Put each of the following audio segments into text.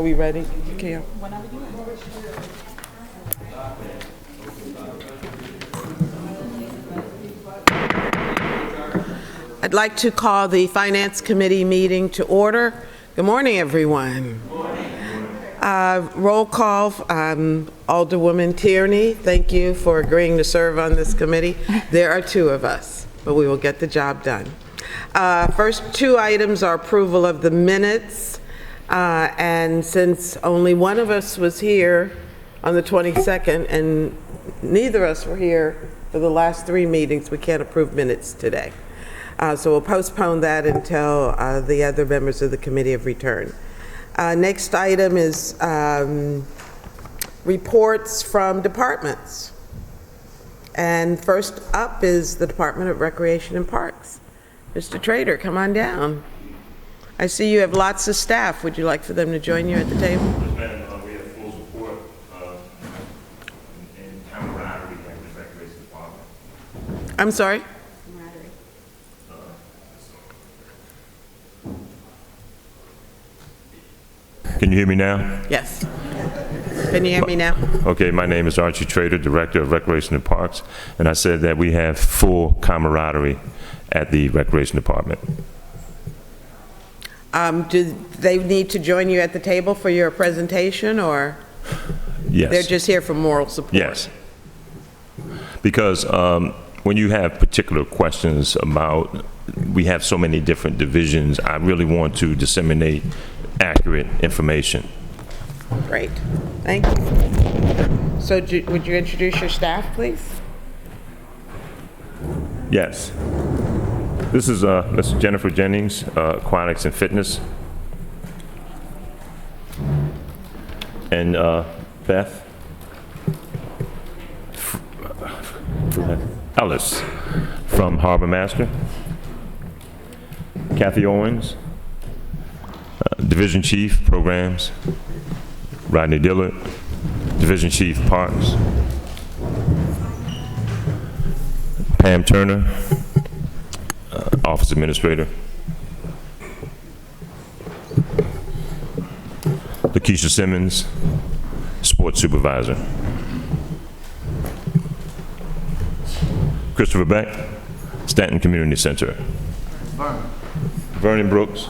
Are we ready, Kim? I'd like to call the Finance Committee meeting to order. Good morning, everyone. Roll call, Alderwoman Tierney, thank you for agreeing to serve on this committee. There are two of us, but we will get the job done. First two items are approval of the minutes, and since only one of us was here on the 22nd and neither of us were here for the last three meetings, we can't approve minutes today. So we'll postpone that until the other members of the committee have returned. Next item is reports from departments. And first up is the Department of Recreation and Parks. Mr. Trader, come on down. I see you have lots of staff. Would you like for them to join you at the table? Yes, ma'am. We have full support in camaraderie with the Recreation Department. I'm sorry? Can you hear me now? Yes. Can you hear me now? Okay, my name is Archie Trader, Director of Recreation and Parks, and I said that we have full camaraderie at the Recreation Department. Do they need to join you at the table for your presentation, or Yes. they're just here for moral support? Yes. Because when you have particular questions about, we have so many different divisions, I really want to disseminate accurate information. Great. Thank you. So would you introduce your staff, please? Yes. This is Ms. Jennifer Jennings, Aquatics and Fitness. And Beth Ellis from Harbor Master. Kathy Owens, Division Chief, Programs. Rodney Dillard, Division Chief, Parks. Pam Turner, Office Administrator. Lakeisha Simmons, Sports Supervisor. Christopher Beck, Stanton Community Center. Vernon Brooks,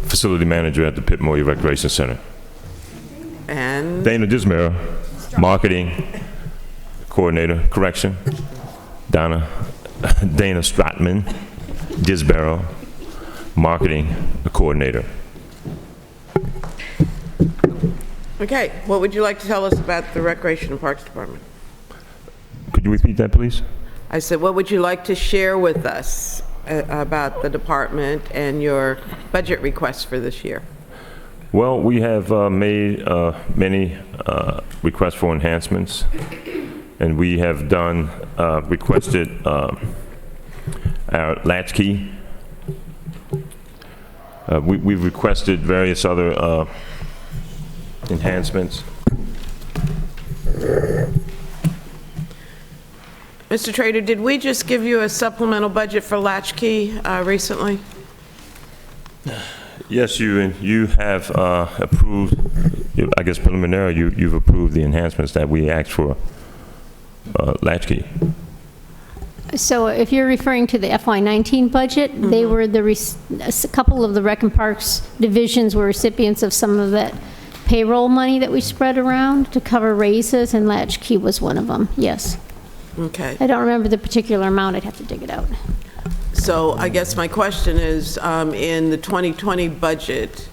Facility Manager at the Pitt Moyer Recreation Center. And Dana Dismera, Marketing Coordinator, Correction. Dana Stratman, Disbaro, Marketing Coordinator. okay, what would you like to tell us about the Recreation and Parks Department? Could you repeat that, please? I said, what would you like to share with us about the department and your budget requests for this year? Well, we have made many requests for enhancements, and we have done requested our latchkey. We've requested various other enhancements. Mr. Trader, did we just give you a supplemental budget for latchkey recently? Yes, you have approved, I guess preliminary, you've approved the enhancements that we asked for latchkey. So if you're referring to the FY19 budget, they were a couple of the Rec and Parks divisions were recipients of some of that payroll money that we spread around to cover raises, and latchkey was one of them, yes. Okay. I don't remember the particular amount, I'd have to dig it out. So I guess my question is, in the 2020 budget,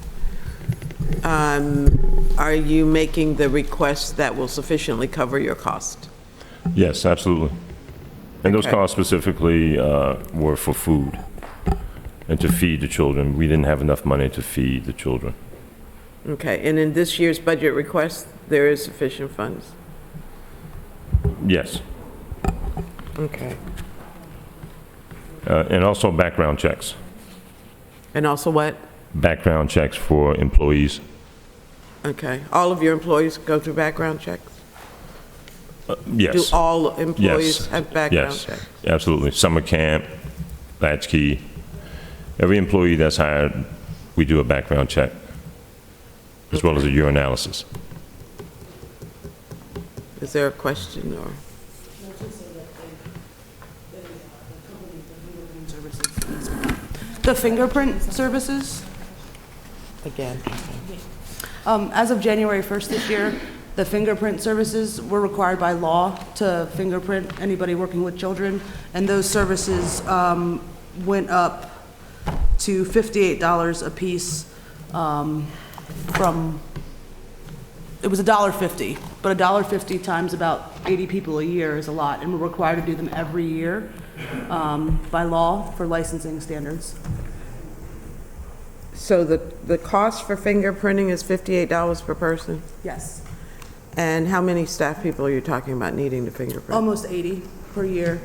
are you making the requests that will sufficiently cover your cost? Yes, absolutely. And those Okay. costs specifically were for food and to feed the children. We didn't have enough money to feed the children. Okay, and in this year's budget request, there is sufficient funds? Yes. Okay. And also background checks. And also what? Background checks for employees. Okay. All of your employees go through background checks? Yes. Do all employees Yes. have background Yes, checks? absolutely. Summer camp, latchkey. Every employee that's hired, we do a background check. as well as a urinalysis. Is there a question or? The fingerprint services, Again. as of January 1st this year, the fingerprint services were required by law to fingerprint anybody working with children, and those services went up to $58 apiece from, it was $1.50, but $1.50 times about 80 people a year is a lot, and we're required to do them every year by law for licensing standards. So the cost for fingerprinting is $58 per person? Yes. And how many staff people are you talking about needing to fingerprint? Almost 80 per year.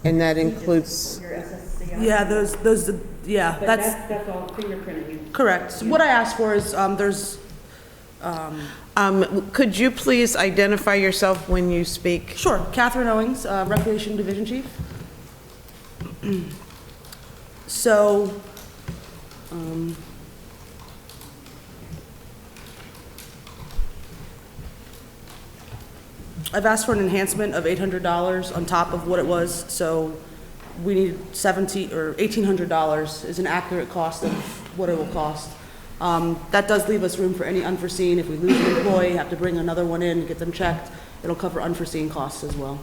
And that includes, Yeah, yeah, that's all fingerprinting. correct. So what I asked for is, there's, could you please identify yourself when you speak? sure, Catherine Owings, Recreation Division Chief. So, I've asked for an enhancement of $800 on top of what it was, so we need $1,800 is an accurate cost of what it will cost. That does leave us room for any unforeseen. If we lose an employee, have to bring another one in, get them checked, it'll cover unforeseen costs as well.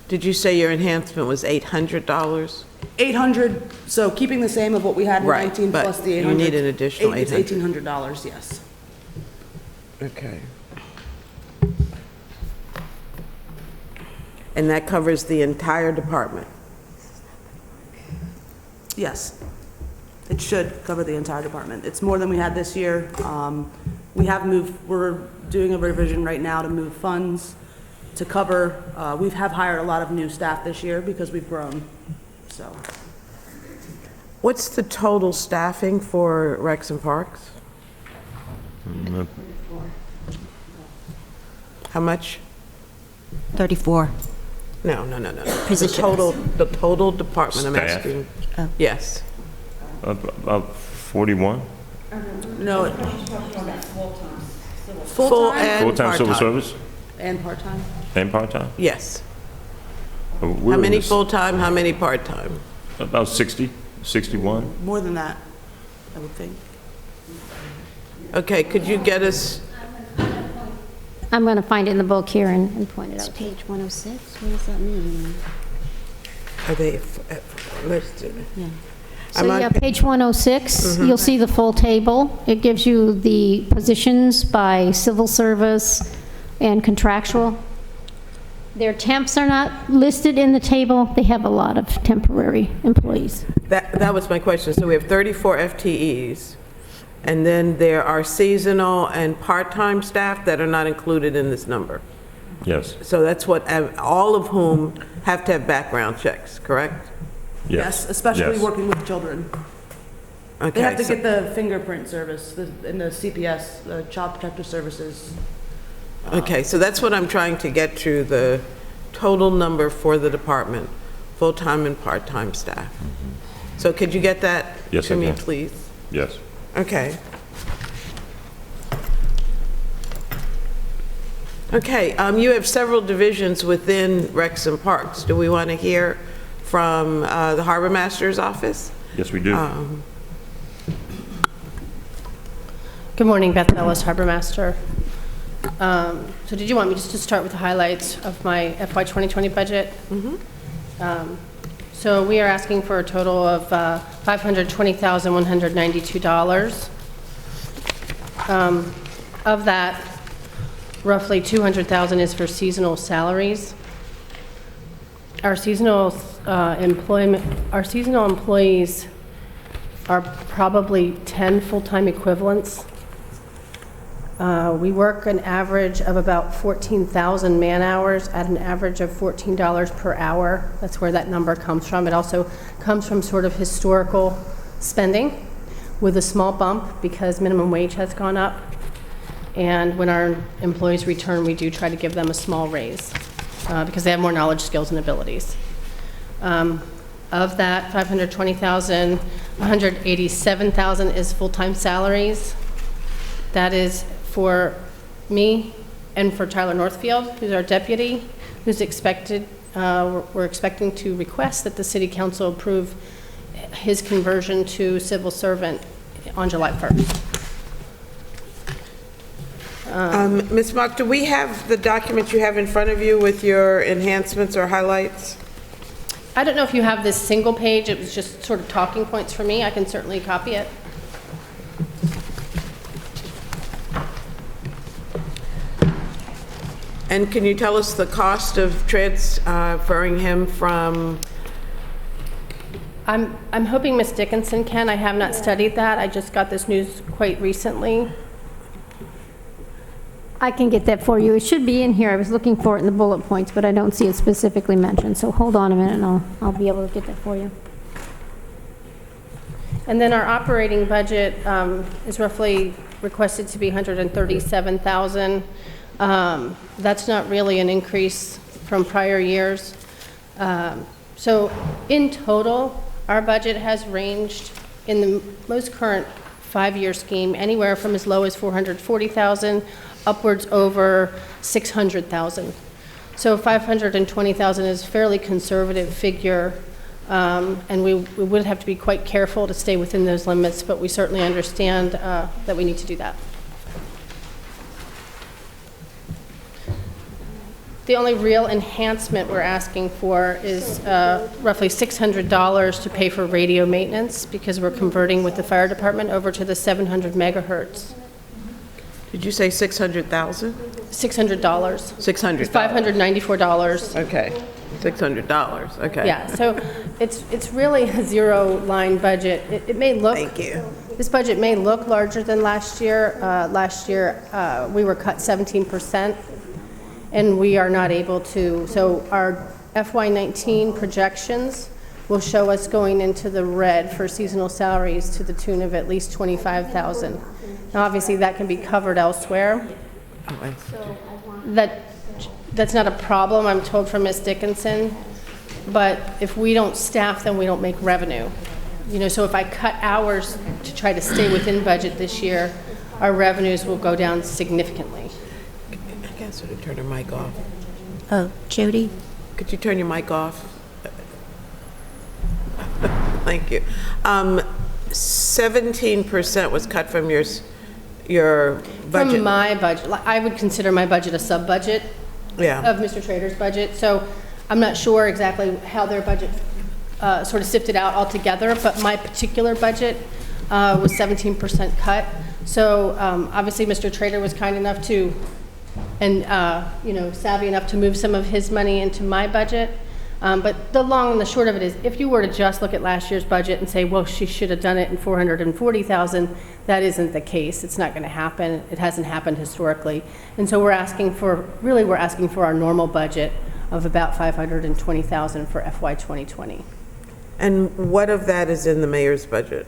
Did you say your enhancement was $800? 800, so keeping the same of what we had in Right, 19 but plus the you 800. need an additional It's 800. $1,800, yes. Okay. And that covers the entire department? Yes. It should cover the entire department. It's more than we had this year. We have moved, we're doing a revision right now to move funds to cover, we have hired a lot of new staff this year because we've grown, so. What's the total staffing for Recs and Parks? How much? 34. No. Positions. The total department, I'm Staff? asking. Yes. About 41? No. Full Full-time and Full-time civil part-time. service and part-time. and part-time? Yes. We're How in many this- full-time, how many part-time? About 60, 61. More than that, I would think. Okay, could you get us, I'm going to find it in the book here and point it It's out. page 106. What does that mean? are they listed? Yeah. So I'm on yeah, page 106, you'll see the full table. It gives you the positions by civil service and contractual. Their temps are not listed in the table. They have a lot of temporary employees. That was my question. So we have 34 FTEs, and then there are seasonal and part-time staff that are not included in this number. Yes, So that's what, all of whom have to have background checks, correct? yes. Especially yes. working with children. They Okay. have to so- get the fingerprint service and the CPS, the Child Protective Services. Okay, so that's what I'm trying to get to, the total number for the department, full-time and part-time staff. So could you get that Yes, to I me, can. please? Yes. Okay. Okay, you have several divisions within Recs and Parks. Do we want to hear from the Harbor Master's office? Yes, we do. Good morning, Beth Ellis, Harbor Master. So did you want me just to start with the highlights of my FY 2020 budget? So we are asking for a total of $520,192. Of that, roughly $200,000 is for seasonal salaries. Our seasonal employees are probably 10 full-time equivalents. We work an average of about 14,000 man-hours at an average of $14 per hour. That's where that number comes from. It also comes from sort of historical spending with a small bump because minimum wage has gone up. And when our employees return, we do try to give them a small raise because they have more knowledge, skills, and abilities. Of that 520,000, 187,000 is full-time salaries. That is for me and for Tyler Northfield, who's our deputy, who's expected, we're expecting to request that the city council approve his conversion to civil servant on July 1st. Ms. Mock, do we have the document you have in front of you with your enhancements or highlights? I don't know if you have this single page, it was just sort of talking points for me. I can certainly copy it. And can you tell us the cost of transferring him from, I'm hoping Ms. Dickinson can. I have not studied that. I just got this news quite recently. I can get that for you. It should be in here. I was looking for it in the bullet points, but I don't see it specifically mentioned. So hold on a minute, and I'll be able to get that for you. And then our operating budget is roughly requested to be 137,000. That's not really an increase from prior years. So in total, our budget has ranged in the most current 5-year scheme anywhere from as low as 440,000 upwards over 600,000. So 520,000 is a fairly conservative figure, and we would have to be quite careful to stay within those limits, but we certainly understand that we need to do that. The only real enhancement we're asking for is roughly $600 to pay for radio maintenance because we're converting with the fire department over to the 700 megahertz. did you say 600,000? $600. $600. It's $594. Okay, $600, okay. Yeah, so it's really a zero-line budget. It may look... Thank you. This budget may look larger than last year. Last year, we were cut 17%, and we are not able to. So our FY19 projections will show us going into the red for seasonal salaries to the tune of at least $25,000. Now, obviously, that can be covered elsewhere. That's not a problem, I'm told from Ms. Dickinson, but if we don't staff, then we don't make revenue. You know, so if I cut hours to try to stay within budget this year, our revenues will go down significantly. I guess I should turn her mic off. Oh, Jody? Could you turn your mic off? Thank you. 17% was cut from your budget. From my budget, I would consider my budget a sub-budget Yeah. of Mr. Trader's budget, so I'm not sure exactly how their budget sort of sifted out altogether, but my particular budget was 17% cut. So obviously, Mr. Trader was kind enough to, and you know, savvy enough to move some of his money into my budget. But the long and the short of it is, if you were to just look at last year's budget and say, well, she should have done it in 440,000, that isn't the case. It's not going to happen. It hasn't happened historically. And so we're asking for our normal budget of about 520,000 for FY 2020. And what of that is in the mayor's budget?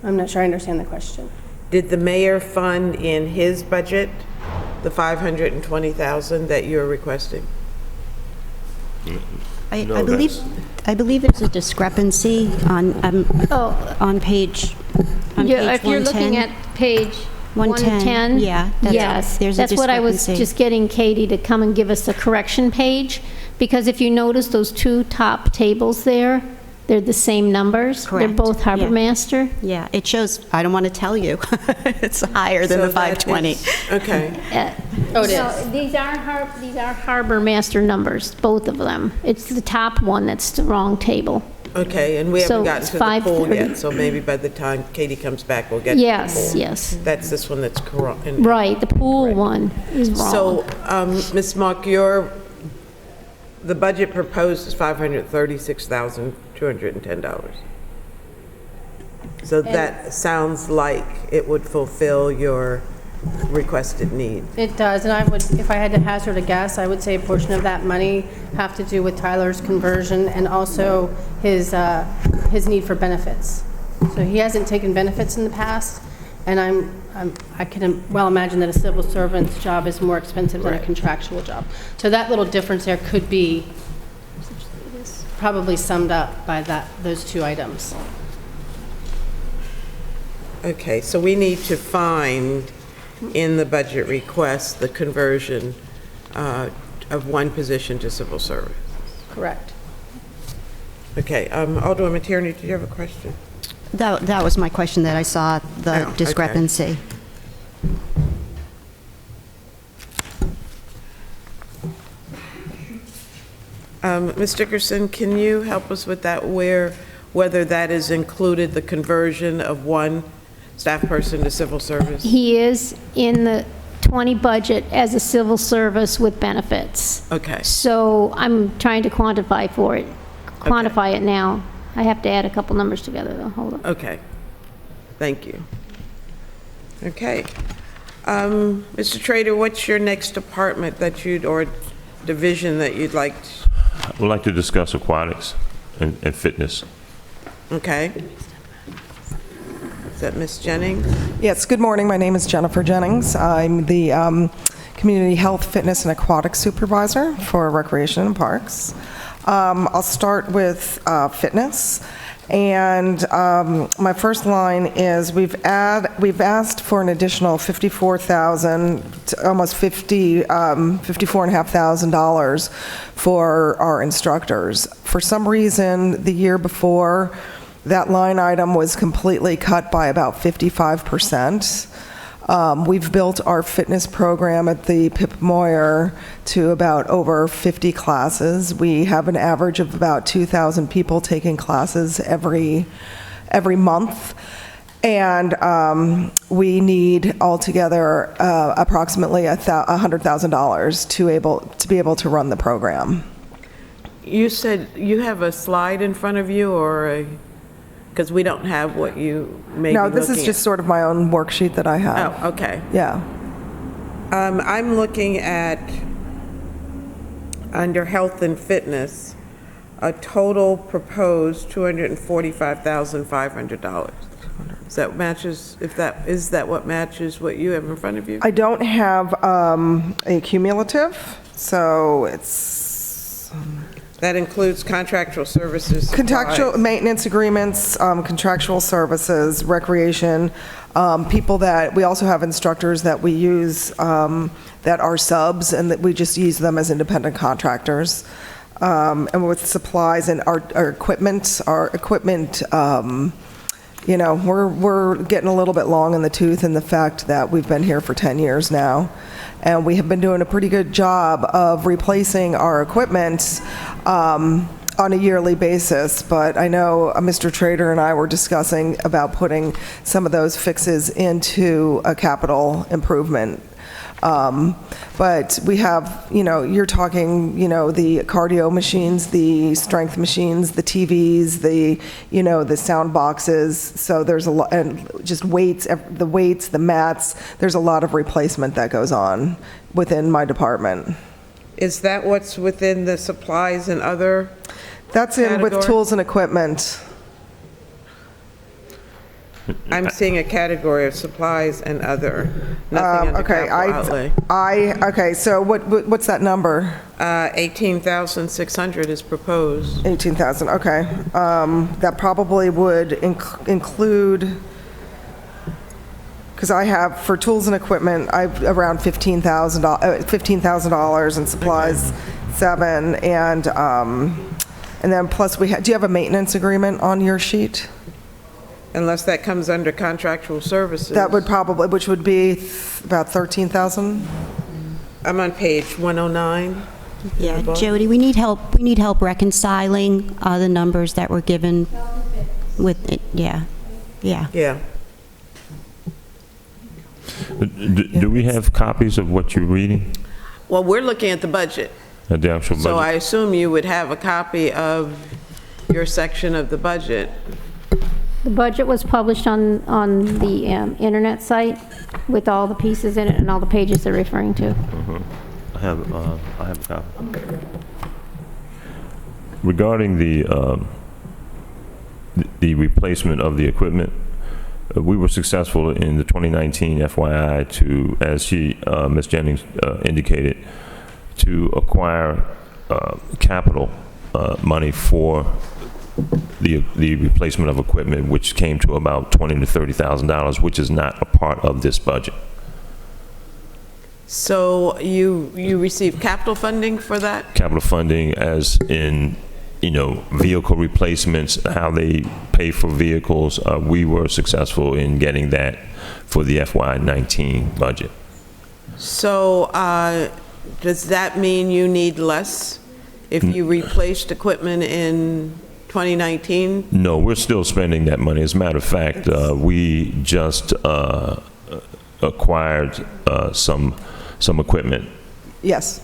I'm not sure I understand the question. Did the mayor fund in his budget the 520,000 that you're requesting? I No, believe there's a discrepancy on page 110. If you're looking at page 110? Yeah, Yes, there's a that's what I was discrepancy. just getting Katie to come and give us the correction page, because if you notice those two top tables there, they're the same numbers. They're Correct, both Harbor yeah. Master. Yeah, it shows, I don't want to tell you, it's higher than So the that 520. is- Okay. Oh, it No, is. these are Harbor Master numbers, both of them. It's the top one that's the wrong table. Okay, and we haven't So gotten it's to the pool 5:30. yet, so maybe by the time Katie comes back, we'll get to the Yes, pool. yes. That's this one that's correct. Right, the pool one is wrong. So, Ms. Mock, the budget proposed is $536,210. So that sounds like it would fulfill your requested need. It does, and I would, if I had to hazard a guess, I would say a portion of that money have to do with Tyler's conversion and also his need for benefits. So he hasn't taken benefits in the past, and I can well imagine that a civil servant's job is more expensive than a Right. contractual job. So that little difference there could be probably summed up by those two items. Okay, so we need to find in the budget request the conversion of one position to civil service. Correct. Okay, Alderwoman Tierney, did you have a question? That was my question, that I saw Oh, the okay. discrepancy. Ms. Dickerson, can you help us with that, whether that is included, the conversion of one staff person to civil service? He is in the 20 budget as a civil service with benefits. Okay, So I'm trying to quantify it now. I have to add a couple numbers together, though. Hold on. okay. Thank you. Okay. Mr. Trader, what's your next department or division that you'd like? I would like to discuss aquatics and fitness. Okay. Is that Ms. Jennings? Yes, good morning. My name is Jennifer Jennings. I'm the Community Health, Fitness, and Aquatic Supervisor for Recreation and Parks. I'll start with fitness. And my first line is we've asked for an additional $54,000, to almost $54,500 for our instructors. For some reason, the year before, that line item was completely cut by about 55%. We've built our fitness program at the Pip Moyer to about over 50 classes. We have an average of about 2,000 people taking classes every month. And we need altogether approximately $100,000 to be able to run the program. You said you have a slide in front of you, or because we don't have what you may be No, this is looking just sort of my own worksheet that I have. at. Oh, okay. Yeah. I'm looking at, under health and fitness, a total proposed $245,500. Is that matches, is that what matches what you have in front of you? I don't have a cumulative, so it's That includes contractual services. contractual supplies. maintenance agreements, contractual services, recreation, people that, we also have instructors that we use that are subs, and that we just use them as independent contractors. And with supplies and our equipment, you know, we're getting a little bit long in the tooth in the fact that we've been here for 10 years now. And we have been doing a pretty good job of replacing our equipment on a yearly basis. But I know Mr. Trader and I were discussing about putting some of those fixes into a capital improvement. But we have, you know, you're talking, you know, the cardio machines, the strength machines, the TVs, the, you know, the sound boxes. So there's a lot, and just weights, the mats, there's a lot of replacement that goes on within my department. Is that what's within the supplies and other? That's in with Category? tools and equipment. I'm seeing a category of supplies and other, nothing under Okay, capital outlay. okay, so what's that number? 18,600 is proposed. 18,000, okay. That probably would include, because I have, for tools and equipment, I've around $15,000 in supplies, $7,000, and then plus do you have a maintenance agreement on your sheet? Unless that comes under contractual services. That would probably, which would be about 13,000? I'm on page 109. Yeah, Jody, we need help reconciling the numbers that were given with it. Yeah. Yeah. Do we have copies of what you're reading? Well, we're looking at the budget, The actual so I budget? assume you would have a copy of your section of the budget. The budget was published on the internet site with all the pieces in it and all the pages they're referring to. I have a copy. Regarding the replacement of the equipment, we were successful in the 2019 FYI to, as Ms. Jennings indicated, to acquire capital money for the replacement of equipment, which came to about $20,000 to $30,000, which is not a part of this budget. So you received capital funding for that? Capital funding as in, vehicle replacements, how they pay for vehicles, we were successful in getting that for the FY19 budget. So does that mean you need less if you replaced equipment in 2019? No, we're still spending that money. As a matter of fact, we just acquired some equipment. Yes.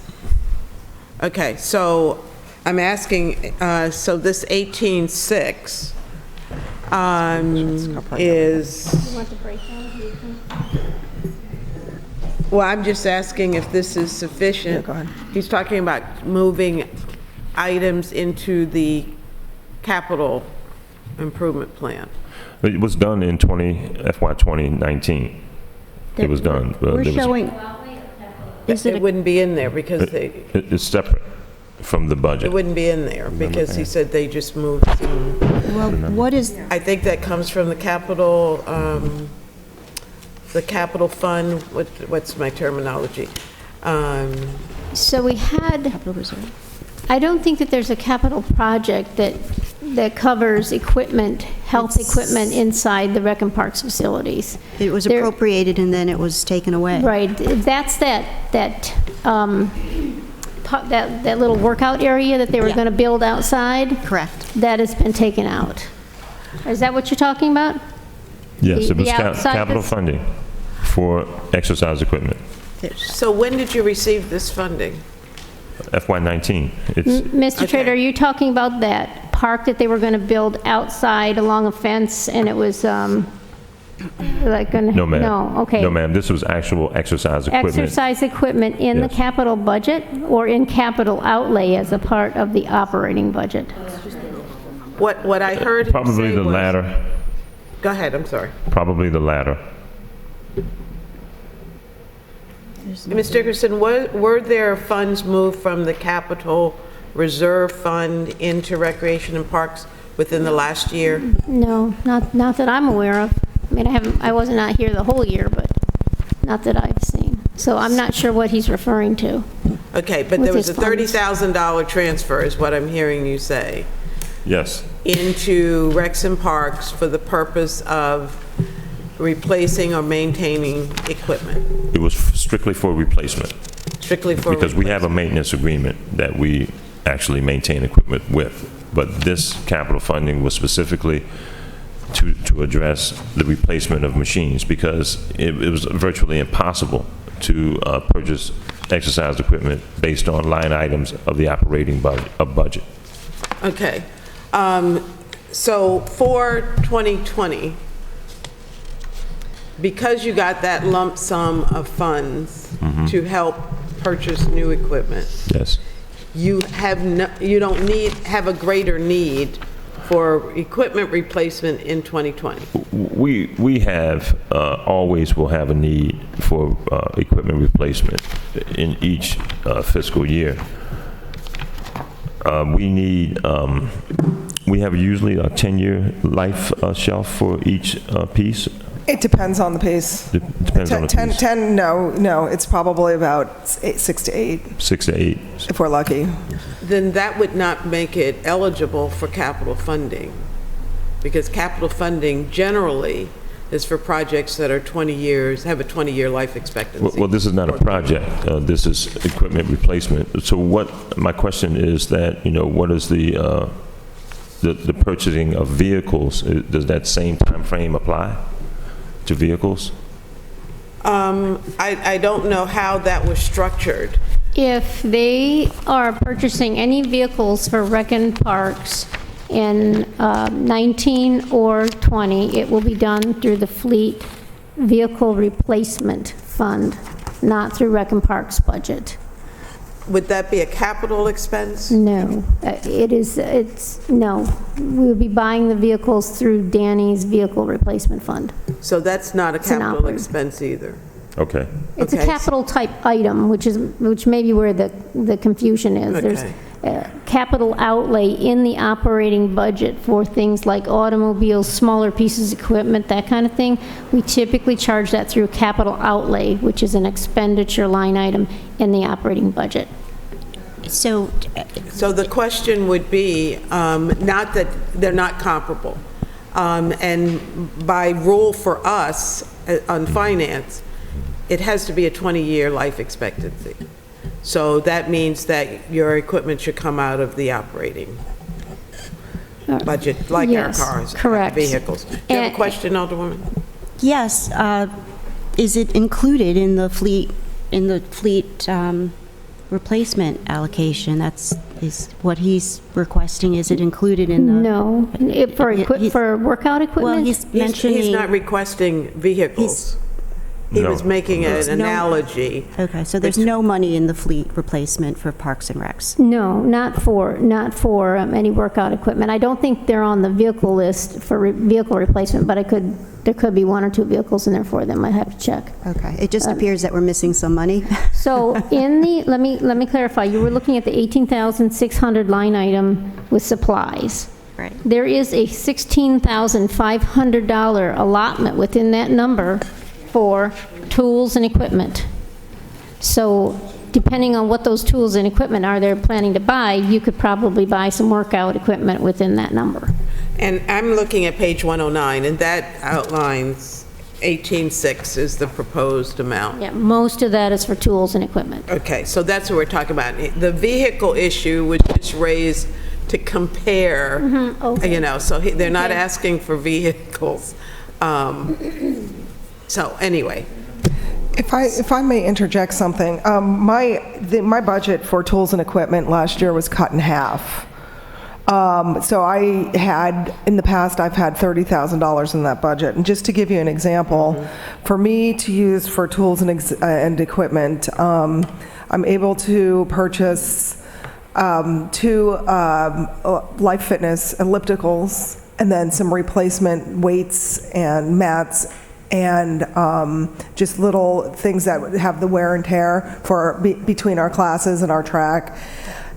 Okay, so I'm asking, so this 18.6 is, Want the breakdown? well, I'm just asking if this is sufficient. Yeah, go ahead. He's talking about moving items into the capital improvement plan. It was done in FY 2019. It was done. We're showing, is It it, wouldn't be in there because It's separate from the it budget. wouldn't be in there because he said they just moved some. well, what is, I think that comes from the capital fund, what's my terminology? So we had, capital reserve? I don't think that there's a capital project that covers equipment, health equipment inside the Rec and Parks facilities. It was There- appropriated and then it was taken away. Right, that's that little workout area that they were Yeah. going to build outside. Correct. That has been taken out. Is that what you're talking about? Yes, it the was outside capital this- funding for exercise equipment. So when did you receive this funding? FY19. It's, Mr. Trader, are you talking about that park that they were going to build outside along a fence, and it was, like, gonna... no, ma'am. No, okay. No, ma'am. This was actual exercise equipment. Exercise equipment in the Yes. capital budget or in capital outlay as a part of the operating budget? What I heard him Probably say the was- latter. Go ahead, I'm sorry. Probably the latter. Ms. Dickerson, were there funds moved from the capital reserve fund into recreation and parks within the last year? No, not that I'm aware of. I mean, I wasn't out here the whole year, but not that I've seen. So I'm not sure what he's referring to. Okay, but With there was a his funds. $30,000 transfer, is what I'm hearing you say, Yes. into Recs and Parks for the purpose of replacing or maintaining equipment, It was strictly for replacement strictly for... because we have a maintenance agreement that we actually maintain equipment with. But this capital funding was specifically to address the replacement of machines because it was virtually impossible to purchase exercise equipment based on line items of the operating budget. Okay. So for 2020, because you got that lump sum of funds to help purchase new equipment, Yes. you don't have a greater need for equipment replacement in 2020. We have, always will have a need for equipment replacement in each fiscal year. We have usually a 10-year life shelf for each piece. It depends on the pace. Depends on the piece. 10, no, it's probably about 6 to 8, 6 to 8. if we're lucky. Then that would not make it eligible for capital funding, because capital funding generally is for projects that are 20 years, have a 20-year life expectancy. Well, this is not a project. This is equipment replacement. So my question is that, what is the purchasing of vehicles? Does that same time frame apply to vehicles? I don't know how that was structured. If they are purchasing any vehicles for Rec and Parks in 19 or 20, it will be done through the Fleet Vehicle Replacement Fund, not through Rec and Parks budget. Would that be a capital expense? No, no. We would be buying the vehicles through Danny's Vehicle Replacement Fund. So that's not a an capital operating. expense either. Okay. It's a Okay. capital type item, which may be where the confusion is. Okay. capital outlay in the operating budget for things like automobiles, smaller pieces of equipment, that kind of thing, we typically charge that through capital outlay, which is an expenditure line item in the operating budget. So, So the question would be, not that they're not comparable, and by rule for us on finance, it has to be a 20-year life expectancy. So that means that your equipment should come out of the operating budget, like our Yes, cars. correct. Vehicles. Do you have a And- question, Alderwoman? yes, is it included in the fleet, replacement allocation? Is what he's requesting, is it included in the? No, for workout equipment? Well, he's mentioning. He's not requesting vehicles. He No. was making an no- analogy. Okay, so there's no money in the fleet replacement for Parks and Recs? No, not for any workout equipment. I don't think they're on the vehicle list for vehicle replacement, but there could be one or two vehicles in there for them. I have to check. Okay, it just appears that we're missing some money. So let me clarify, you were looking at the 18,600 line item with supplies. Right. There is a $16,500 allotment within that number for tools and equipment. So depending on what those tools and equipment are they're planning to buy, you could probably buy some workout equipment within that number. And I'm looking at page 109, and that outlines 18.6 is the proposed amount. Yeah, most of that is for tools and equipment. Okay, so that's what we're talking about. The vehicle issue was just raised to compare, okay. so they're not Okay. asking for vehicles. So anyway, If I may interject something, my budget for tools and equipment last year was cut in half. So in the past, I've had $30,000 in that budget. And just to give you an example, for me to use for tools and equipment, I'm able to purchase 2 Life Fitness ellipticals and then some replacement weights and mats and just little things that would have the wear and tear for between our classes and our track.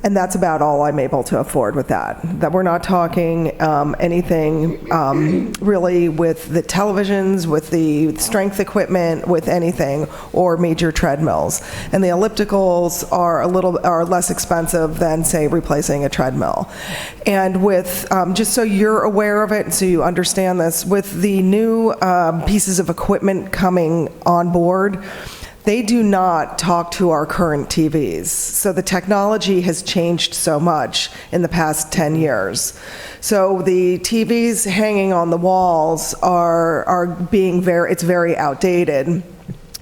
And that's about all I'm able to afford with that. That we're not talking anything really with the televisions, with the strength equipment, with anything, or major treadmills. And the ellipticals are less expensive than, say, replacing a treadmill. And with, just so you're aware of it, so you understand this, with the new pieces of equipment coming on board, they do not talk to our current TVs. So the technology has changed so much in the past 10 years. So the TVs hanging on the walls it's very outdated,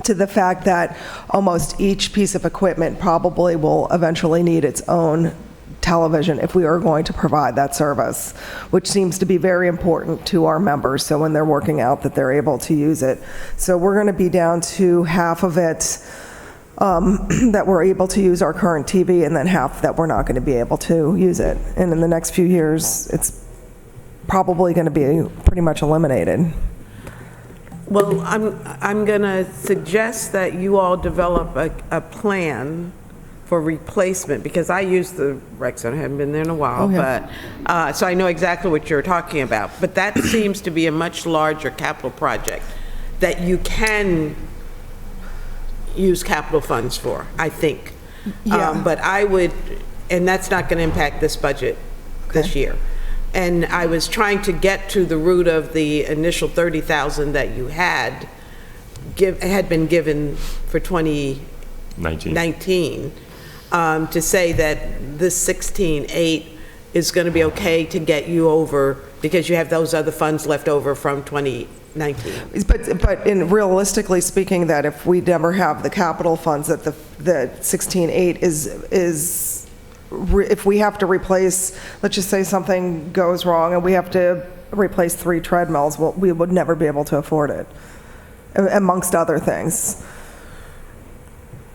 to the fact that almost each piece of equipment probably will eventually need its own television if we are going to provide that service, which seems to be very important to our members, so when they're working out that they're able to use it. So we're going to be down to half of it that we're able to use our current TV, and then half that we're not going to be able to use it. And in the next few years, it's probably going to be pretty much eliminated. well, I'm going to suggest that you all develop a plan for replacement, because I use the rec center, I haven't been there in a while, but, so I know exactly what you're talking about. But that seems to be a much larger capital project that you can use capital funds for, I think. Yeah. But I would, and that's not going to impact this budget this year. And I was trying to get to the root of the initial 30,000 that you had been given for 2019. To say that this 16.8 is going to be okay to get you over, because you have those other funds left over from 2019. But realistically speaking, that if we never have the capital funds, that the 16.8 is if we have to replace, let's just say something goes wrong and we have to replace 3 treadmills, well, we would never be able to afford it, amongst other things.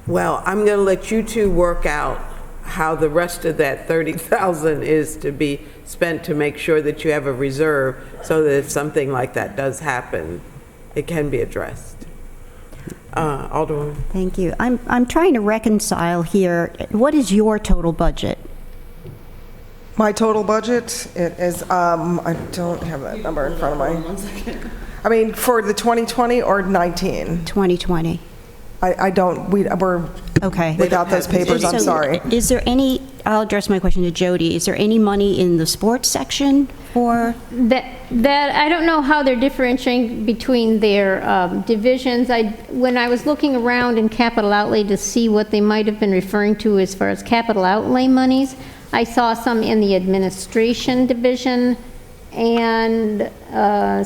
Well, I'm going to let you two work out how the rest of that 30,000 is to be spent to make sure that you have a reserve, so that if something like that does happen, it can be addressed. Alderwoman? Thank you. I'm trying to reconcile here, what is your total budget? My total budget, it is, I don't have that number in front of me. I mean, for the 2020 or 19? 2020. I don't, we're Okay. without those papers, I'm So, sorry. Is there any, I'll address my question to Jody, is there any money in the sports section for, That, I don't know how they're differentiating between their divisions. When I was looking around in capital outlay to see what they might have been referring to as far as capital outlay monies, I saw some in the administration division and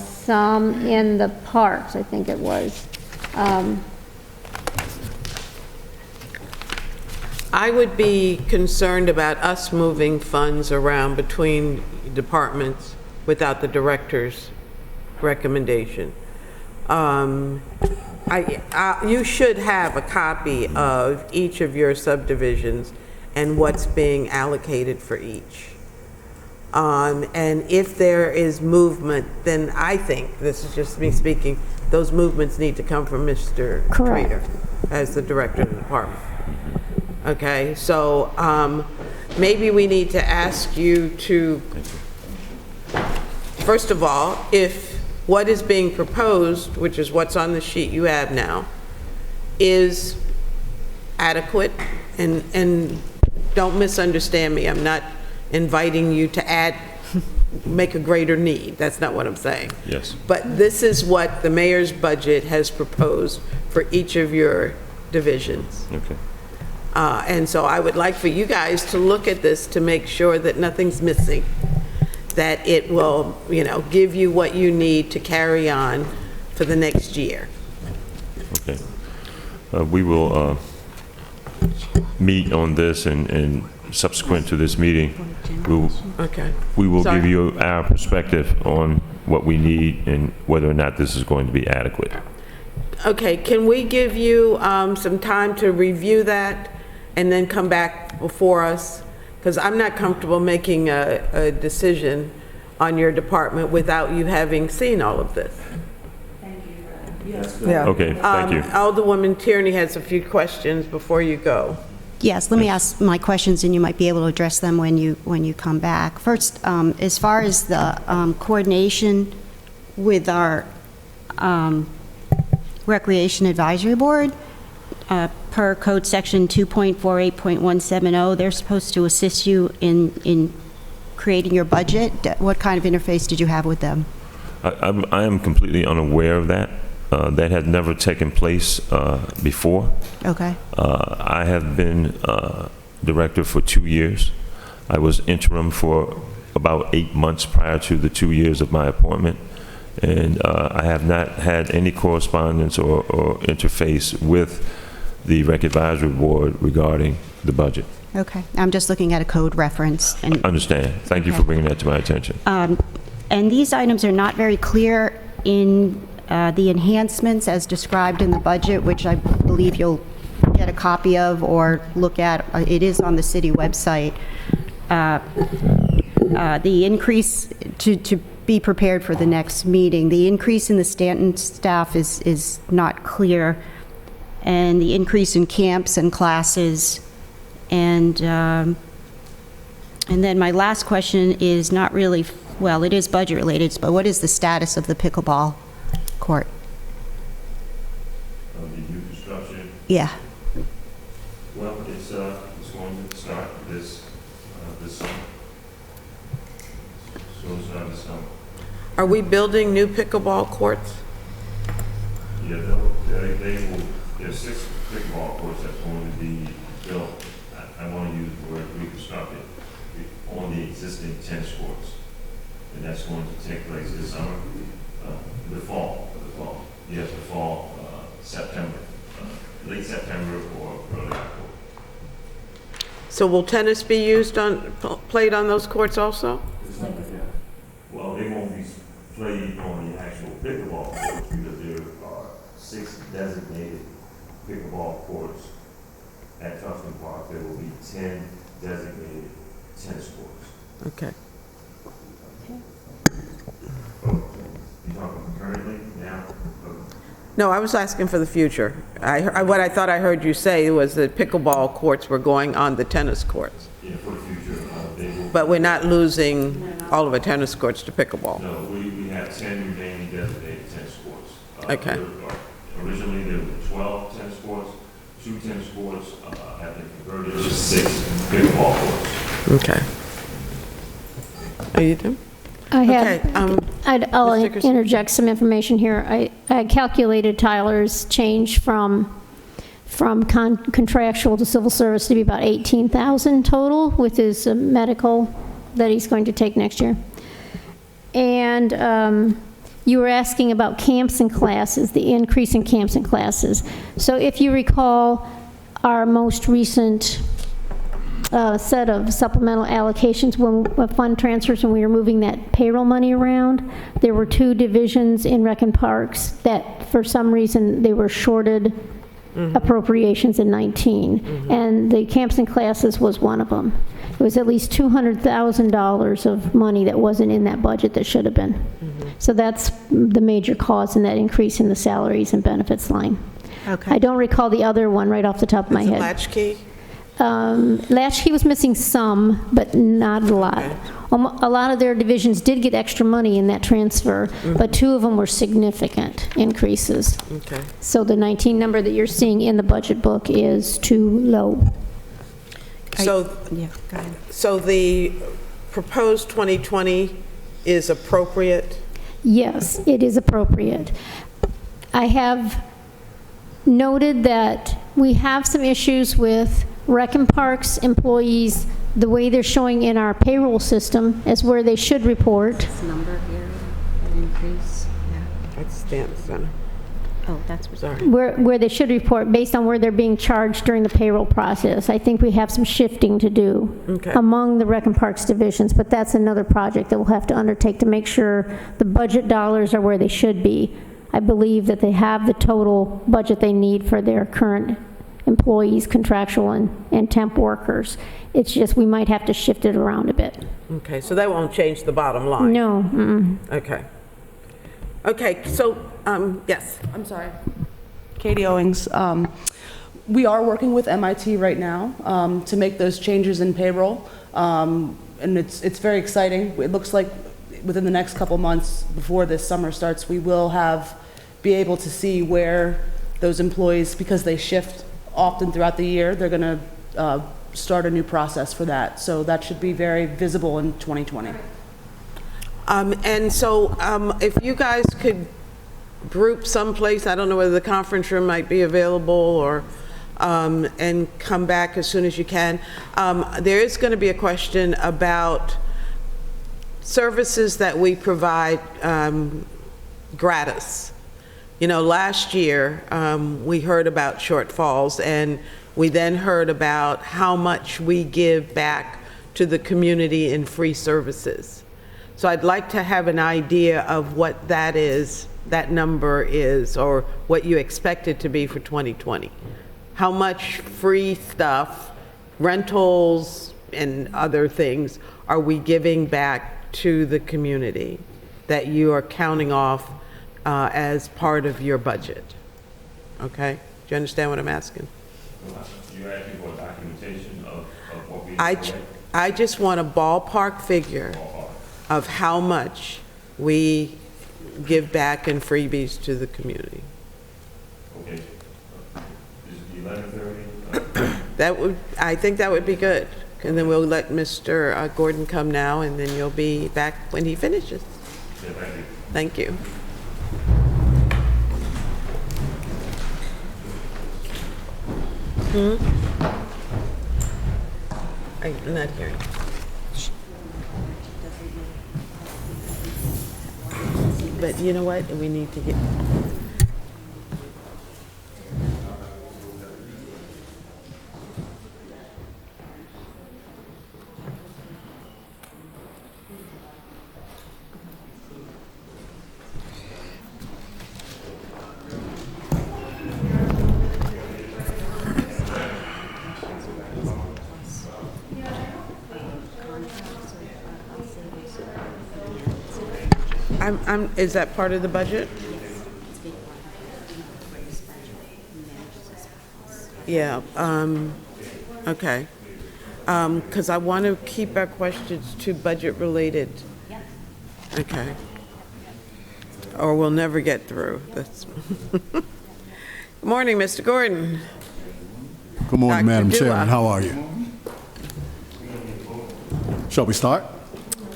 some in the parks, I think it was. I would be concerned about us moving funds around between departments without the director's recommendation. You should have a copy of each of your subdivisions and what's being allocated for each. And if there is movement, then I think, this is just me speaking, those movements need to come from Mr. Correct. Trader as the director of the department. Okay, so maybe we need to ask you to, first of all, if what is being proposed, which is what's on the sheet you have now, is adequate, and don't misunderstand me, I'm not inviting you to add, make a greater need, that's not what I'm saying. Yes. But this is what the mayor's budget has proposed for each of your divisions. Okay. And so I would like for you guys to look at this to make sure that nothing's missing, that it will, you know, give you what you need to carry on for the next year. Okay. We will meet on this, and subsequent to this meeting, Okay. we will Sorry. give you our perspective on what we need and whether or not this is going to be adequate. Okay, can we give you some time to review that and then come back before us? Because I'm not comfortable making a decision on your department without you having seen all of this. Yeah. Okay, thank you. Alderwoman Tierney has a few questions before you go. yes, let me ask my questions, and you might be able to address them when you come back. First, as far as the coordination with our Recreation Advisory Board, per code section 2.48.170, they're supposed to assist you in creating your budget. What kind of interface did you have with them? I am completely unaware of that. That had never taken place before. Okay. I have been director for 2 years. I was interim for about 8 months prior to the 2 years of my appointment. And I have not had any correspondence or interface with the Rec Advisory Board regarding the budget. Okay. I'm just looking at a code reference. And Understand. Thank you for bringing that to my attention. And these items are not very clear in the enhancements as described in the budget, which I believe you'll get a copy of or look at. It is on the city website. The increase, to be prepared for the next meeting, the increase in the Stanton staff is not clear, and the increase in camps and classes. And then my last question is not really, well, it is budget related, but what is the status of the pickleball court? The new construction, Yeah. well, it's going to start this summer. This summer. Are we building new pickleball courts? Yeah, they will, there's 6 pickleball courts that's going to be built. I want to use the word reconstructed on the existing tennis courts. And that's going to take place this summer, the fall. Yes, the fall, September, late September or early October. So will tennis be used played on those courts also? Well, they won't be played on the actual pickleball courts because there are 6 designated pickleball courts at Tufton Park. There will be 10 designated tennis courts. Okay. You talking currently, now? No, I was asking for the future. What I thought I heard you say was that pickleball courts were going on the tennis courts. Yeah, for the future, they will But we're not losing all of our tennis courts to pickleball. No, we have 10 remaining designated tennis courts. Okay. Originally, there were 12 tennis courts. 2 tennis courts have been converted to 6 pickleball courts. Okay. Are you done? I Okay, have, I'll Mr. Christie. interject some information here. I calculated Tyler's change from contractual to civil service to be about 18,000 total with his medical that he's going to take next year. And you were asking about camps and classes, the increase in camps and classes. So if you recall, our most recent set of supplemental allocations, when fund transfers, when we were moving that payroll money around, there were 2 divisions in Rec and Parks that, for some reason, they were shorted appropriations in 19. And the camps and classes was one of them. It was at least $200,000 of money that wasn't in that budget that should have been. So that's the major cause in that increase in the salaries and benefits line. Okay. I don't recall the other one right off the top of my Is it head. latchkey? Latchkey was missing some, but not a lot. Okay. A lot of their divisions did get extra money in that transfer, but 2 of them were significant increases. Okay. So the 19 number that you're seeing in the budget book is too low. So, Yeah, go ahead. so the proposed 2020 is appropriate? Yes, it is appropriate. I have noted that we have some issues with Rec and Parks employees, the way they're showing in our payroll system as where they should report. This number here, an increase, yeah. That's Stanton Center. Oh, that's what. Sorry. Where they should report based on where they're being charged during the payroll process. I think we have some shifting to do Okay. among the Rec and Parks divisions, but that's another project that we'll have to undertake to make sure the budget dollars are where they should be. I believe that they have the total budget they need for their current employees, contractual and temp workers. It's just we might have to shift it around a bit. Okay, so that won't change the bottom line? No, Okay. Okay, so, yes. I'm sorry. Katie Owings. We are working with MIT right now to make those changes in payroll, and it's very exciting. It looks like within the next couple months before this summer starts, we will be able to see where those employees, because they shift often throughout the year, they're going to start a new process for that. So that should be very visible in 2020. And so if you guys could group someplace, I don't know whether the conference room might be available or, and come back as soon as you can. There is going to be a question about services that we provide gratis. You know, last year, we heard about shortfalls, and we then heard about how much we give back to the community in free services. So I'd like to have an idea of what that is, that number is, or what you expect it to be for 2020. How much free stuff, rentals, and other things are we giving back to the community that you are counting off as part of your budget? Okay? Do you understand what I'm asking? You're asking for documentation of what we I just want a ballpark figure of how much we give back in freebies to the community. Okay. Is it 11:30? That would, I think that would be good. And then we'll let Mr. Gordon come now, and then you'll be back when he finishes. Yeah, Thank thank you. you. I'm not hearing. But you know what? We need to get, is that part of the budget? Yeah, okay. Because I want to keep our questions to budget-related. Okay. Or we'll never get through. That's Good morning, Mr. Gordon. Good morning, Dr. Madam Dua. Chairman. How are you? Shall we start?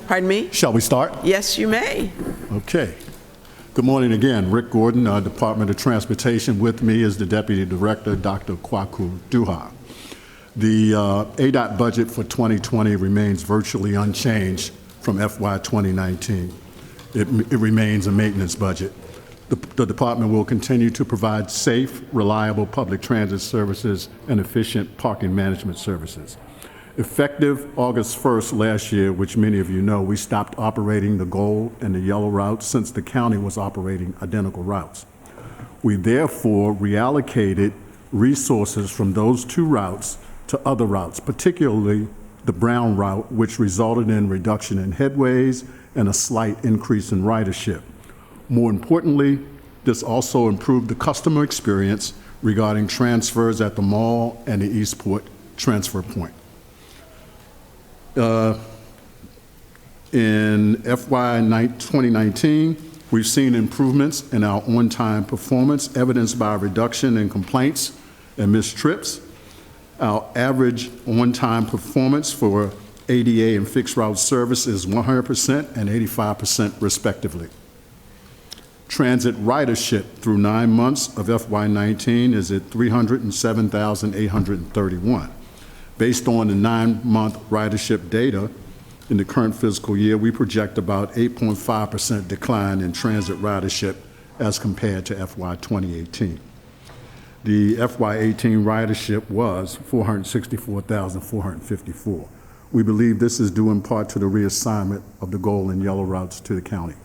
Pardon me? Shall we start? Yes, you may. Okay. Good morning again. Rick Gordon, Department of Transportation. With me is the Deputy Director, Dr. Kwaku Duha. The ADOT budget for 2020 remains virtually unchanged from FY 2019. It remains a maintenance budget. The department will continue to provide safe, reliable public transit services and efficient parking management services. Effective August 1st last year, which many of you know, we stopped operating the gold and the yellow routes since the county was operating identical routes. We therefore reallocated resources from those two routes to other routes, particularly the Brown route, which resulted in reduction in headways and a slight increase in ridership. More importantly, this also improved the customer experience regarding transfers at the mall and the Eastport transfer point. In FY 2019, we've seen improvements in our on-time performance, evidenced by a reduction in complaints and missed trips. Our average on-time performance for ADA and fixed route service is 100% and 85% respectively. Transit ridership through 9 months of FY19 is at 307,831. Based on the 9-month ridership data in the current fiscal year, we project about 8.5% decline in transit ridership as compared to FY 2018. The FY18 ridership was 464,454. We believe this is due in part to the reassignment of the gold and yellow routes to the county.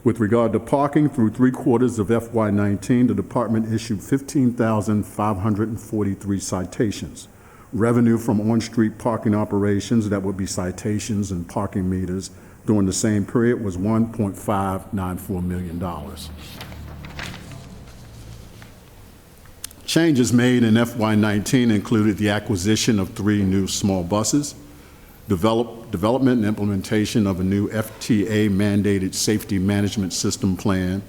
With regard to parking, through 3 quarters of FY19, the department issued 15,543 citations. Revenue from on-street parking operations, that would be citations and parking meters, during the same period was $1.594 million. Changes made in FY19 included the acquisition of 3 new small buses, development and implementation of a new FTA-mandated safety management system plan,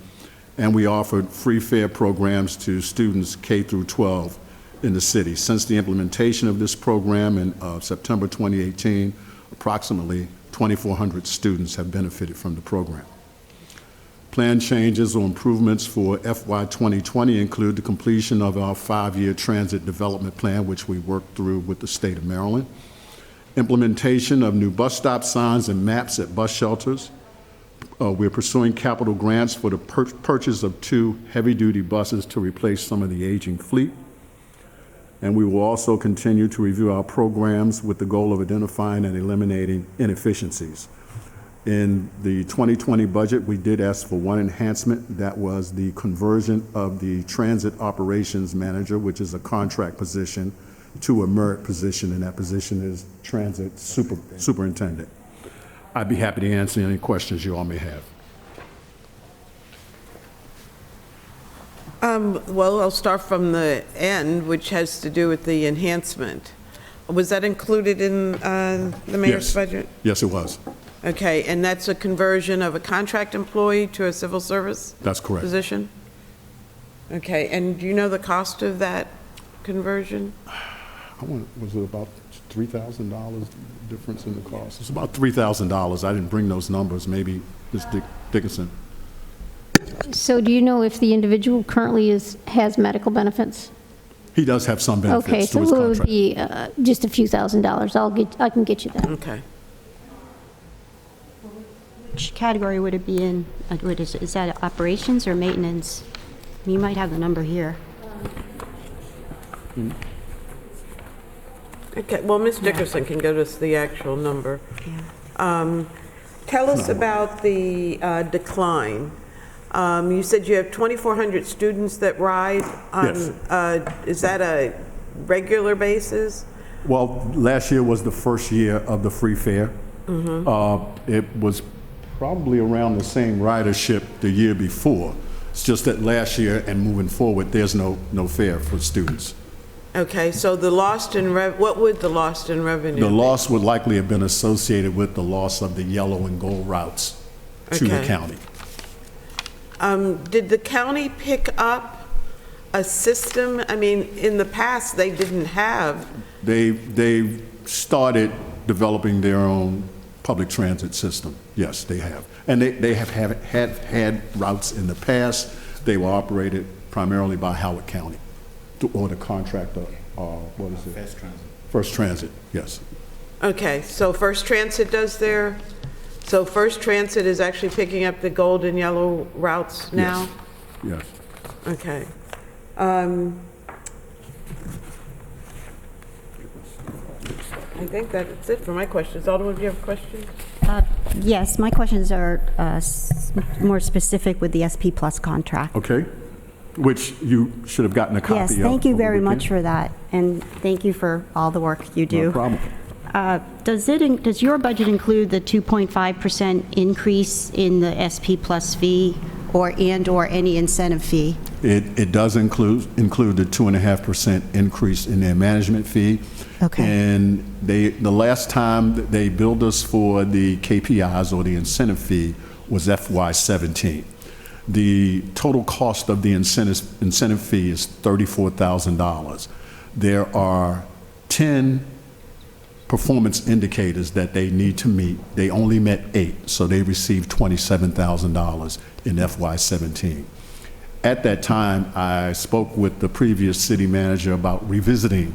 and we offered free fare programs to students K through 12 in the city. Since the implementation of this program in September 2018, approximately 2,400 students have benefited from the program. Planned changes or improvements for FY 2020 include the completion of our 5-year transit development plan, which we worked through with the state of Maryland, implementation of new bus stop signs and maps at bus shelters. We're pursuing capital grants for the purchase of 2 heavy-duty buses to replace some of the aging fleet. And we will also continue to review our programs with the goal of identifying and eliminating inefficiencies. In the 2020 budget, we did ask for 1 enhancement. That was the conversion of the transit operations manager, which is a contract position, to a merit position, and that position is transit superintendent. I'd be happy to answer any questions you all may have. Well, I'll start from the end, which has to do with the enhancement. Was that included in the mayor's Yes. budget? Yes, it was. Okay, and that's a conversion of a contract employee to a civil service That's correct. position? Okay, and do you know the cost of that conversion? Was it about $3,000 difference in the cost? It's about $3,000. I didn't bring those numbers. Maybe Ms. Dickinson. So do you know if the individual currently has medical benefits? He does have some Okay, benefits to so his it would contract. be just a few $1,000s. I can get you that. Okay. Which category would it be in? Is that operations or maintenance? You might have the number here. Okay, well, Ms. Dickerson can give us the actual number. Tell us about the decline. You said you have 2,400 students that ride on, Yes. Is that a regular basis? Well, last year was the first year of the free fare. It was probably around the same ridership the year before. It's just that last year and moving forward, there's no fare for students. Okay, so the lost in what would the lost in revenue The be? loss would likely have been associated with the loss of the yellow and gold routes to the Okay. county. Did the county pick up a system? I mean, in the past, they didn't have, They started developing their own public transit system. Yes, they have. And they have had routes in the past. They were operated primarily by Howard County, or the contractor, what is it? First Transit. First Transit, yes. okay, so First Transit does their, so First Transit is actually picking up the gold and yellow routes now? Yes. Okay. I think that's it for my questions. Alderman, do you have questions? Yes, my questions are more specific with the SP Plus contract. Okay. Which you should have gotten a copy of. Yes, thank you over the very much weekend. for that, and thank you for all the work you do. No problem. Does your budget include the 2.5% increase in the SP Plus fee or any incentive fee? It does include the 2.5% increase in their management fee. Okay. And the last time that they billed us for the KPIs or the incentive fee was FY17. The total cost of the incentive fee is $34,000. There are 10 performance indicators that they need to meet. They only met 8, so they received $27,000 in FY17. At that time, I spoke with the previous city manager about revisiting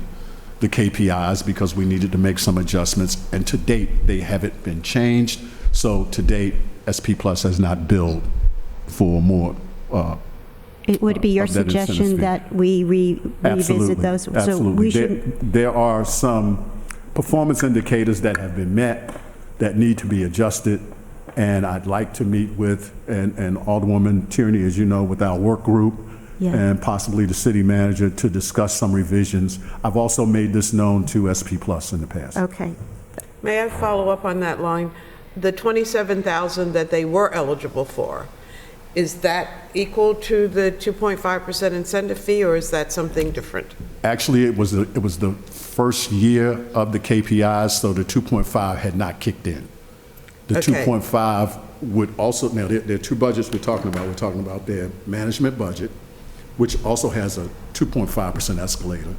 the KPIs because we needed to make some adjustments, and to date, they haven't been changed. So to date, SP Plus has not billed for more. It would be your of that incentive suggestion fee. that we revisit those? So we Absolutely. should, There are some performance indicators that have been met that need to be adjusted, and I'd like to meet with, and Alderwoman Tierney, as you know, with our work group, Yeah. and possibly the city manager to discuss some revisions. I've also made this known to SP Plus in the past. okay. May I follow up on that line? The 27,000 that they were eligible for, is that equal to the 2.5% incentive fee, or is that something different? Actually, it was the first year of the KPIs, so the 2.5 had not kicked in. The Okay. 2.5 would also, now there are two budgets we're talking about. We're talking about their management budget, which also has a 2.5% escalator,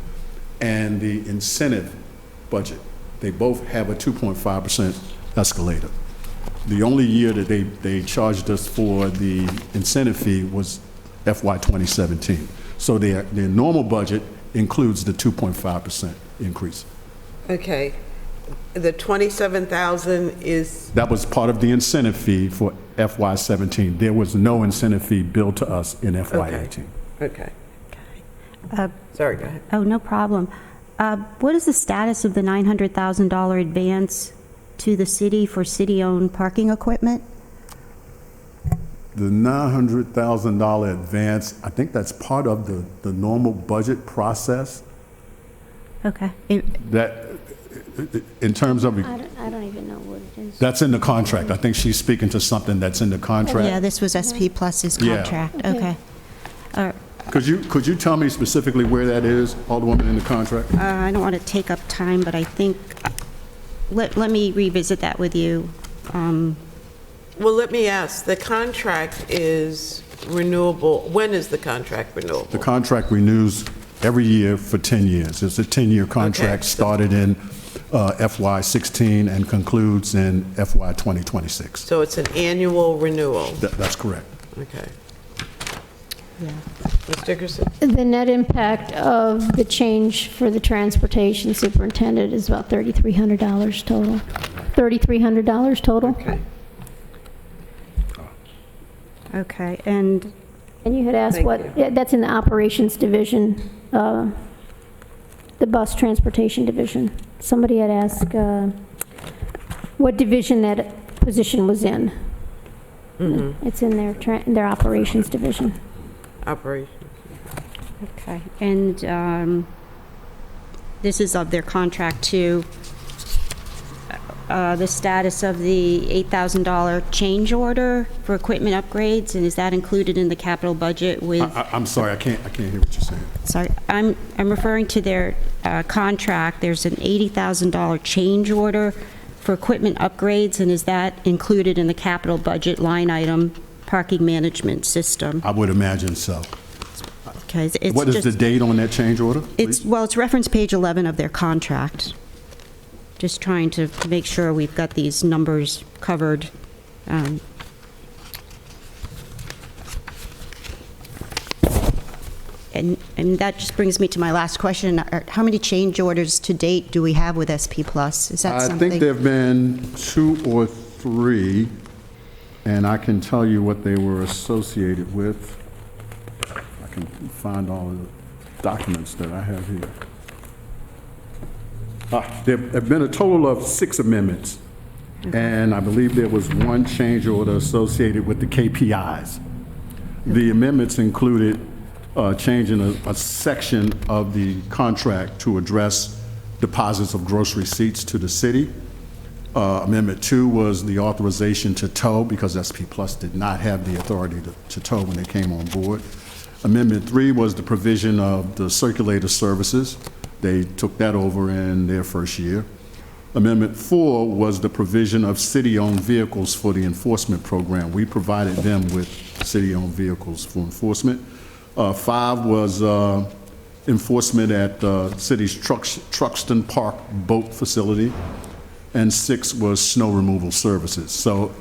and the incentive budget. They both have a 2.5% escalator. The only year that they charged us for the incentive fee was FY 2017. So their normal budget includes the 2.5% increase. Okay. The 27,000 is, That was part of the incentive fee for FY 17. There was no incentive fee billed to us in FY 18. okay. Uh, Sorry, go ahead. Oh, no problem. What is the status of the $900,000 advance to the city for city-owned parking equipment? The $900,000 advance, I think that's part of the normal budget process. Okay. That, in terms of, I don't even know what it is. that's in the contract. I think she's speaking to something that's in the contract. Yeah, this was SP Plus's Yeah. contract. Okay. All right. Could you tell me specifically where that is, Alderwoman, in the contract? I don't want to take up time, but I think, let me revisit that with you. Well, let me ask, the contract is renewable, when is the contract renewable? The contract renews every year for 10 years. It's a 10-year contract, Okay. started in FY 16 and concludes in FY 2026. So it's an annual renewal? That's correct. Okay. Yeah. Ms. Dickerson? The net impact of the change for the transportation superintendent is about $3,300 total. $3,300 total. Okay. Okay, and And you had asked Thank what, you. yeah, that's in the operations division, the bus transportation division. Somebody had asked what division that position was in. It's in their operations division. Operations. okay, and this is of their contract too. the status of the $8,000 change order for equipment upgrades, and is that included in the capital budget with? I'm sorry, I can't hear what you're saying. Sorry, I'm referring to their contract. There's an $80,000 change order for equipment upgrades, and is that included in the capital budget line item, parking management system? I would imagine so. Okay, it's What is the just- date on that change order? It's, please? well, it's reference page 11 of their contract. Just trying to make sure we've got these numbers covered. And that just brings me to my last question. How many change orders to date do we have with SP Plus? Is that I something? think there have been 2 or 3, and I can tell you what they were associated with. I can find all of the documents that I have here. There have been a total of 6 amendments, and I believe there was 1 change order associated with the KPIs. The amendments included changing a section of the contract to address deposits of gross receipts to the city. Amendment 2 was the authorization to tow, because SP Plus did not have the authority to tow when they came on board. Amendment 3 was the provision of the circulator services. They took that over in their first year. Amendment 4 was the provision of city-owned vehicles for the enforcement program. We provided them with city-owned vehicles for enforcement. 5 was enforcement at the city's Truxton Park boat facility. And 6 was snow removal services. So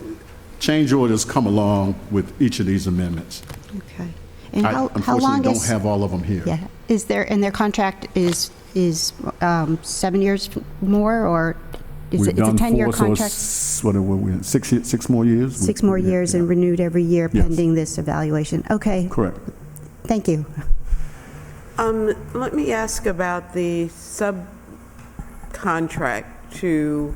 change orders come along with each of these amendments. Okay. And I how unfortunately long don't is? have all of them here. Yeah. Is there, and their contract is 7 years more, or is it, it's a 10-year contract? What are we, 6 more years? 6 more Yeah, years yeah. and renewed every year Yes. pending this evaluation. Okay, Correct. thank you. Let me ask about the subcontract to,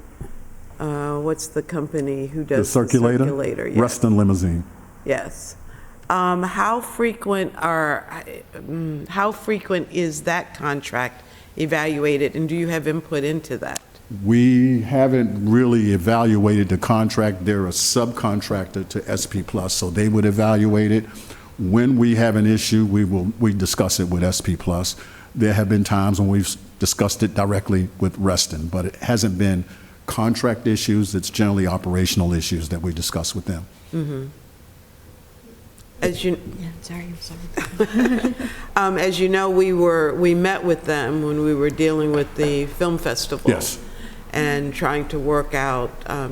what's the company who The does circulator? the circulator? Yes. Ruston Limousine. Yes. How frequent is that contract evaluated, and do you have input into that? We haven't really evaluated the contract. They're a subcontractor to SP Plus, so they would evaluate it. When we have an issue, we discuss it with SP Plus. There have been times when we've discussed it directly with Reston, but it hasn't been contract issues. It's generally operational issues that we discuss with them. As you, Sorry. as you know, we met with them when we were dealing with the film festival. Yes. And trying to work out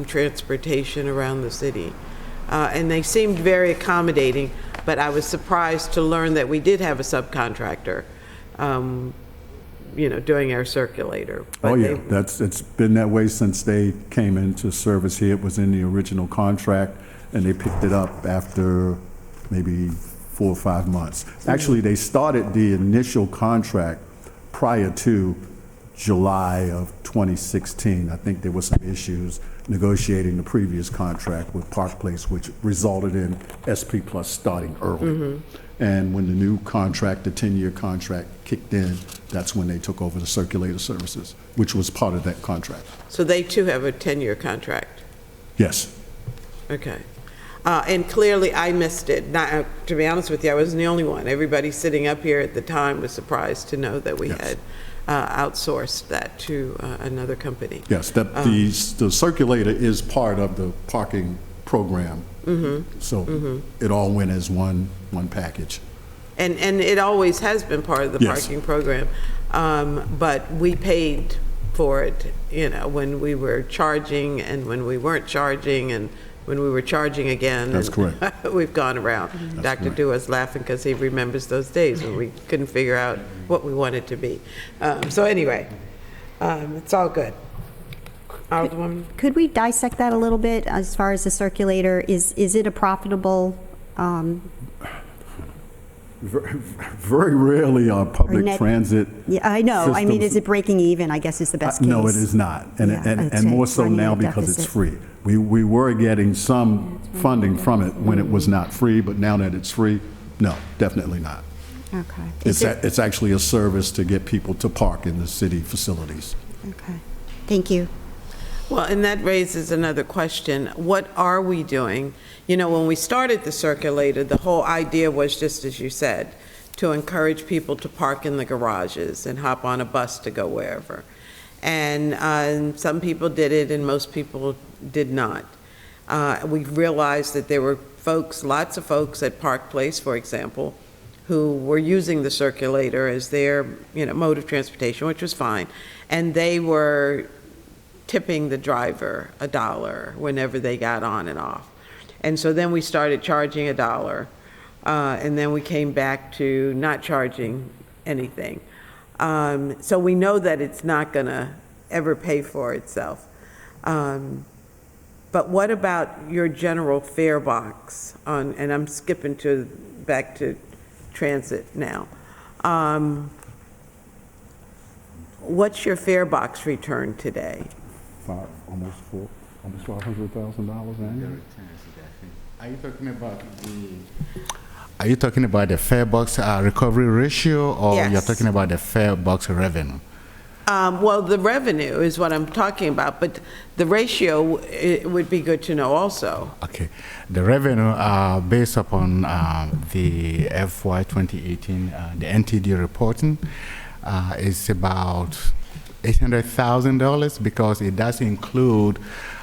transportation around the city. And they seemed very accommodating, but I was surprised to learn that we did have a subcontractor, doing our circulator. But Oh, yeah, they- it's been that way since they came into service here. It was in the original contract, and they picked it up after maybe 4 or 5 months. Actually, they started the initial contract prior to July of 2016. I think there were some issues negotiating the previous contract with Park Place, which resulted in SP Plus starting early. And when the new contract, the 10-year contract kicked in, that's when they took over the circulator services, which was part of that contract. So they too have a 10-year contract. Yes. Okay. And clearly, I missed it. Not, to be honest with you, I wasn't the only one. Everybody sitting up here at the time was surprised to know that we Yes. had outsourced that to another company. Yes, that the circulator is part of the parking program. So it all went as one package. And it always has been part of the Yes. parking program, but we paid for it, when we were charging and when we weren't charging and when we were charging again. That's and correct. We've gone around. Dr. correct. Dua's laughing because he remembers those days when we couldn't figure out what we wanted to be. So anyway, it's all good. Alderwoman? Could we dissect that a little bit as far as the circulator? Is it a profitable, Very rarely are public net- transit. yeah, I know, I mean, systems- is it breaking even, I guess is the best case? No, it is not. And, Yeah, and, it's and more so running a now because it's deficit. free. We were getting some funding from it when it was not free, but now that it's free, no, definitely not. Okay. It's actually a service to get people to park in the city facilities. Okay, thank you. Well, and that raises another question. What are we doing? You know, when we started the circulator, the whole idea was, just as you said, to encourage people to park in the garages and hop on a bus to go wherever. And some people did it and most people did not. We realized that there were folks, lots of folks at Park Place, for example, who were using the circulator as their, mode of transportation, which was fine. And they were tipping the driver $1 whenever they got on and off. And so then we started charging $1, and then we came back to not charging anything. So we know that it's not going to ever pay for itself. But what about your general fare box on, and I'm skipping back to transit now. What's your fare box return today? Almost $500,000 annually. Are you talking about the fare box recovery ratio, or Yes. you're talking about the fare box revenue? Well, the revenue is what I'm talking about, but the ratio, it would be good to know also. Okay. The revenue, based upon the FY 2018, the NTD reporting, is about $800,000 because it does include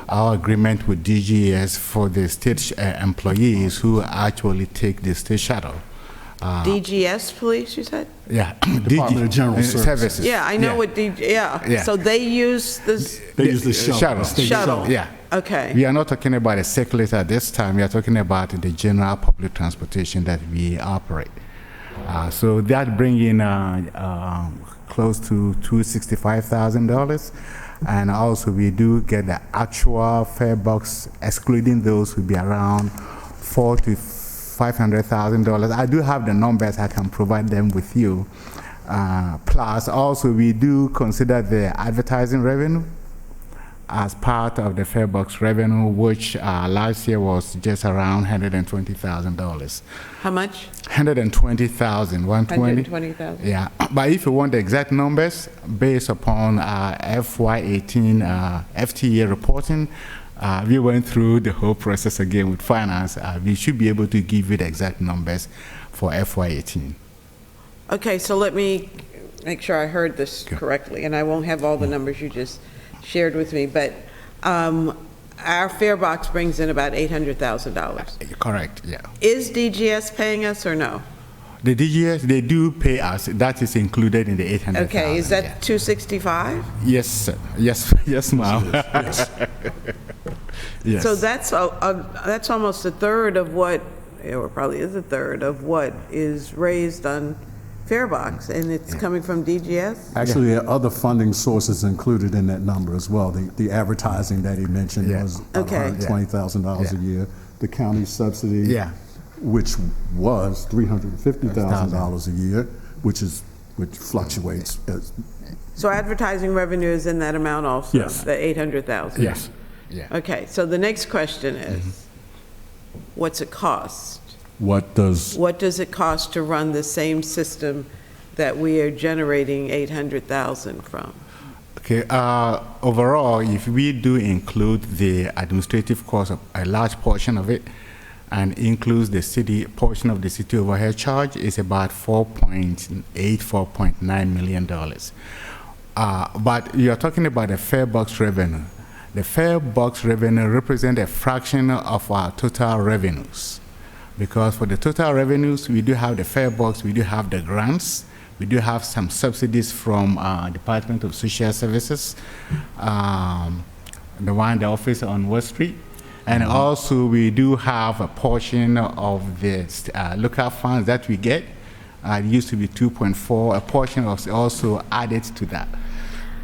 our agreement with DGS for the state employees who actually take the state shuttle. DGS police, you said? Yeah. Department of General Services. Yeah, I know Yeah. what Yeah. So they use this They use the shuttle. shuttle? Yeah. Okay. We are not talking about a circulator at this time. We are talking about the general public transportation that we operate. So that brings in close to $265,000. And also we do get the actual fare box, excluding those, would be around $400,000 to $500,000. I do have the numbers. I can provide them with you. Plus, also we do consider the advertising revenue as part of the fare box revenue, which last year was just around $120,000. How much? 120,000, 120. 120,000. Yeah, but if you want the exact numbers, based upon FY18 FTA reporting, we went through the whole process again with finance. We should be able to give you the exact numbers for FY18. Okay, so let me make sure I heard this correctly, and I won't have all the numbers you just shared with me, but our fare box brings in about $800,000. Correct, yeah. Is DGS paying us or no? The DGS, they do pay us. That is included in the 800,000. Okay, is that yeah. 265? Yes, sir. Yes, yes, ma'am. Yes. So that's almost a third of what, or probably is a third of what is raised on fare box, and it's coming from DGS? Actually, there are other funding sources included in that number as well. The advertising that he mentioned Yeah. was Okay. $120,000 a year. The county subsidy, Yeah. which was $350,000 a year, which fluctuates. So advertising revenue is in that amount also? Yes. The 800,000? Yes. Yeah. Okay, so the next question is, what's it cost? What does What does it cost to run the same system that we are generating 800,000 from? Okay, overall, if we do include the administrative cost of a large portion of it, and includes the city portion of the city overhead charge, is about $4.9 million. But you're talking about the fare box revenue. The fare box revenue represents a fraction of our total revenues. Because for the total revenues, we do have the fare box, we do have the grants, we do have some subsidies from Department of Social Services, the one in the office on West Street. And also we do have a portion of the local funds that we get. It used to be 2.4, a portion was also added to that.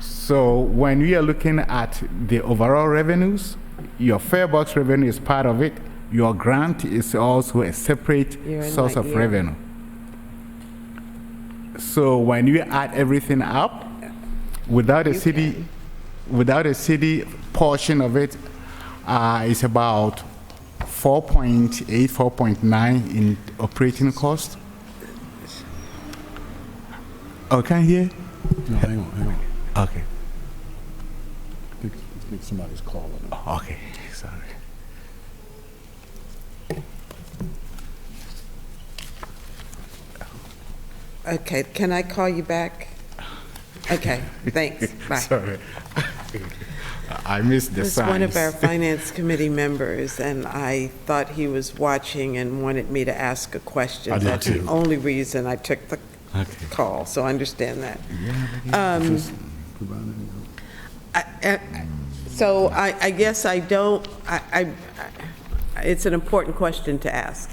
So when we are looking at the overall revenues, your fare box revenue is part of it. Your grant is also a separate source of revenue. So when you add everything up, without a city portion of it, it's about 4.8, 4.9 in operating cost. Oh, can you hear? No, hang on. Okay. think somebody's calling him. Okay, sorry. Okay, can I call you back? Okay, thanks, bye. Sorry. I missed the He was signs. one of our Finance Committee members, and I thought he was watching and wanted me to ask a question. I did That's the too. only reason I took the call, so I understand that. So I guess I don't, it's an important question to ask.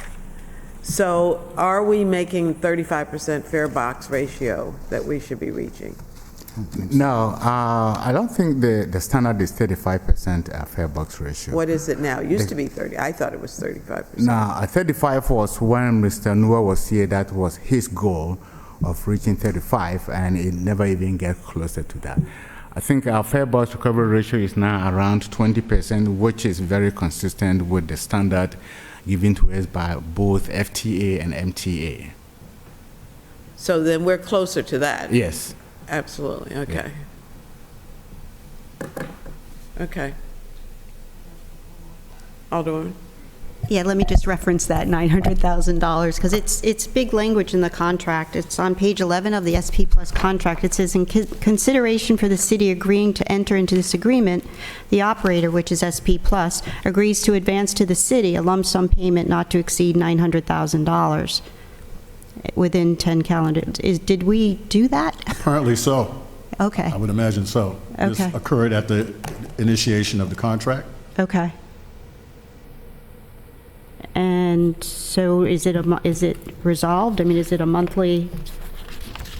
So are we making 35% fare box ratio that we should be reaching? No, I don't think the standard is 35% fare box ratio. What is it now? It used to be 30. I thought it was 35%. No, 35 was when Mr. Nua was here, that was his goal of reaching 35, and it never even get closer to that. I think our fare box recovery ratio is now around 20%, which is very consistent with the standard given to us by both FTA and MTA. So then we're closer to that? Yes. Absolutely, okay. Okay. Alderwoman? Yeah, let me just reference that $900,000, because it's big language in the contract. It's on page 11 of the SP Plus contract. It says, in consideration for the city agreeing to enter into this agreement, the operator, which is SP Plus, agrees to advance to the city a lump sum payment not to exceed $900,000 within 10 calendar. Did we do that? Apparently so. Okay, I would imagine so. This Okay. occurred at the initiation of the contract. okay. And so is it resolved? I mean, is it a monthly?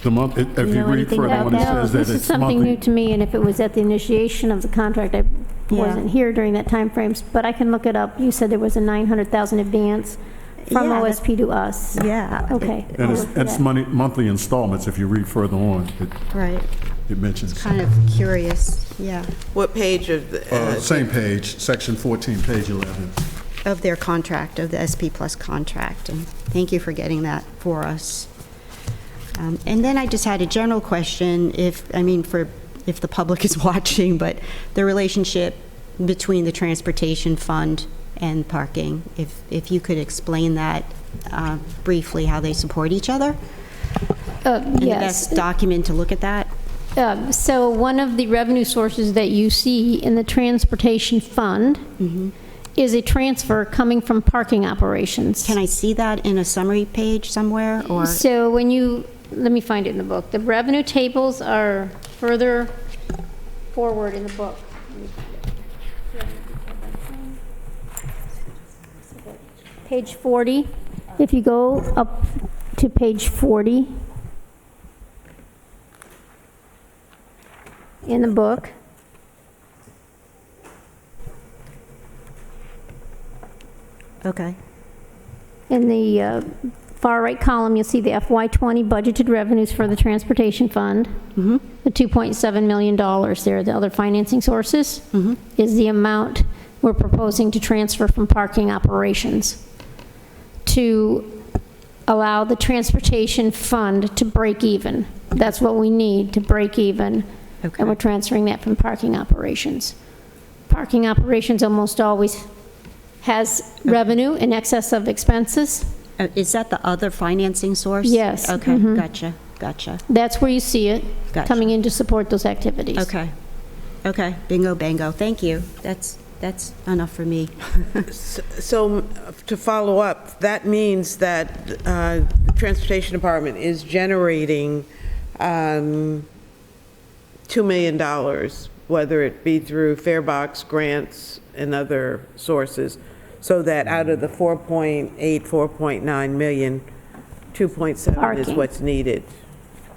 The month, if you know read anything further about on, it that? says that This is it's something new monthly. to me, and if it was at the initiation of the contract, I Yeah. wasn't here during that time frame, but I can look it up. You said there was a 900,000 advance from Yeah, OSP to us. Yeah. Okay. And I'll it's, look for it's that. monthly installments, if you read further on, Right, it mentions. kind of curious, yeah, What page of the, Same page, section 14, page 11. of their contract, of the SP Plus contract, and thank you for getting that for us. And then I just had a general question, if the public is watching, but the relationship between the transportation fund and parking, if you could explain that briefly, how they support each other? And the Yes. best document to look at that? So one of the revenue sources that you see in the transportation fund is a transfer coming from parking operations. Can I see that in a summary page somewhere, or? So when you, let me find it in the book. The revenue tables are further forward in the book. Page 40. If you go up to page 40 in the book, Okay. in the far right column, you'll see the FY20 budgeted revenues for the transportation fund. The $2.7 million there, the other financing sources, is the amount we're proposing to transfer from parking operations to allow the transportation fund to break even. That's what we need to break even. Okay. And we're transferring that from parking operations. Parking operations almost always has revenue in excess of expenses. Is that the other financing source? Yes. Okay, gotcha. That's where you see it Gotcha. coming in to support those activities. Okay, bingo, bango, thank you. That's enough for me. so to follow up, that means that the Transportation Department is generating $2 million, whether it be through Farebox grants and other sources, so that out of the 4.9 million, 2.7 is Parking. what's needed.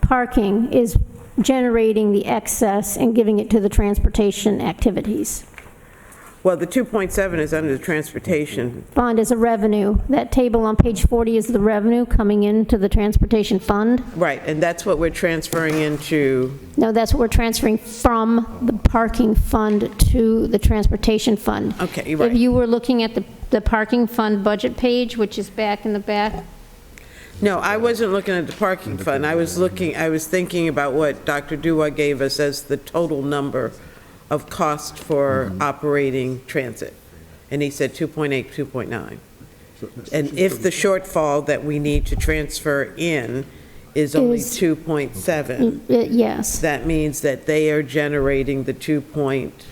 Parking is generating the excess and giving it to the transportation activities. Well, the 2.7 is under the transportation. Fund is a revenue. That table on page 40 is the revenue coming into the transportation fund. Right, and that's what we're transferring into. No, that's what we're transferring from the parking fund to the transportation fund. Okay, you're right. If you were looking at the parking fund budget page, which is back in the back, No, I wasn't looking at the parking fund. I was thinking about what Dr. Dua gave us as the total number of cost for operating transit. And he said 2.8, 2.9. And if the shortfall that we need to transfer in is only Is- 2.7, Yes, that means that they are generating the 2 point,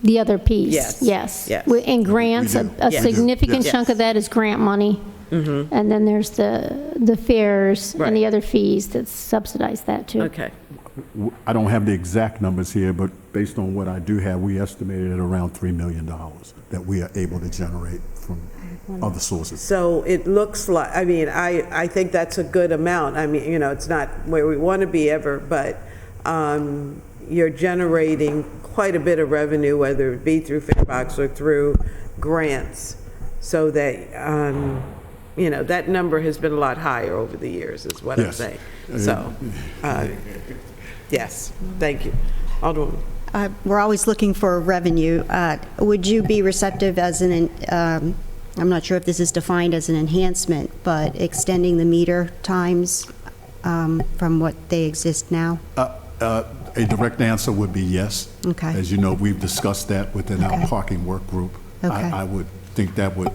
the other piece. Yes, Yes. yes. And grants, We do. a Yes. significant Yes. chunk of that is grant money. And then there's the fares Right. and the other fees that subsidize that too. okay. I don't have the exact numbers here, but based on what I do have, we estimated at around $3 million that we are able to generate from other sources. So it looks like, I mean, I think that's a good amount. I mean, it's not where we want to be ever, but you're generating quite a bit of revenue, whether it be through Farebox or through grants, so that, that number has been a lot higher over the years, is what I'm Yes. saying. So, yes, thank you. Alderwoman. We're always looking for revenue. Would you be receptive as I'm not sure if this is defined as an enhancement, but extending the meter times from what they exist now? A direct answer would be yes. Okay. As you know, we've discussed that within our Okay. parking work group. Okay. I would think that would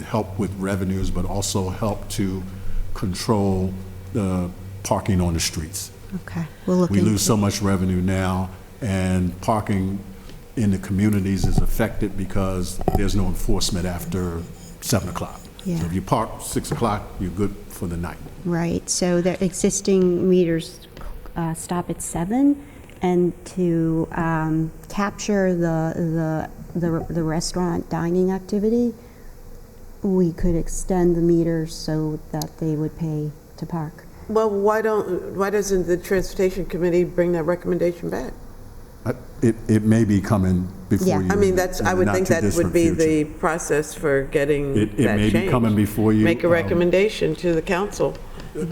help with revenues, but also help to control the parking on the streets. Okay, we'll look We into lose so much revenue now, and parking in the communities is affected because there's no enforcement after 7 o'clock. Yeah. So if you park 6 o'clock, you're good for the night. Right, so the existing meters stop at 7, and to capture the restaurant dining activity, we could extend the meters so that they would pay to park. Well, why doesn't the Transportation Committee bring that recommendation back? It may be coming before Yeah. you. I mean, in I the would think that would not-too-distant be future. the process for getting that It may be changed. coming before you. Make a recommendation to the council.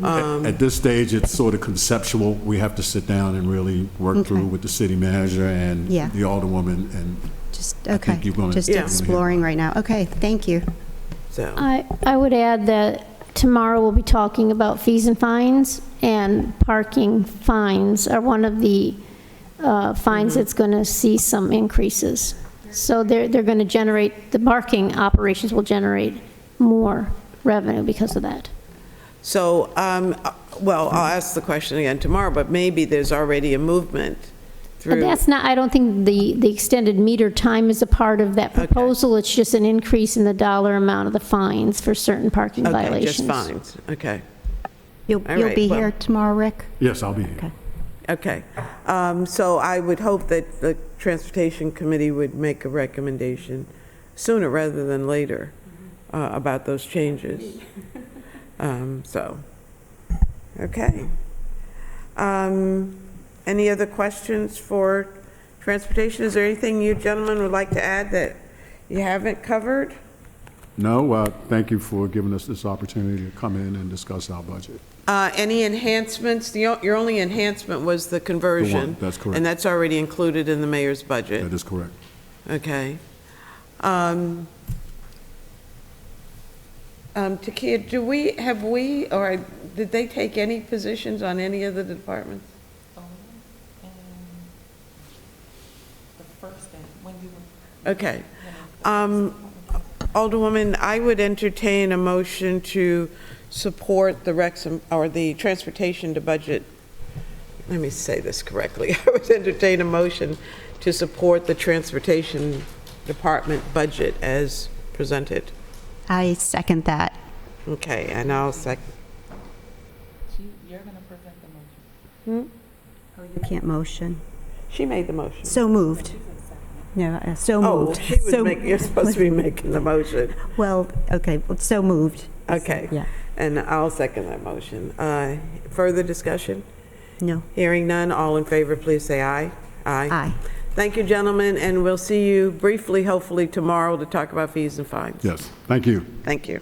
At this stage, it's sort of conceptual. We have to sit down and really work through Okay. with the city manager and Yeah. the alderwoman, and Just, I okay, think you're gonna- just Yeah. exploring right now. Okay, thank you. So, I would add that tomorrow we'll be talking about fees and fines, and parking fines are one of the fines that's going to see some increases. So they're going to generate, the parking operations will generate more revenue because of that. so, well, I'll ask the question again tomorrow, but maybe there's already a movement But through. that's not, I don't think the extended meter time is a part of that proposal. It's just an increase in the dollar amount of the fines for certain parking Okay, violations. just fines, okay. You'll All you'll right, be well- here tomorrow, Rick? yes, I'll be here. Okay. Okay, so I would hope that the Transportation Committee would make a recommendation sooner rather than later about those changes. So, okay. Any other questions for transportation? Is there anything you gentlemen would like to add that you haven't covered? No, thank you for giving us this opportunity to come in and discuss our budget. Any enhancements? Your only enhancement was the conversion. that's correct. And that's already included in the mayor's budget. That is correct. Okay. Takia, have we, or did they take any positions on any of the departments? Okay. Alderwoman, I would entertain a motion to support the Wrexham, or the transportation to budget. Let me say this correctly. I would entertain a motion to support the transportation department budget as presented. I second that. Okay, and I'll second. You can't motion. She made the motion. So moved. No, so Oh, moved. she was So- making, you're supposed to be making the motion. Well, okay, so moved. Okay. Yeah. And I'll second that motion. Further discussion? No. Hearing none, all in favor, please say aye. Aye. Thank you, gentlemen, and we'll see you briefly, hopefully tomorrow, to talk about fees and fines. Yes, thank you. Thank you.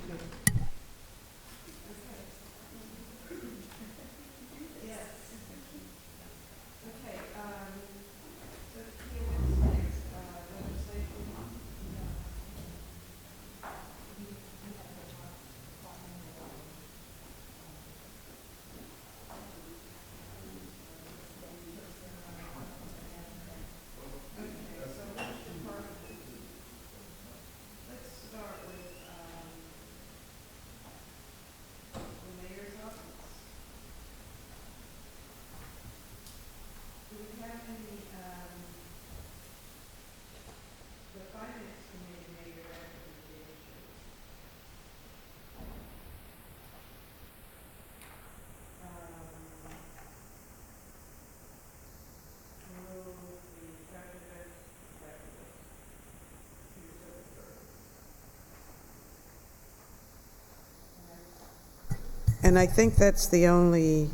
And I think that's the only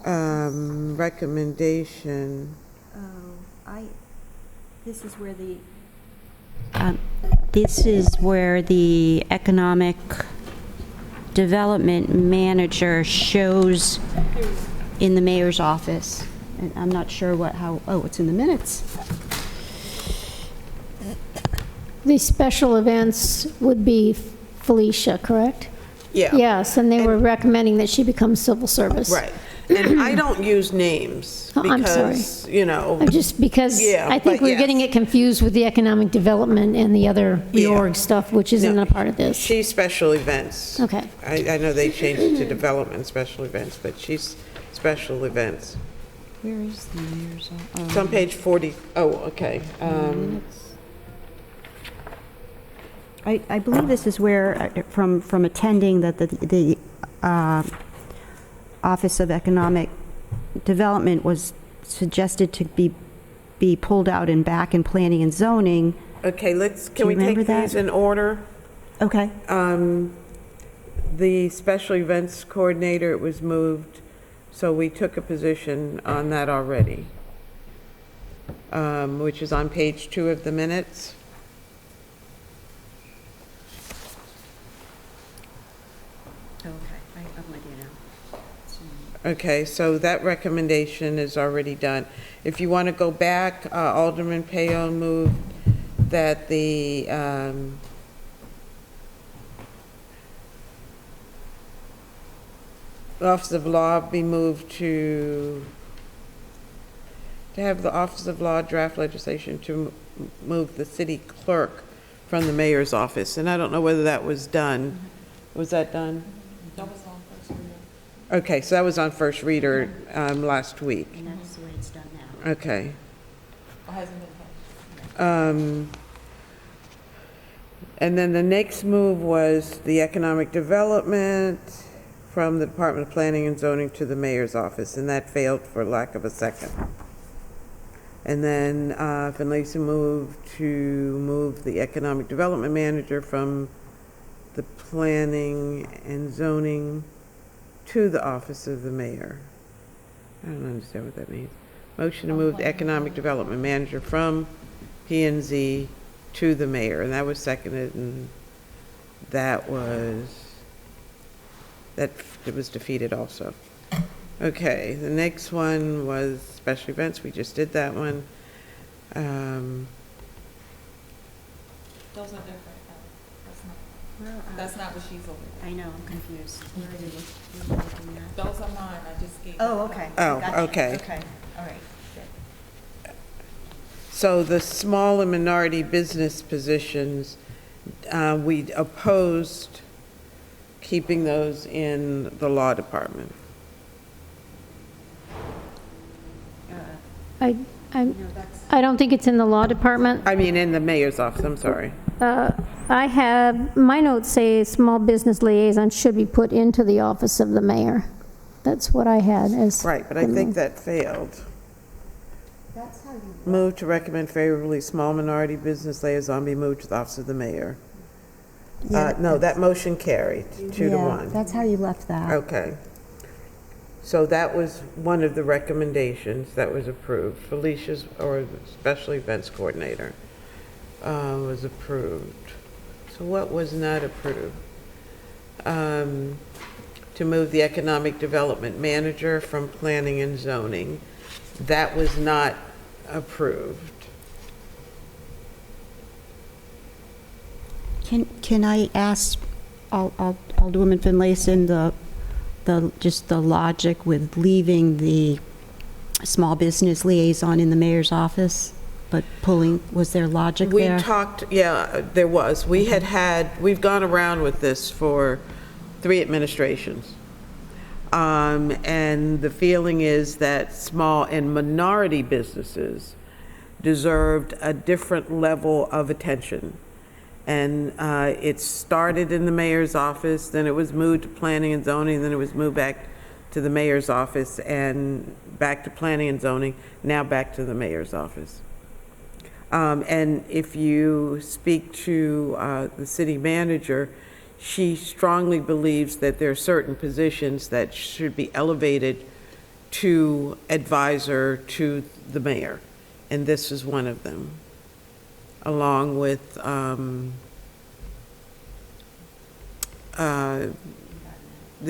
recommendation. This is where the economic development manager shows in the mayor's office. And I'm not sure it's in the minutes. The special events would be Felicia, correct? Yeah. Yes, and they were recommending that she become civil service. Right. And I don't use names Oh, I'm sorry. because, you know, Just because Yeah, I think but we're getting yes. it confused with the economic development and the other Yeah. reorg stuff, which isn't No, a part of this. she's special events. Okay. I know they changed it to development special events, but she's special events. Where is the mayor's office? It's on page 40. Oh, okay. I believe this is where, from attending, that the Office of Economic Development was suggested to be pulled out and back in planning and zoning. Okay, can you we take remember that? these in order? Okay. The special events coordinator, it was moved, so we took a position on that already, which is on page 2 of the minutes. Okay, so that recommendation is already done. If you want to go back, Alderman Payon moved that the Office of Law be moved to have the Office of Law draft legislation to move the city clerk from the mayor's office. And I don't know whether that was done. Was that done? That was on first reading. Okay, so that was on first reader last week. And that's the way it's done now. Okay. It hasn't been passed. And then the next move was the economic development from the Department of Planning and Zoning to the mayor's office, and that failed for lack of a second. And then Finlayson moved to move the economic development manager from the planning and zoning to the office of the mayor. I don't understand what that means. Motion to move the economic development manager from P and Z to the mayor, and that was seconded, and it was defeated also. Okay, the next one was special events. We just did that one. Those are different. That's not what she's over. I know, I'm confused. Where are you looking at? Those are mine, I just gave. Oh, okay. Oh, Gotcha. okay. Okay, all right. So the small and minority business positions, we opposed keeping those in the law department. I don't think it's in the law department. I mean, in the mayor's office, I'm sorry. I have, my notes say small business liaison should be put into the office of the mayor. That's what I had as. Right, but I think that failed. Move to recommend favorably, small minority business liaison be moved to the office of the mayor. No, that motion carried, 2 to 1. That's how you left that. Okay. So that was one of the recommendations that was approved. Felicia's, or the special events coordinator, was approved. So what was not approved? To move the economic development manager from planning and zoning. That was not approved. Can I ask Alderwoman Finlayson just the logic with leaving the small business liaison in the mayor's office, but was there logic there? We talked, yeah, there was. We've gone around with this for 3 administrations. And the feeling is that small and minority businesses deserved a different level of attention. And it started in the mayor's office, then it was moved to planning and zoning, then it was moved back to the mayor's office, and back to planning and zoning, now back to the mayor's office. And if you speak to the city manager, she strongly believes that there are certain positions that should be elevated to advisor to the mayor, and this is one of them, along with the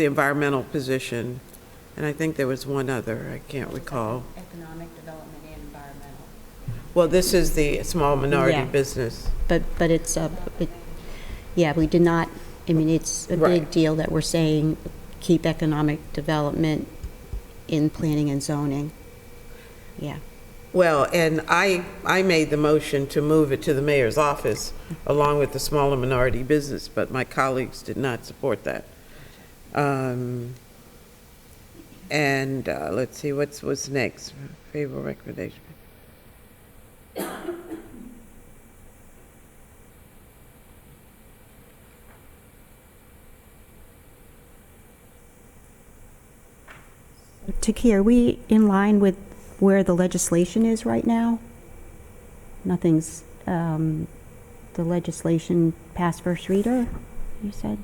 environmental position, and I think there was one other, I can't recall. Economic development and environmental. Well, this is the small minority Yeah. business. But it's, yeah, we did not, I mean, it's a big Right. deal that we're saying keep economic development in planning and zoning. Yeah. Well, and I made the motion to move it to the mayor's office along with the smaller minority business, but my colleagues did not support that. And let's see, what's next? Favorable recommendation. Taki, are we in line with where the legislation is right now? Nothing's, the legislation passed first reader, you said?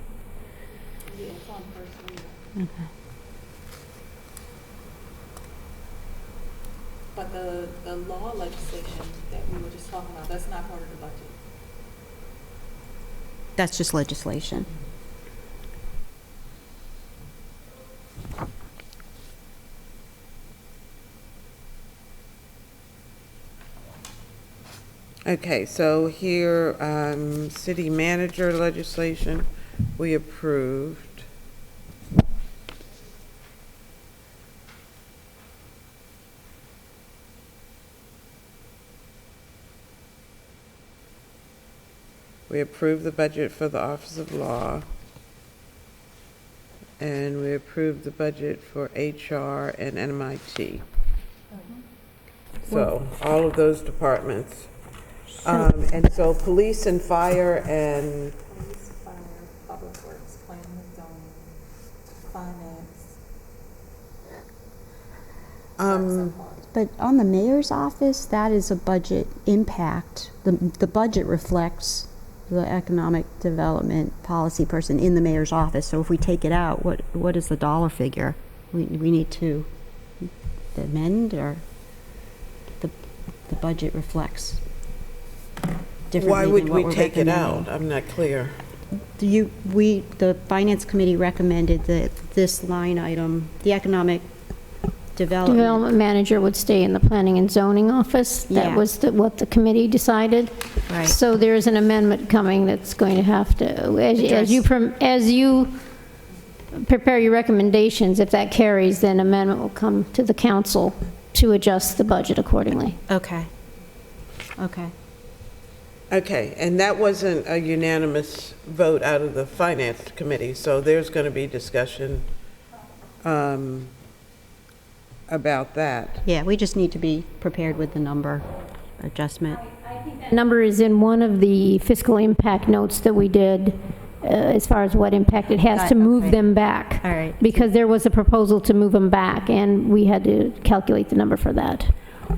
Yeah, it's on first reading. Okay. But the law legislation that we were just talking about, that's not part of the budget. That's just legislation. Okay, so here, city manager legislation, we approved. We approved the budget for the Office of Law. And we approved the budget for HR and NMIT. So, all of those departments. And so police and fire and, Police, fire, public works, planning and zoning, finance. But on the mayor's office, that is a budget impact. The budget reflects the economic development policy person in the mayor's office. So if we take it out, what is the dollar figure? We need to amend, or the budget reflects differently why than would what we we're take it recommending? out? I'm not clear. The finance committee recommended that this line item, the economic development. Development manager would stay in the planning and zoning office. That Yeah. was what the committee decided. Right. So there is an amendment coming that's going to have to, as you prepare your recommendations, if that carries, then amendment will come to the council to adjust the budget accordingly. Okay. Okay. Okay, and that wasn't a unanimous vote out of the finance committee, so there's going to be discussion about that. Yeah, we just need to be prepared with the number adjustment. Number is in one of the fiscal impact notes that we did, as far as what impact it has to move Okay. them back. All right. Because there was a proposal to move them back, and we had to calculate the number for that.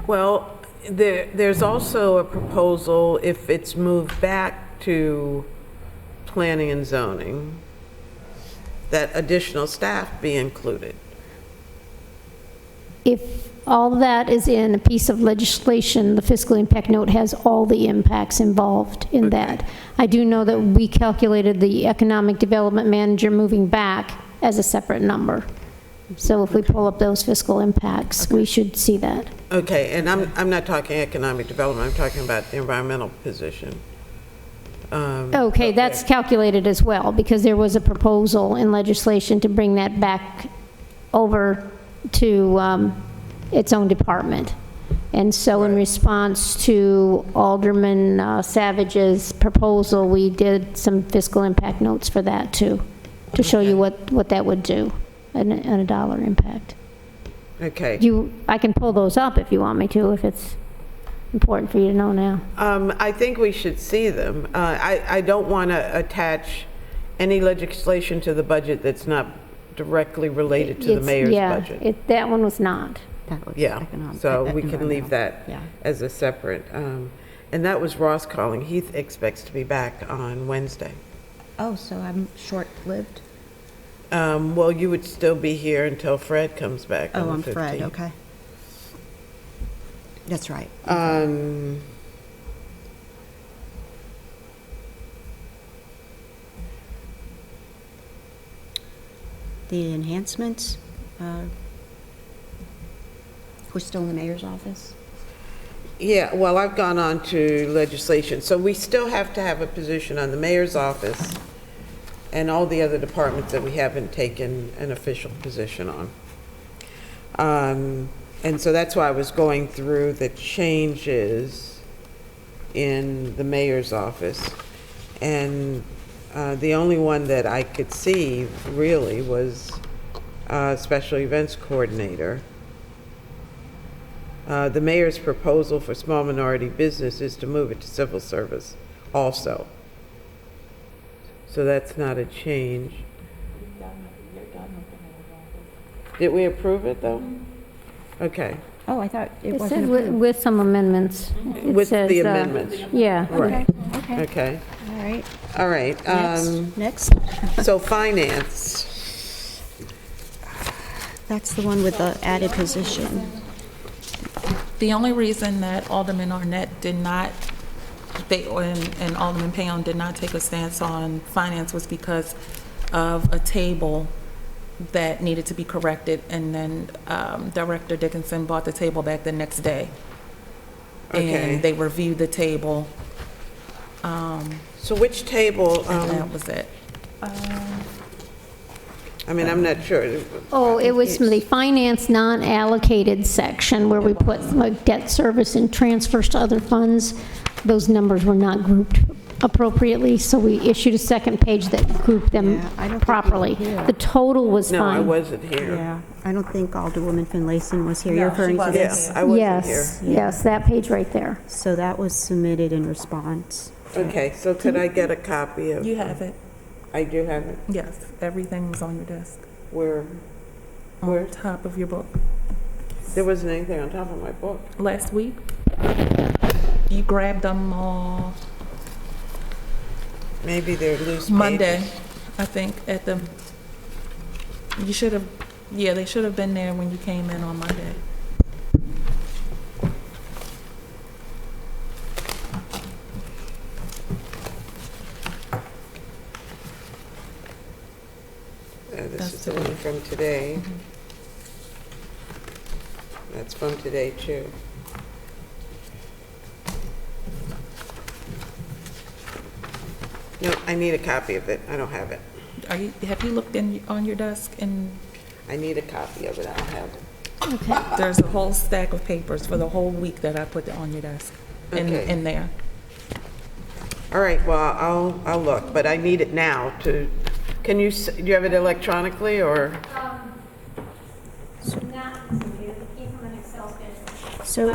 Well, there's also a proposal, if it's moved back to planning and zoning, that additional staff be included. If all that is in a piece of legislation, the fiscal impact note has all the impacts involved in that. I do know that we calculated the economic development manager moving back as a separate number. So if we pull up those fiscal impacts, we should see that. Okay, and I'm not talking economic development, I'm talking about the environmental position. Okay, that's calculated as well, because there was a proposal in legislation to bring that back over to its own department. And so in response to Alderman Savage's proposal, we did some fiscal impact notes for that too, to show you what that would do and a dollar impact. Okay. I can pull those up if you want me to, if it's important for you to know now. I think we should see them. I don't want to attach any legislation to the budget that's not directly related to the It's- mayor's yeah, budget. that one was not. That was Yeah, economic- so we can leave that Yeah. as a separate, and that was Ross calling. He expects to be back on Wednesday. Oh, so I'm short-lived? Well, you would still be here until Fred comes back on Oh, the I'm Fred, 15th. okay. That's right. The enhancements, we're still in the mayor's office? Yeah, well, I've gone on to legislation, so we still have to have a position on the mayor's office and all the other departments that we haven't taken an official position on. And so that's why I was going through the changes in the mayor's office. And the only one that I could see really was special events coordinator. The mayor's proposal for small minority business is to move it to civil service also. So that's not a change. Did we approve it, though? Okay. Oh, I thought it It wasn't says approved. with some amendments. It With the says, amendments. Yeah. Right. Okay, Okay. all right. All right. Next. So finance. That's the one with the added position. The only reason that Alderman Arnett did not, and Alderman Payon did not take a stance on finance was because of a table that needed to be corrected, and then Director Dickinson brought the table back the next day. Okay. And they reviewed the table, So which table, and that was it. I mean, I'm not sure. Oh, it was from the finance non-allocated section where we put like debt service and transfers to other funds. Those numbers were not grouped appropriately, so we issued a second page that grouped them Yeah, I don't think we properly. were here. The total was No, I fine. wasn't here. Yeah, I don't think Alderwoman Finlayson was here. You're No, she referring to wasn't. this? Yes, I wasn't here. Yes, yes, that page right there. So that was submitted in response. Okay, so could I get a copy of? You have it. I do have it. Yes, everything was on your desk, Where? on top of your book. There wasn't anything on top of my book. Last week, you grabbed them all Maybe they're loose pages. Monday, I think, at the, you should have, yeah, they should have been there when you came in on Monday. This That's is the one from today. That's from today, too. No, I need a copy of it. I don't have it. Have you looked on your desk, and I need a copy of it. I don't have it. there's a whole stack of papers for the whole week that I put on your desk, Okay. in there. All right, well, I'll look, but I need it now to, do you have it electronically, or? So,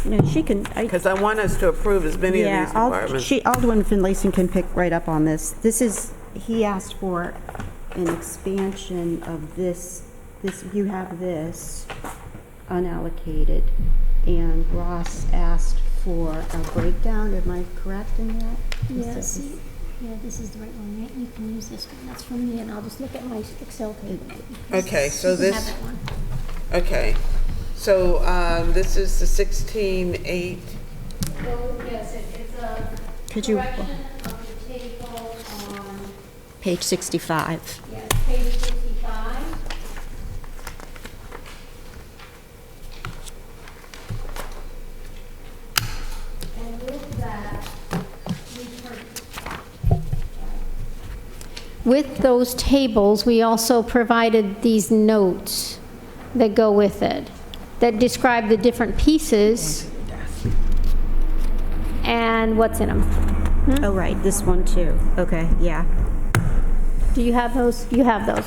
no, she can, Because I want us to approve as many of yeah, these departments. Alderwoman Finlayson can pick right up on this. This is, he asked for an expansion of this, you have this unallocated, and Ross asked for a breakdown, am I correct in that? Yes, yeah, this is the right one, right? You can use this one, that's from me, and I'll just look at my Excel table. Okay, so You can have this, that one. okay. So this is the 16-8. So, yes, it's a Could you- correction of the table on, Page 65. yes, page 65. And with that, with those tables, we also provided these notes that go with it, that describe the different pieces and what's in them. Oh, right, this one too. Okay, yeah. Do you have those? You have those.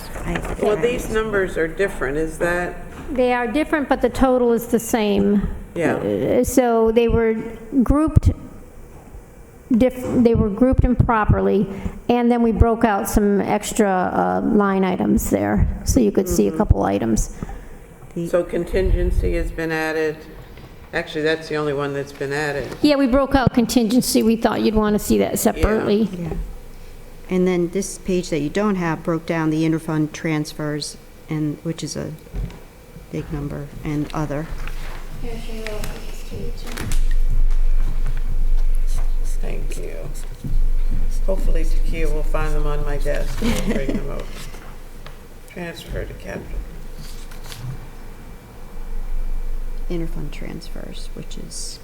Well, these numbers are different, is that? They are different, but the total is the same. Yeah. So they were grouped, they were grouped improperly, and then we broke out some extra line items there, so you could see a couple items. So contingency has been added. Actually, that's the only one that's been added. Yeah, we broke out contingency. We thought you'd want to see that separately. Yeah. And then this page that you don't have broke down the interfund transfers, and, which is a big number, and other. Thank you. Hopefully Takia will find them on my desk and we'll bring them over. Transfer to capital. Interfund transfers, which is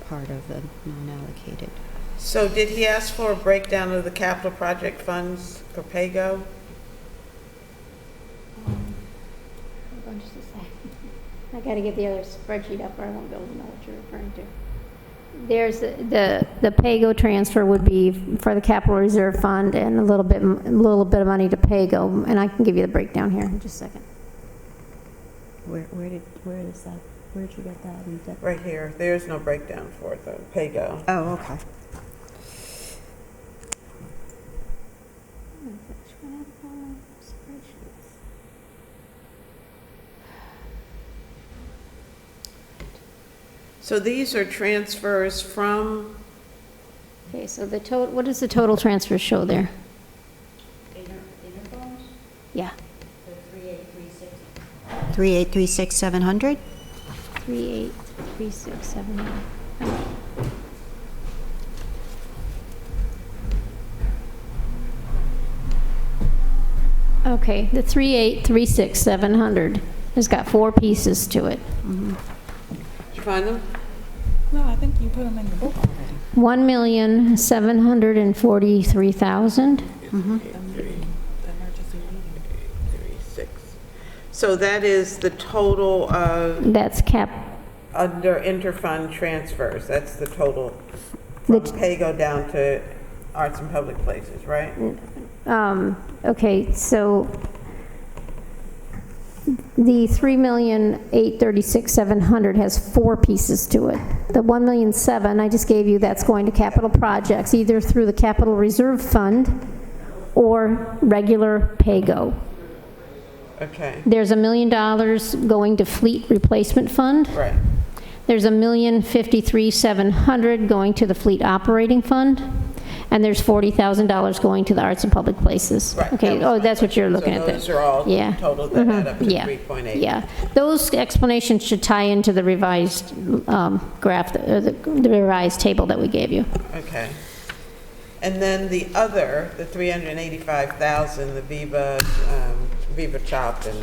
part of the non-allocated. So did he ask for a breakdown of the capital project funds for PAYGO? Hold on just a second. I got to get the other spreadsheet up or I won't be able to know what you're referring to. There's the PAYGO transfer would be for the capital reserve fund and a little bit of money to PAYGO, and I can give you the breakdown here in just a second. Where is that? Where did you get that? Right here. There's no breakdown for it though, PAYGO. Oh, okay. So these are transfers from, Okay, so the total, what does the total transfer show there? Yeah, 3836700. 38367. Okay, the 3836700 has got 4 pieces to it. did you find them? No, I think you put them in your book already. 1,743,000. So that is the total of That's cap, under interfund transfers. That's the total from PAYGO down to arts and public places, right? okay, so the 3,836,700 has 4 pieces to it. The 1,000,007 I just gave you, that's going to capital projects, either through the capital reserve fund or regular PAYGO. Okay, There's $1 million going to fleet replacement fund. right. There's $1,053,700 going to the fleet operating fund. And there's $40,000 going to the arts and public places. Right, Okay, that was that's what you're looking So at. those are all Yeah. total that add up to Yeah, 3.8. yeah. Those explanations should tie into the revised graph, the revised table that we gave you. Okay. And then the other, the 385,000, the Viva Chop and,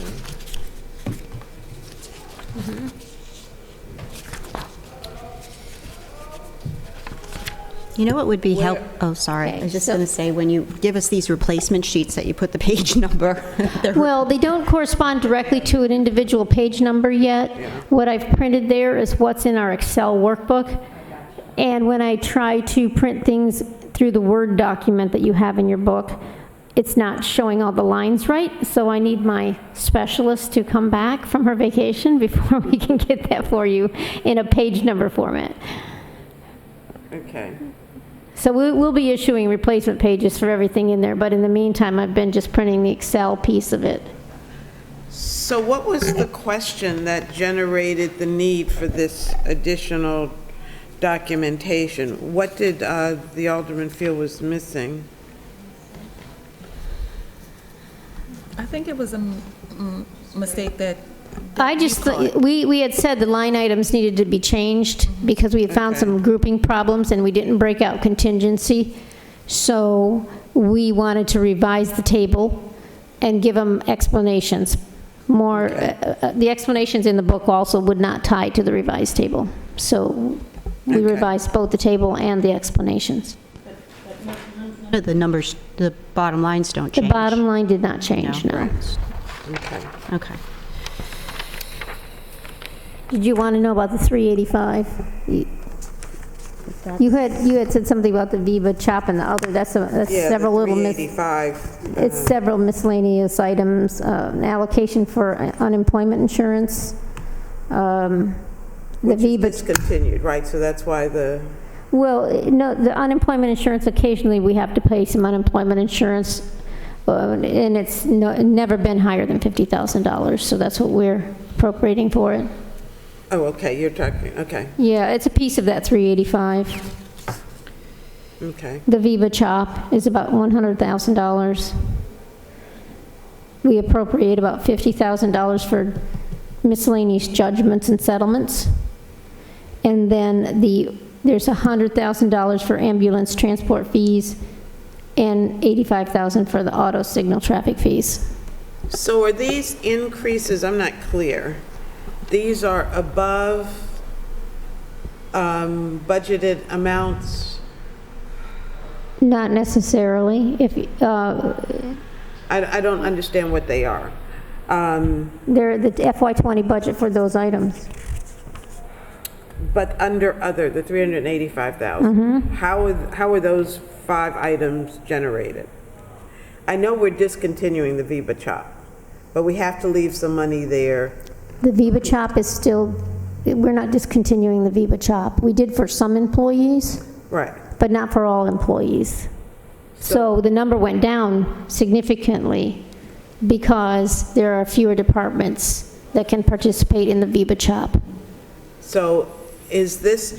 You know what would be Where- oh, sorry. I Okay, was just so- going to say, when you give us these replacement sheets that you put the page number. they're- Well, they don't correspond directly to an individual page number yet. What I've printed there is what's in our Excel workbook. And when I try to print things through the Word document that you have in your book, it's not showing all the lines right, so I need my specialist to come back from her vacation before we can get that for you in a page number format. okay. So we'll be issuing replacement pages for everything in there, but in the meantime, I've been just printing the Excel piece of it. So what was the question that generated the need for this additional documentation? What did the alderman feel was missing? I think it was a mistake that I just, we had said the line items needed to be changed because we had found some grouping problems and we didn't break out contingency. So we wanted to revise the table and give them explanations. More, the explanations in the book also would not tie to the revised table. So we Okay. revised both the table and the explanations. The numbers, the bottom lines don't The change. bottom line did not change, no. Okay. Okay. Did you want to know about the 385? You had said something about the Viva Chop and the other, that's Yeah, several the little, 385. it's several miscellaneous items, an allocation for unemployment insurance, the Which is Viva, discontinued, right? So that's why the, well, no, the unemployment insurance, occasionally we have to pay some unemployment insurance, and it's never been higher than $50,000, so that's what we're appropriating for it. oh, okay, you're talking, okay. Yeah, it's a piece of that 385. Okay. The Viva CHOP is about $100,000. We appropriate about $50,000 for miscellaneous judgments and settlements. And then there's $100,000 for ambulance transport fees and $85,000 for the auto signal traffic fees. So are these increases, I'm not clear, these are above budgeted amounts? Not necessarily. If, I don't understand what they are. they're the FY20 budget for those items. But under other, the 385,000, how are those 5 items generated? I know we're discontinuing the Viva CHOP, but we have to leave some money there. The Viva CHOP is still, we're not discontinuing the Viva CHOP. We did for some employees, Right. but not for all employees. So the number went down significantly because there are fewer departments that can participate in the Viva CHOP. So is this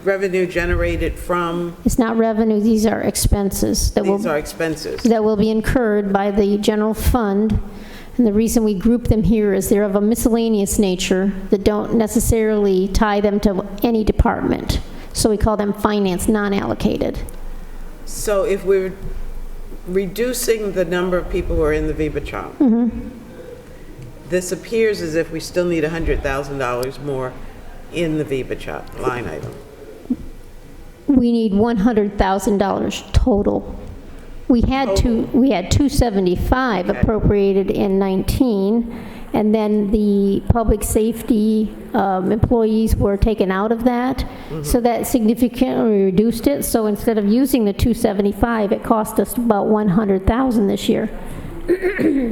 revenue generated from, It's not revenue, these are expenses that these are will, expenses? that will be incurred by the general fund. And the reason we group them here is they're of a miscellaneous nature that don't necessarily tie them to any department. So we call them finance non-allocated. So if we're reducing the number of people who are in the Viva CHOP, this appears as if we still need $100,000 more in the Viva CHOP line item. We need $100,000 total. We had 275 appropriated in 19, and then the public safety employees were taken out of that, so that significantly reduced it. So instead of using the 275, it cost us about 100,000 this year.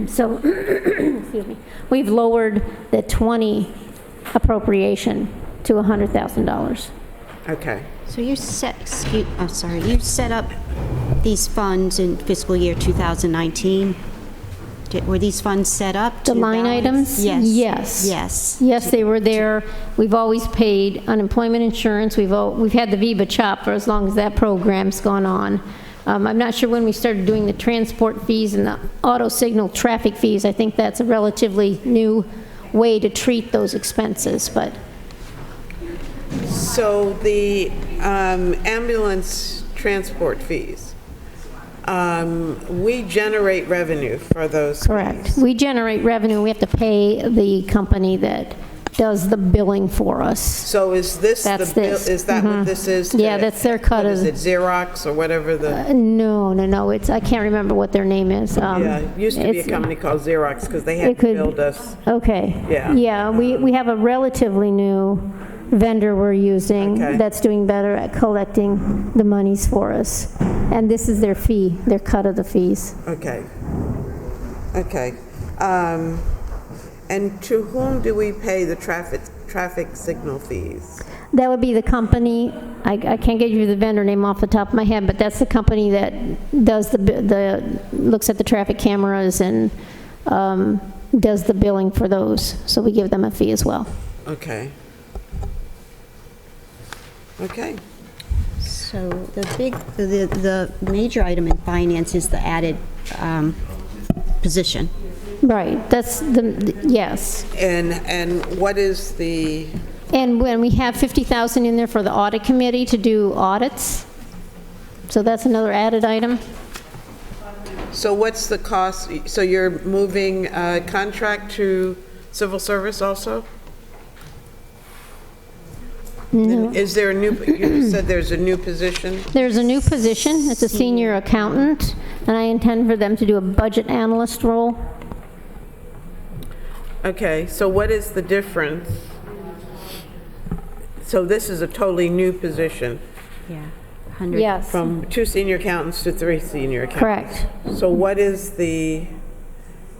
So, excuse me, we've lowered the 20 appropriation to $100,000. Okay. So you set, you set up these funds in fiscal year 2019? Were these funds set up to The line balance? items? Yes. Yes. Yes. Yes, they were there. We've always paid unemployment insurance. We've had the Viva CHOP for as long as that program's gone on. I'm not sure when we started doing the transport fees and the auto signal traffic fees. I think that's a relatively new way to treat those expenses, but So the ambulance transport fees, we generate revenue for those. correct. We generate revenue. We have to pay the company that does the billing for us. So is this the That's bill, this. is that what this is? Yeah, today? that's their cut What of- is it, Xerox or whatever the, No, it's, I can't remember what their name is. yeah, it used to be a it's- company called Xerox because they had It could- billed us. Okay. Yeah. Yeah, we have a relatively new vendor we're using Okay. that's doing better at collecting the monies for us. And this is their fee, their cut of the fees. Okay. Okay. And to whom do we pay the traffic signal fees? That would be the company, I can't get you the vendor name off the top of my head, but that's the company that does looks at the traffic cameras and does the billing for those. So we give them a fee as well. Okay. Okay. So the major item in finance is the added position. Right, that's yes. And what is the, And when we have 50,000 in there for the audit committee to do audits, so that's another added item. so what's the cost? So you're moving a contract to civil service also? No. Is there a new, you said there's a new position? There's a new position, it's a senior accountant, and I intend for them to do a budget analyst role. Okay, so what is the difference? So this is a totally new position, Yeah. 100. Yes, from 2 senior accountants to 3 senior accountants? correct. So what is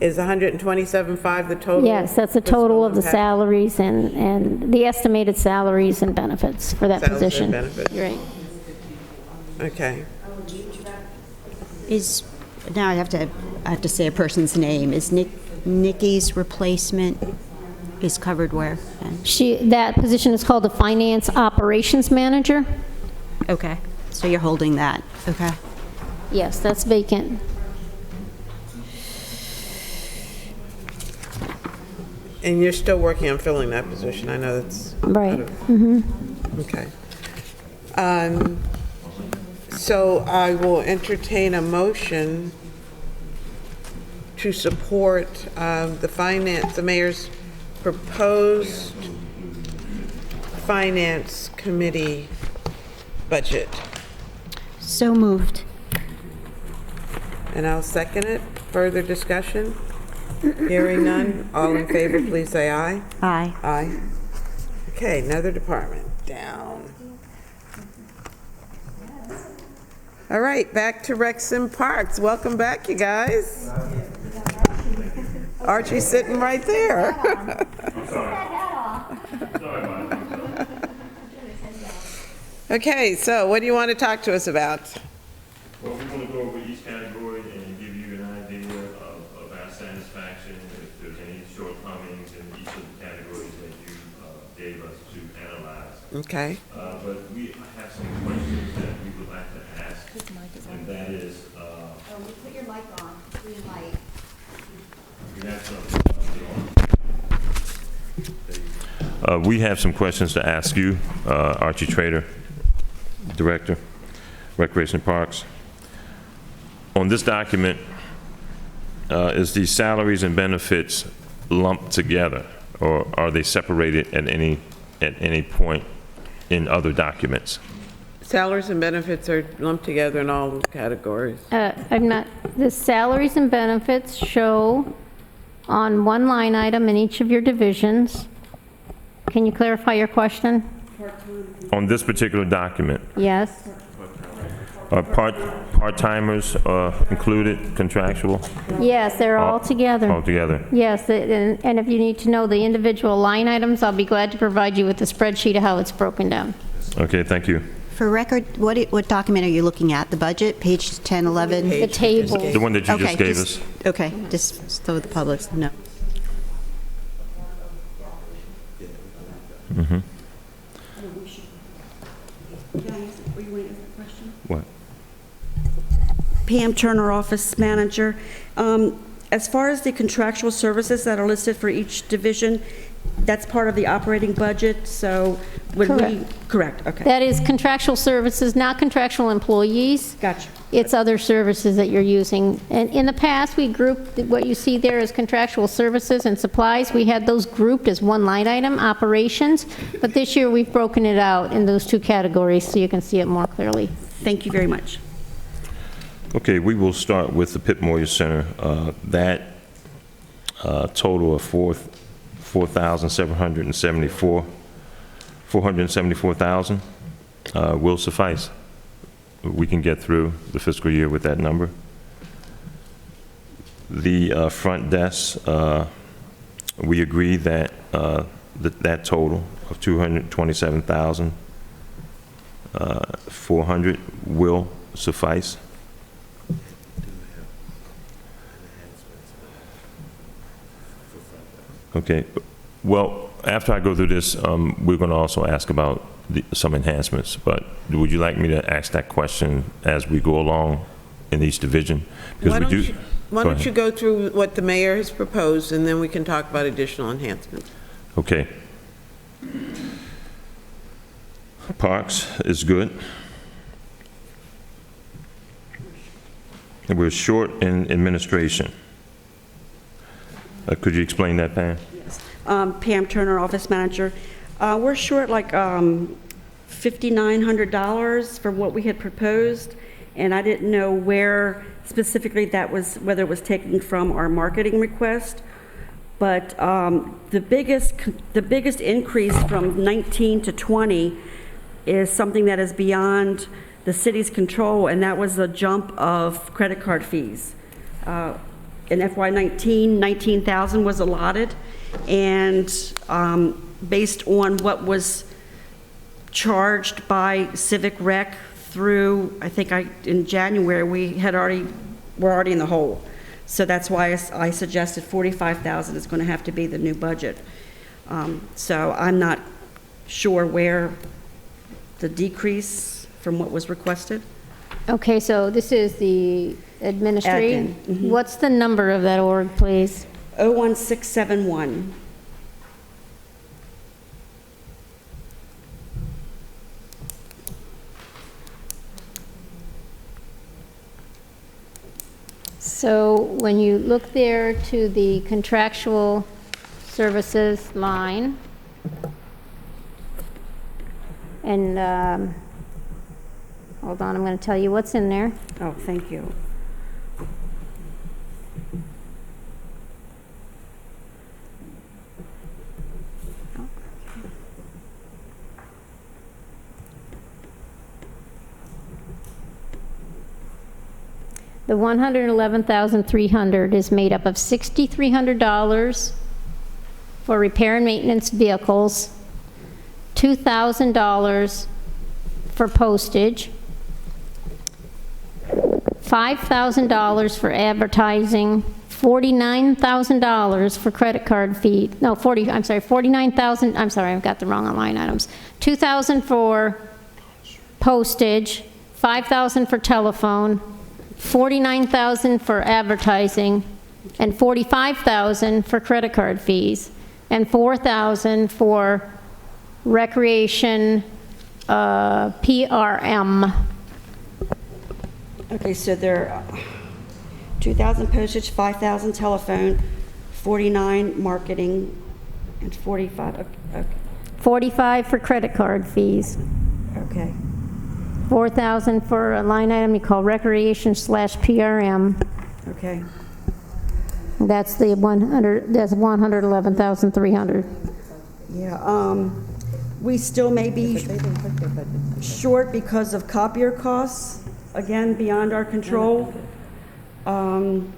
is 127.5 the total? Yes, that's the total of the impact? salaries and the estimated salaries and benefits for that Salaries and position. benefits. You're right. Okay. Now I have to say a person's name. Is Nikki's replacement is covered where? then? That position is called the finance operations manager. Okay. So you're holding that, okay? Yes, that's vacant. And you're still working on filling that position. I know that's... Right. Okay. So I will entertain a motion to support the mayor's proposed finance committee budget. So moved. And I'll second it. Further discussion? Hearing none. All in favor, please say aye. Aye. Aye. Okay, another department down. All right, back to Recs and Parks. Welcome back, you guys. Archie's sitting right there. Okay, so what do you want to talk to us about? Well, we want to go over each category and give you an idea of our satisfaction, if there's any shortcomings in each of the categories that you gave us to analyze. Okay. But we have some questions that we would like to ask, and that is, Put your mic on, green light. we have some questions to ask you, Archie Trader, Director, Recreation and Parks. On this document, is the salaries and benefits lumped together, or are they separated at any point in other documents? Salaries and benefits are lumped together in all those categories. The salaries and benefits show on one line item in each of your divisions. Can you clarify your question? On this particular document, Yes? are part-timers included, contractual, Yes, they're all together. altogether? Yes, and if you need to know the individual line items, I'll be glad to provide you with the spreadsheet of how it's broken down. Okay, thank you. For record, what document are you looking at? The budget, page 10, 11? The table. The one that you Okay, just gave us? Okay, just so the public knows. What? Pam Turner, Office Manager. As far as the contractual services that are listed for each division, that's part of the operating budget, so when we... Correct. Correct, okay. That is contractual services, not contractual employees. Gotcha. It's other services that you're using. And in the past, we grouped what you see there as contractual services and supplies. We had those grouped as one line item, operations. But this year, we've broken it out in those two categories so you can see it more clearly. Thank you very much. Okay, we will start with the Pitt Moyer Center. That total of $474,000 will suffice. We can get through the fiscal year with that number. The front desk, we agree that that total of $227,400 will suffice. Okay. Well, after I go through this, we're going to also ask about some enhancements, but would you like me to ask that question as we go along in each division? Why don't you go through what the mayor has proposed, and then we can talk about additional enhancements. Okay. Parks is good. And we're short in administration. Could you explain that, Pam? Pam Turner, Office Manager. We're short like $5,900 for what we had proposed, and I didn't know where specifically that was, whether it was taken from our marketing request. But the biggest increase from 19 to 20 is something that is beyond the city's control, and that was a jump of credit card fees. In FY19, 19,000 was allotted, and based on what was charged by Civic Rec through, I think in January, we're already in the hole. So that's why I suggested 45,000 is going to have to be the new budget. So I'm not sure where the decrease from what was requested. Okay, so this is the administrative. Admin, What's the number of that org, please? 01671. So when you look there to the contractual services line, and, hold on, I'm going to tell you what's in there. Oh, thank you. The $111,300 is made up of $6,300 for repair and maintenance vehicles, $2,000 for postage, $5,000 for advertising, $49,000 for credit card fee, no, 49,000, I'm sorry, I've got the wrong line items. $2,000 for postage, $5,000 for telephone, $49,000 for advertising, and $45,000 for credit card fees, and $4,000 for recreation PRM. Okay, so there, 2,000 postage, 5,000 telephone, 49 marketing, and 45, okay. 45 for credit card fees, Okay. 4,000 for a line item you call recreation/PRM. Okay. That's the 111,300. Yeah, we still may be short because of copier costs, again, beyond our control. And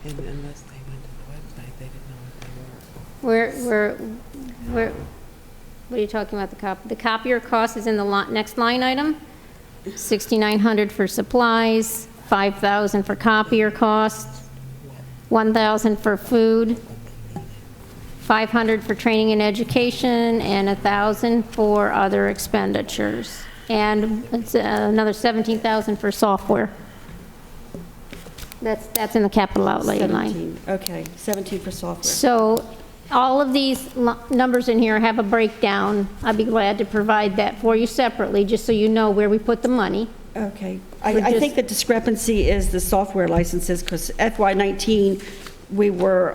unless they went to the website, they didn't know what they were. What are you talking about, the copier cost is in the next line item? $6,900 for supplies, $5,000 for copier costs, $1,000 for food, $500 for training and education, and $1,000 for other expenditures. And it's another $17,000 for software. That's in the capital outlay line. 17, okay, 17 for software. So all of these numbers in here have a breakdown. I'd be glad to provide that for you separately, just so you know where we put the money. Okay. I think the discrepancy is the software licenses, because FY19, we were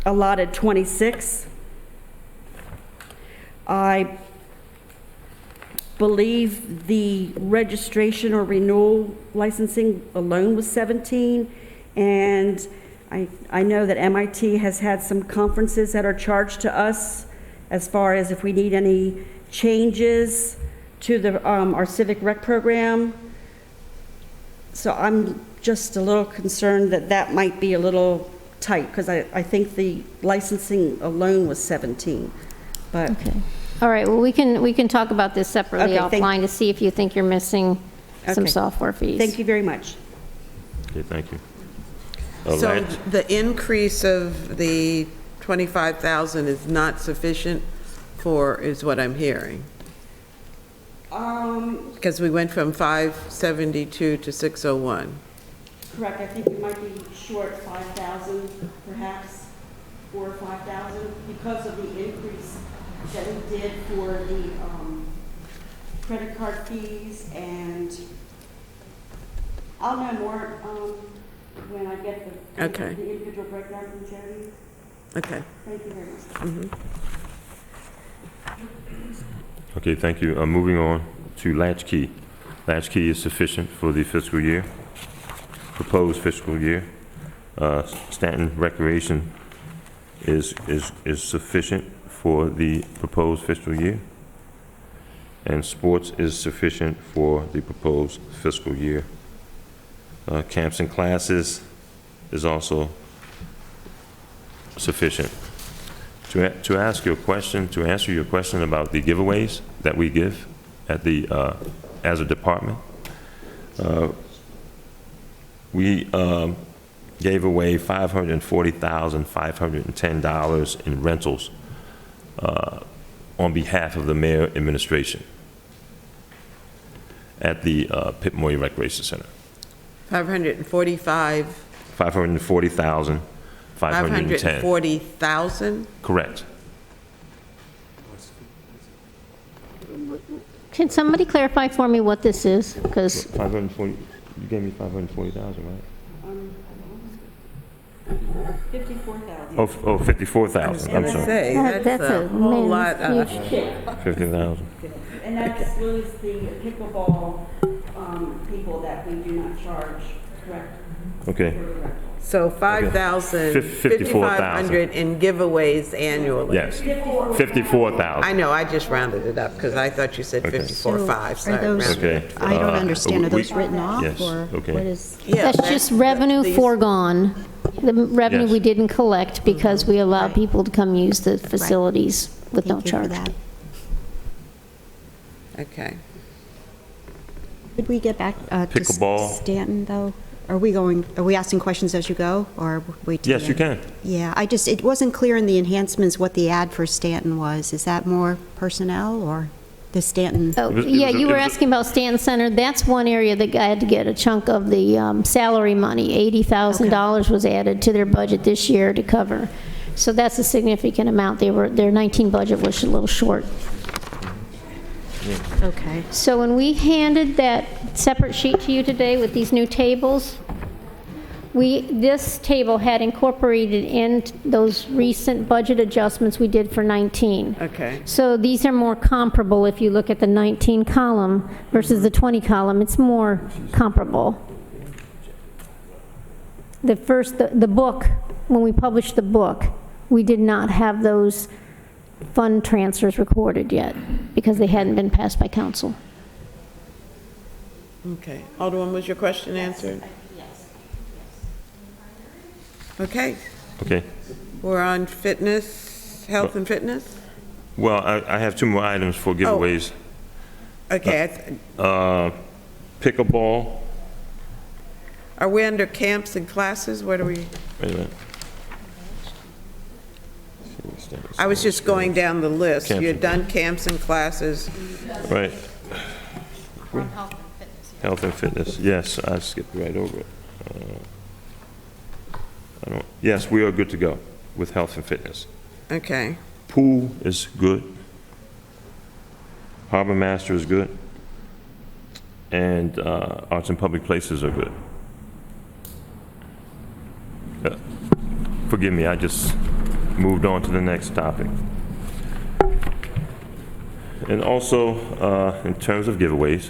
allotted 26. I believe the registration or renewal licensing alone was 17, and I know that MIT has had some conferences that are charged to us as far as if we need any changes to the our civic rec program. So I'm just a little concerned that that might be a little tight, because I think the licensing alone was 17. But Okay. All right, well, we can talk about this separately Okay, offline to see if you think you're missing some Okay. software fees. thank you very much. Okay, thank you. So Latch? the increase of the 25,000 is not sufficient for, is what I'm hearing? Because we went from 572 to 601. Correct, I think we might be short 5,000 perhaps, 4 or 5,000, because of the increase that we did for the credit card fees, and I'll know more when I get Okay. the individual breakdown from Jody. Okay. Thank you very much. Okay, thank you. Moving on to Latchkey. Latchkey is sufficient for the fiscal year, proposed fiscal year. Stanton Recreation is sufficient for the proposed fiscal year. And sports is sufficient for the proposed fiscal year. Camps and classes is also sufficient. To answer your question about the giveaways that we give at the, as a department, we gave away $540,510 in rentals on behalf of the mayor administration. at the Pip Moyer Recreation Center. 545, 540,510. 540,000? Correct. Can somebody clarify for me what this is? Because 540, you gave me 540,000, right? 54,000. Oh, 54,000, I'm sorry. Say, that's a whole lot of... 50,000. And that excludes the pickleball people that we do not charge, correct? Okay. For the rental. So 5,000, 54,000. 5,500 in giveaways annually. Yes, 54,000. I know, I just rounded it up because I thought you said 54.5, so I Are those, rounded Okay. I don't understand, are those we- written off, yes, or okay. what is? Yeah, that's just revenue these- foregone, the revenue Yes. we didn't collect because we allow Right. people to come use the facilities with no Thank you for charge. that. Okay. Could we get back to Pickleball. Stanton, though? Are we asking questions as you go, or wait till Yes, the you end? can. Yeah, it wasn't clear in the enhancements what the ad for Stanton was. Is that more personnel, or the Stanton? Oh, It was- yeah, you it were was- asking about Stanton Center. That's one area that I had to get a chunk of the salary money. $80,000 was added to their budget this year to cover. So that's a significant amount. Their 19 budget was a little short. Okay. So when we handed that separate sheet to you today with these new tables, this table had incorporated in those recent budget adjustments we did for 19. Okay. So these are more comparable if you look at the 19 column versus the 20 column. It's more comparable. The book, when we published the book, we did not have those fund transfers recorded yet because they hadn't been passed by council. Okay. Alderman, was your question answered? Yes. Okay. Okay. We're on fitness, health and fitness? Well, I have two more items for giveaways. Okay. Pickleball. Are we under camps and classes? What are we? Wait a minute. I was just going down the list. Camps You had and- done camps and classes. Right. Health and fitness, yes, I skipped right over it. Yes, we are good to go with health and fitness. Okay. Pool is good. Harbor Master is good. And arts and public places are good. Forgive me, I just moved on to the next topic. And also, in terms of giveaways,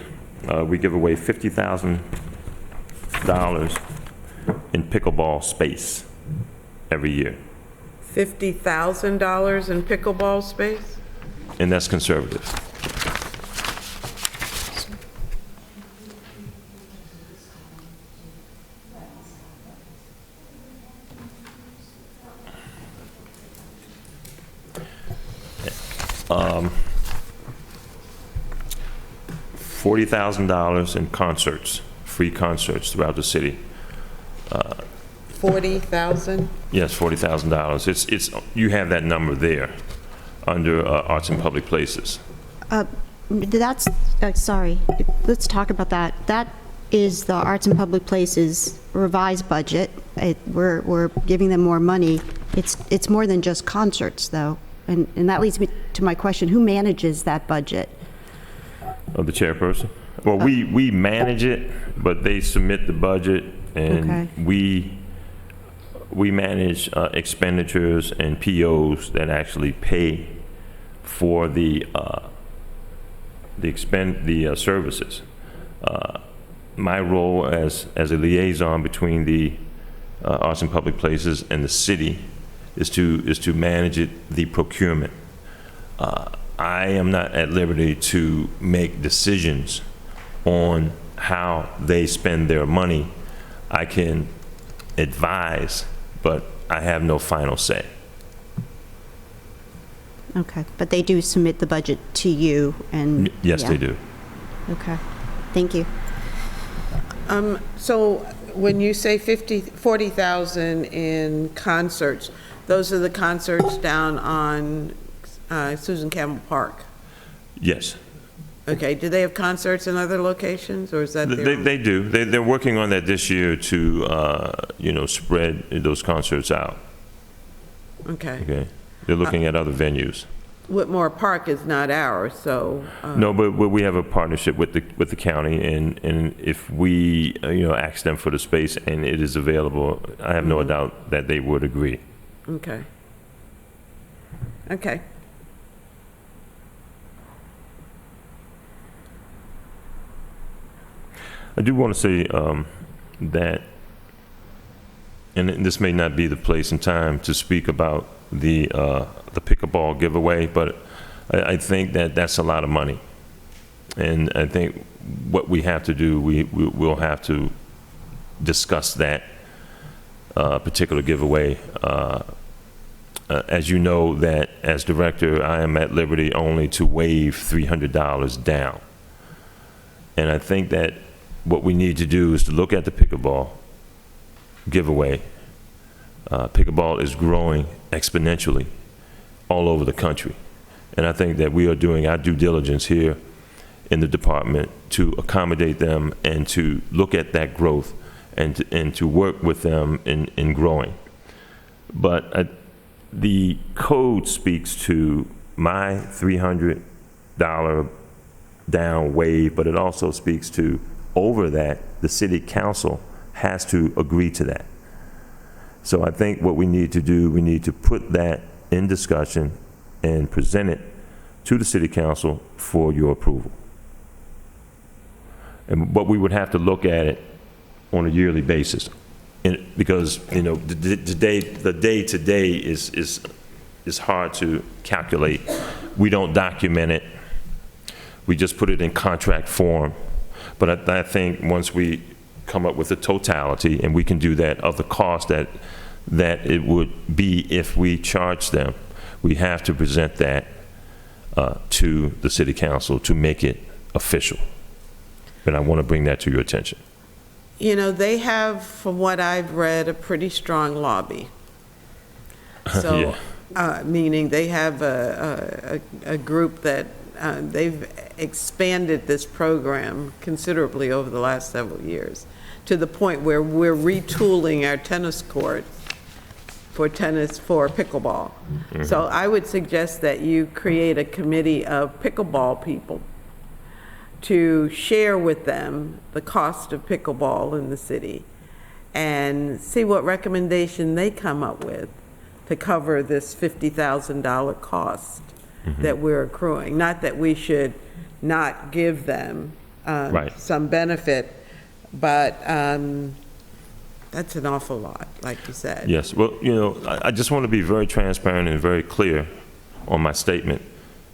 we give away $50,000 in pickleball space every year. $50,000 in pickleball space? And that's conservative. $40,000 in concerts, free concerts throughout the city. 40,000? Yes, $40,000. It's you have that number there under arts and public places. That's, sorry, let's talk about that. That is the Arts and Public Places revised budget. We're giving them more money. It's more than just concerts, though. And that leads me to my question, who manages that budget? Of the chairperson? Well, we manage it, but they submit the budget, and Okay. we manage expenditures and POs that actually pay for the services. My role as a liaison between the Arts and Public Places and the city is to manage the procurement. I am not at liberty to make decisions on how they spend their money. I can advise, but I have no final say. Okay, but they do submit the budget to you, and... Yes, yeah. they do. Okay, thank you. So when you say 40,000 in concerts, those are the concerts down on Susan Campbell Park? Yes. Okay, do they have concerts in other locations, or is that their own? They do. They're working on that this year to, spread those concerts out, Okay. okay? They're looking at other venues. Whitmore Park is not ours, so. No, but we have a partnership with the county, and if we, ask them for the space and it is available, I have no doubt that they would agree. Okay. Okay. I do want to say that, and this may not be the place and time to speak about the pickleball giveaway, but I think that that's a lot of money. And I think what we have to do, we'll have to discuss that particular giveaway. As you know, that as director, I am at liberty only to waive $300 down. And I think that what we need to do is to look at the pickleball giveaway. Pickleball is growing exponentially all over the country. And I think that we are doing our due diligence here in the department to accommodate them and to look at that growth and to work with them in growing. But the code speaks to my $300 down waive, but it also speaks to over that, the city council has to agree to that. So I think what we need to do, we need to put that in discussion and present it to the city council for your approval. But we would have to look at it on a yearly basis. Because, the day-to-day is hard to calculate. We don't document it. We just put it in contract form. But I think once we come up with a totality, and we can do that, of the cost that it would be if we charge them, we have to present that to the city council to make it official. And I want to bring that to your attention. They have, from what I've read, a pretty strong lobby. So, meaning they have a group that they've expanded this program considerably over the last several years, to the point where we're retooling our tennis court for pickleball. So I would suggest that you create a committee of pickleball people to share with them the cost of pickleball in the city and see what recommendation they come up with to cover this $50,000 cost that we're accruing. Not that we should not give them some benefit, but that's an awful lot, like you said. Yes, well, I just want to be very transparent and very clear on my statement.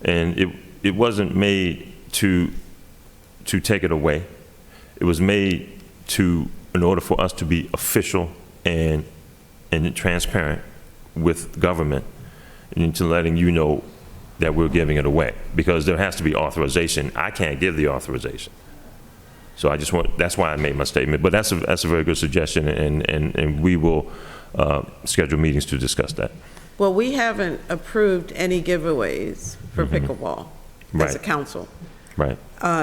And it wasn't made to take it away. It was made in order for us to be official and transparent with government, and to letting you know that we're giving it away, because there has to be authorization. I can't give the authorization. So that's why I made my statement. But that's a very good suggestion, and we will schedule meetings to discuss that. Well, we haven't approved any giveaways for pickleball as a council. Right.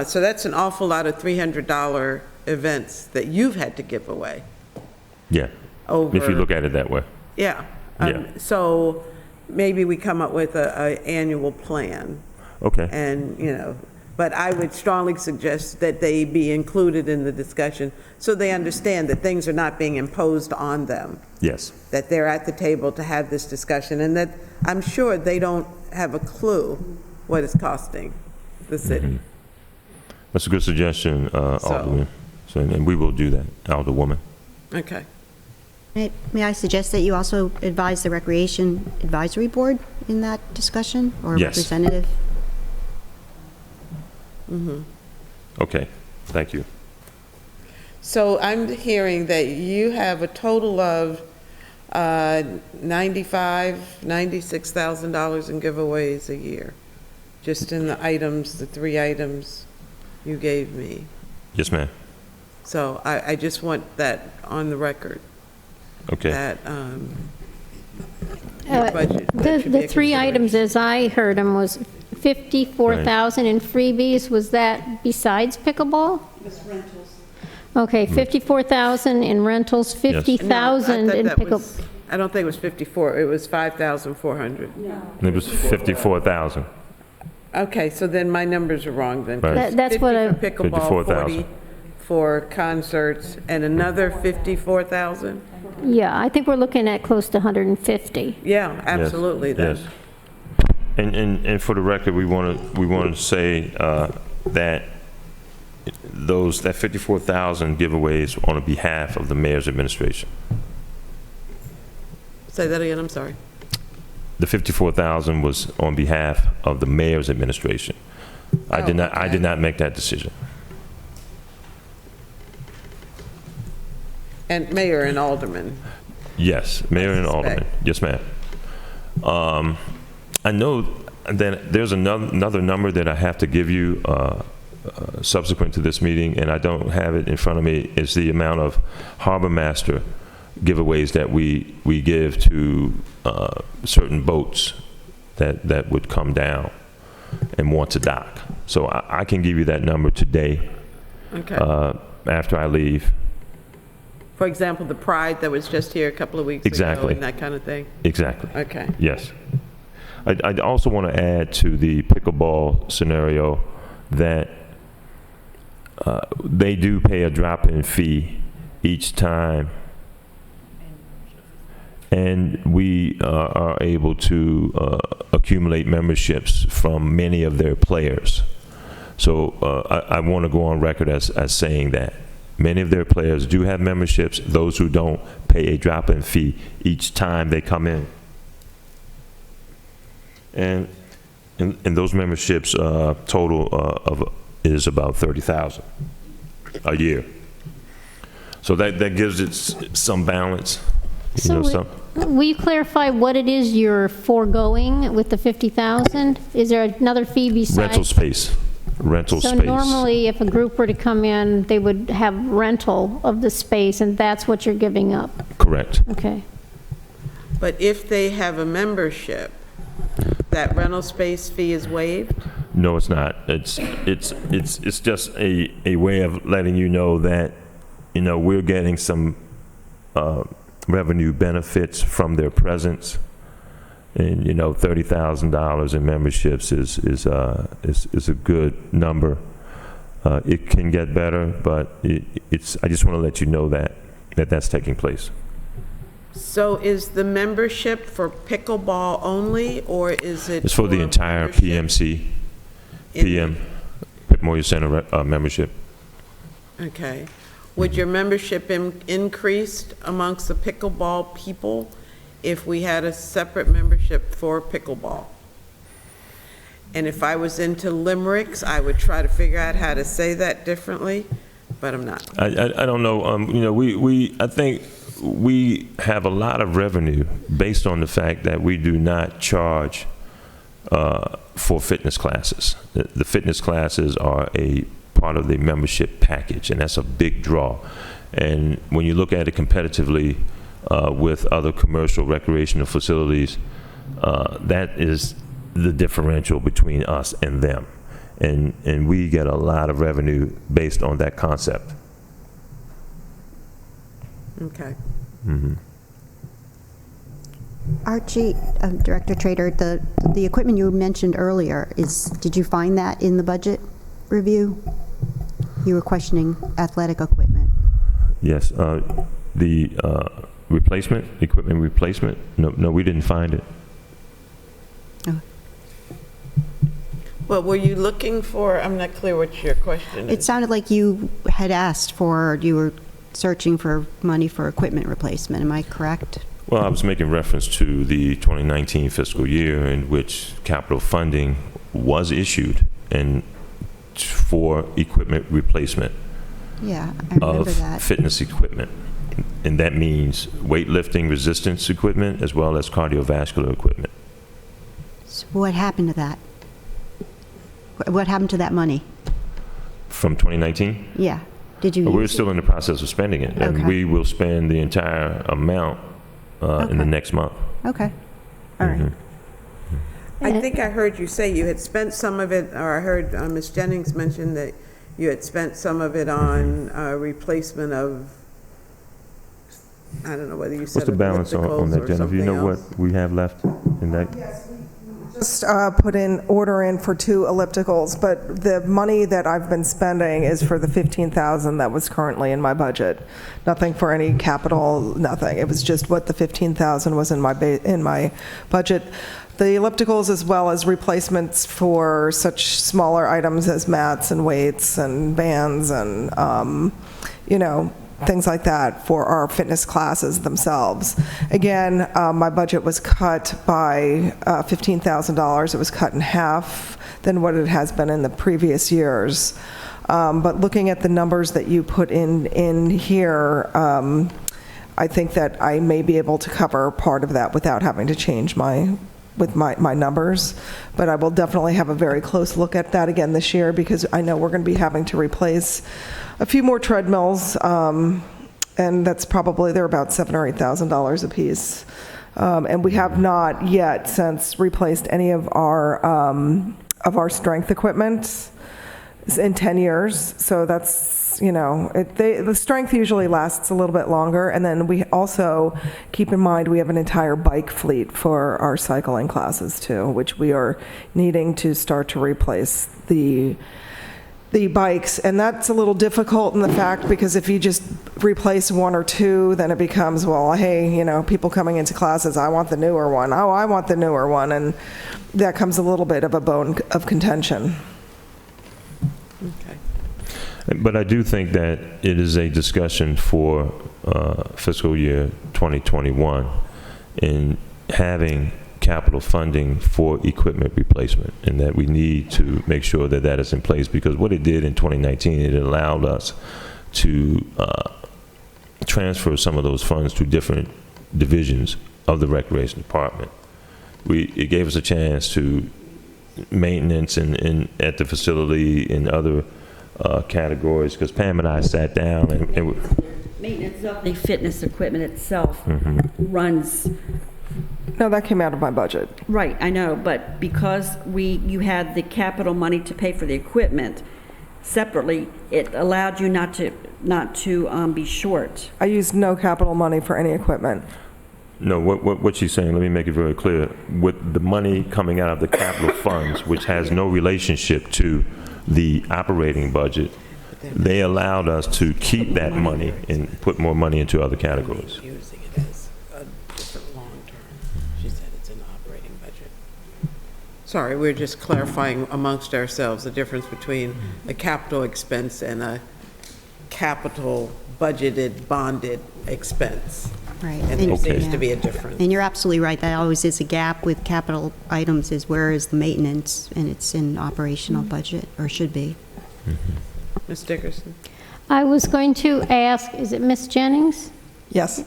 So that's an awful lot of $300 events that you've had to give away. Yeah, if you look at it that way. Yeah. Yeah. So maybe we come up with a annual plan. Okay. And, but I would strongly suggest that they be included in the discussion so they understand that things are not being imposed on them. Yes. That they're at the table to have this discussion, and that I'm sure they don't have a clue what it's costing the city. That's a good suggestion, Alderman. So, and we will do that, Alderwoman. Okay. May I suggest that you also advise the Recreation Advisory Board in that discussion, or a Yes. representative? Okay, thank you. So I'm hearing that you have a total of $96,000 in giveaways a year, just in the three items you gave me. Yes, ma'am. So I just want that on the record. Okay. That your budget. that should be The a three consideration. items, as I heard them, was 54,000 in freebies, was that besides pickleball? It's rentals. Okay, 54,000 in rentals, 50,000 in pickle. I don't think it was 54, it was 5,400. It was 54,000. Okay, so then my numbers are wrong then. Right. That's what I- 50 for pickleball, 54,000. 40 for concerts, and another 54,000? Yeah, I think we're looking at close to 150. Yeah, Yes, absolutely then. Yes. And for the record, we want to say that that 54,000 giveaways on behalf of the mayor's administration. Say that again, I'm sorry. The 54,000 was on behalf of the mayor's administration. I did not make that decision. And mayor and alderman. Yes, mayor and alderman. Yes, ma'am. I know that there's another number that I have to give you subsequent to this meeting, and I don't have it in front of me. It's the amount of harbor master giveaways that we give to certain boats that would come down and want to dock. So I can give you that number today Okay. after I leave. For example, the Pride that was just here a couple of weeks ago. Exactly. And that kind of thing? Exactly. Okay. Yes. I also want to add to the pickleball scenario that they do pay a drop-in fee each time, and we are able to accumulate memberships from many of their players. So I want to go on record as saying that many of their players do have memberships. Those who don't pay a drop-in fee each time they come in. And those memberships total is about 30,000 a year. So that gives it some balance. So will you clarify what it is you're foregoing with the 50,000? Is there another fee besides? Rental So space. normally, if a group were to come in, they would have rental of the space, and that's what you're giving up? Correct. Okay. But if they have a membership, that rental space fee is waived? No, it's not. It's just a way of letting you know that, we're getting some revenue benefits from their presence. And, $30,000 in memberships is a good number. It can get better, but I just want to let you know that's taking place. So is the membership for pickleball only, or is it? It's for the entire membership PMC, in- PM, Pip Moyer Center membership. Okay. Would your membership increase amongst the pickleball people if we had a separate membership for pickleball? And if I was into limericks, I would try to figure out how to say that differently, but I'm not. I don't know. I think we have a lot of revenue based on the fact that we do not charge for fitness classes. The fitness classes are a part of the membership package, and that's a big draw. And when you look at it competitively with other commercial recreational facilities, that is the differential between us and them. And we get a lot of revenue based on that concept. Okay. Archie, Director Trader, the equipment you mentioned earlier, did you find that in the budget review? You were questioning athletic equipment. Yes, the equipment replacement, no, we didn't find it. Well, were you looking for, I'm not clear what your question It is. sounded like you had asked for, you were searching for money for equipment replacement. Am I correct? Well, I was making reference to the 2019 fiscal year in which capital funding was issued and for equipment replacement Yeah, I remember of that. fitness equipment. And that means weightlifting resistance equipment as well as cardiovascular equipment. So what happened to that? What happened to that money? From 2019? Yeah. Did you We're use still in the process of spending it, and Okay. we will spend the entire amount in the Okay. next month. it? Okay. All right. I think I heard you say you had spent some of it, or I heard Ms. Jennings mention that you had spent some of it on replacement of, I don't know whether you said What's the balance on ellipticals that, or Jennifer? You something know else. what we have left in that? Just put in order in for 2 ellipticals, but the money that I've been spending is for the 15,000 that was currently in my budget. Nothing for any capital, nothing. It was just what the 15,000 was in my budget. The ellipticals, as well as replacements for such smaller items as mats and weights and bands and things like that for our fitness classes themselves. Again, my budget was cut by $15,000. It was cut in half than what it has been in the previous years. But looking at the numbers that you put in here, I think that I may be able to cover part of that without having to change my numbers. But I will definitely have a very close look at that again this year, because I know we're going to be having to replace a few more treadmills, and that's probably, they're about $7,000 or $8,000 a piece. And we have not yet since replaced any of our strength equipment in 10 years. So that's, the strength usually lasts a little bit longer. And then we also keep in mind we have an entire bike fleet for our cycling classes too, which we are needing to start to replace the bikes. And that's a little difficult in the fact, because if you just replace 1 or 2, then it becomes, well, hey, people coming into classes, I want the newer one. Oh, I want the newer one. And that comes a little bit of a bone of contention. Okay. But I do think that it is a discussion for fiscal year 2021 in having capital funding for equipment replacement, and that we need to make sure that that is in place, because what it did in 2019, it allowed us to transfer some of those funds to different divisions of the recreation department. It gave us a chance to maintenance and at the facility in other categories, because Pam and I sat down and Maintenance of the fitness equipment itself runs. No, that came out of my budget. Right, I know, but because you had the capital money to pay for the equipment separately, it allowed you not to be short. I used no capital money for any equipment. No, what she's saying, let me make it very clear. With the money coming out of the capital funds, which has no relationship to the operating budget, they allowed us to keep that money and put more money into other categories. Using it as a different long-term. She said it's an operating budget. Sorry, we're just clarifying amongst ourselves the difference between a capital expense and a capital budgeted, bonded expense. Right. And there Okay. seems to be a difference. And you're absolutely right, that always is a gap with capital items, is where is the maintenance, and it's in operational budget, or should be. Ms. Dickerson? I was going to ask, is it Ms. Jennings? Yes.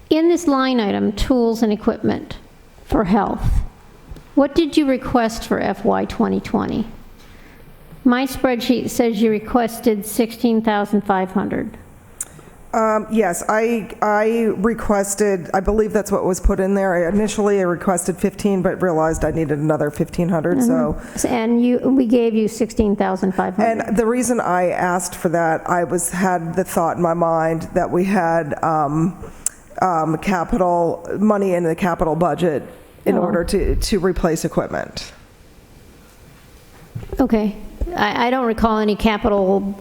In this line item, tools and equipment for health, what did you request for FY 2020? My spreadsheet says you requested $16,500. Yes, I requested, I believe that's what was put in there. Initially, I requested 15, but realized I needed another 1,500, so. And we gave you $16,500. And the reason I asked for that, I had the thought in my mind that we had capital, money in the capital budget in order to replace equipment. Okay. I don't recall any capital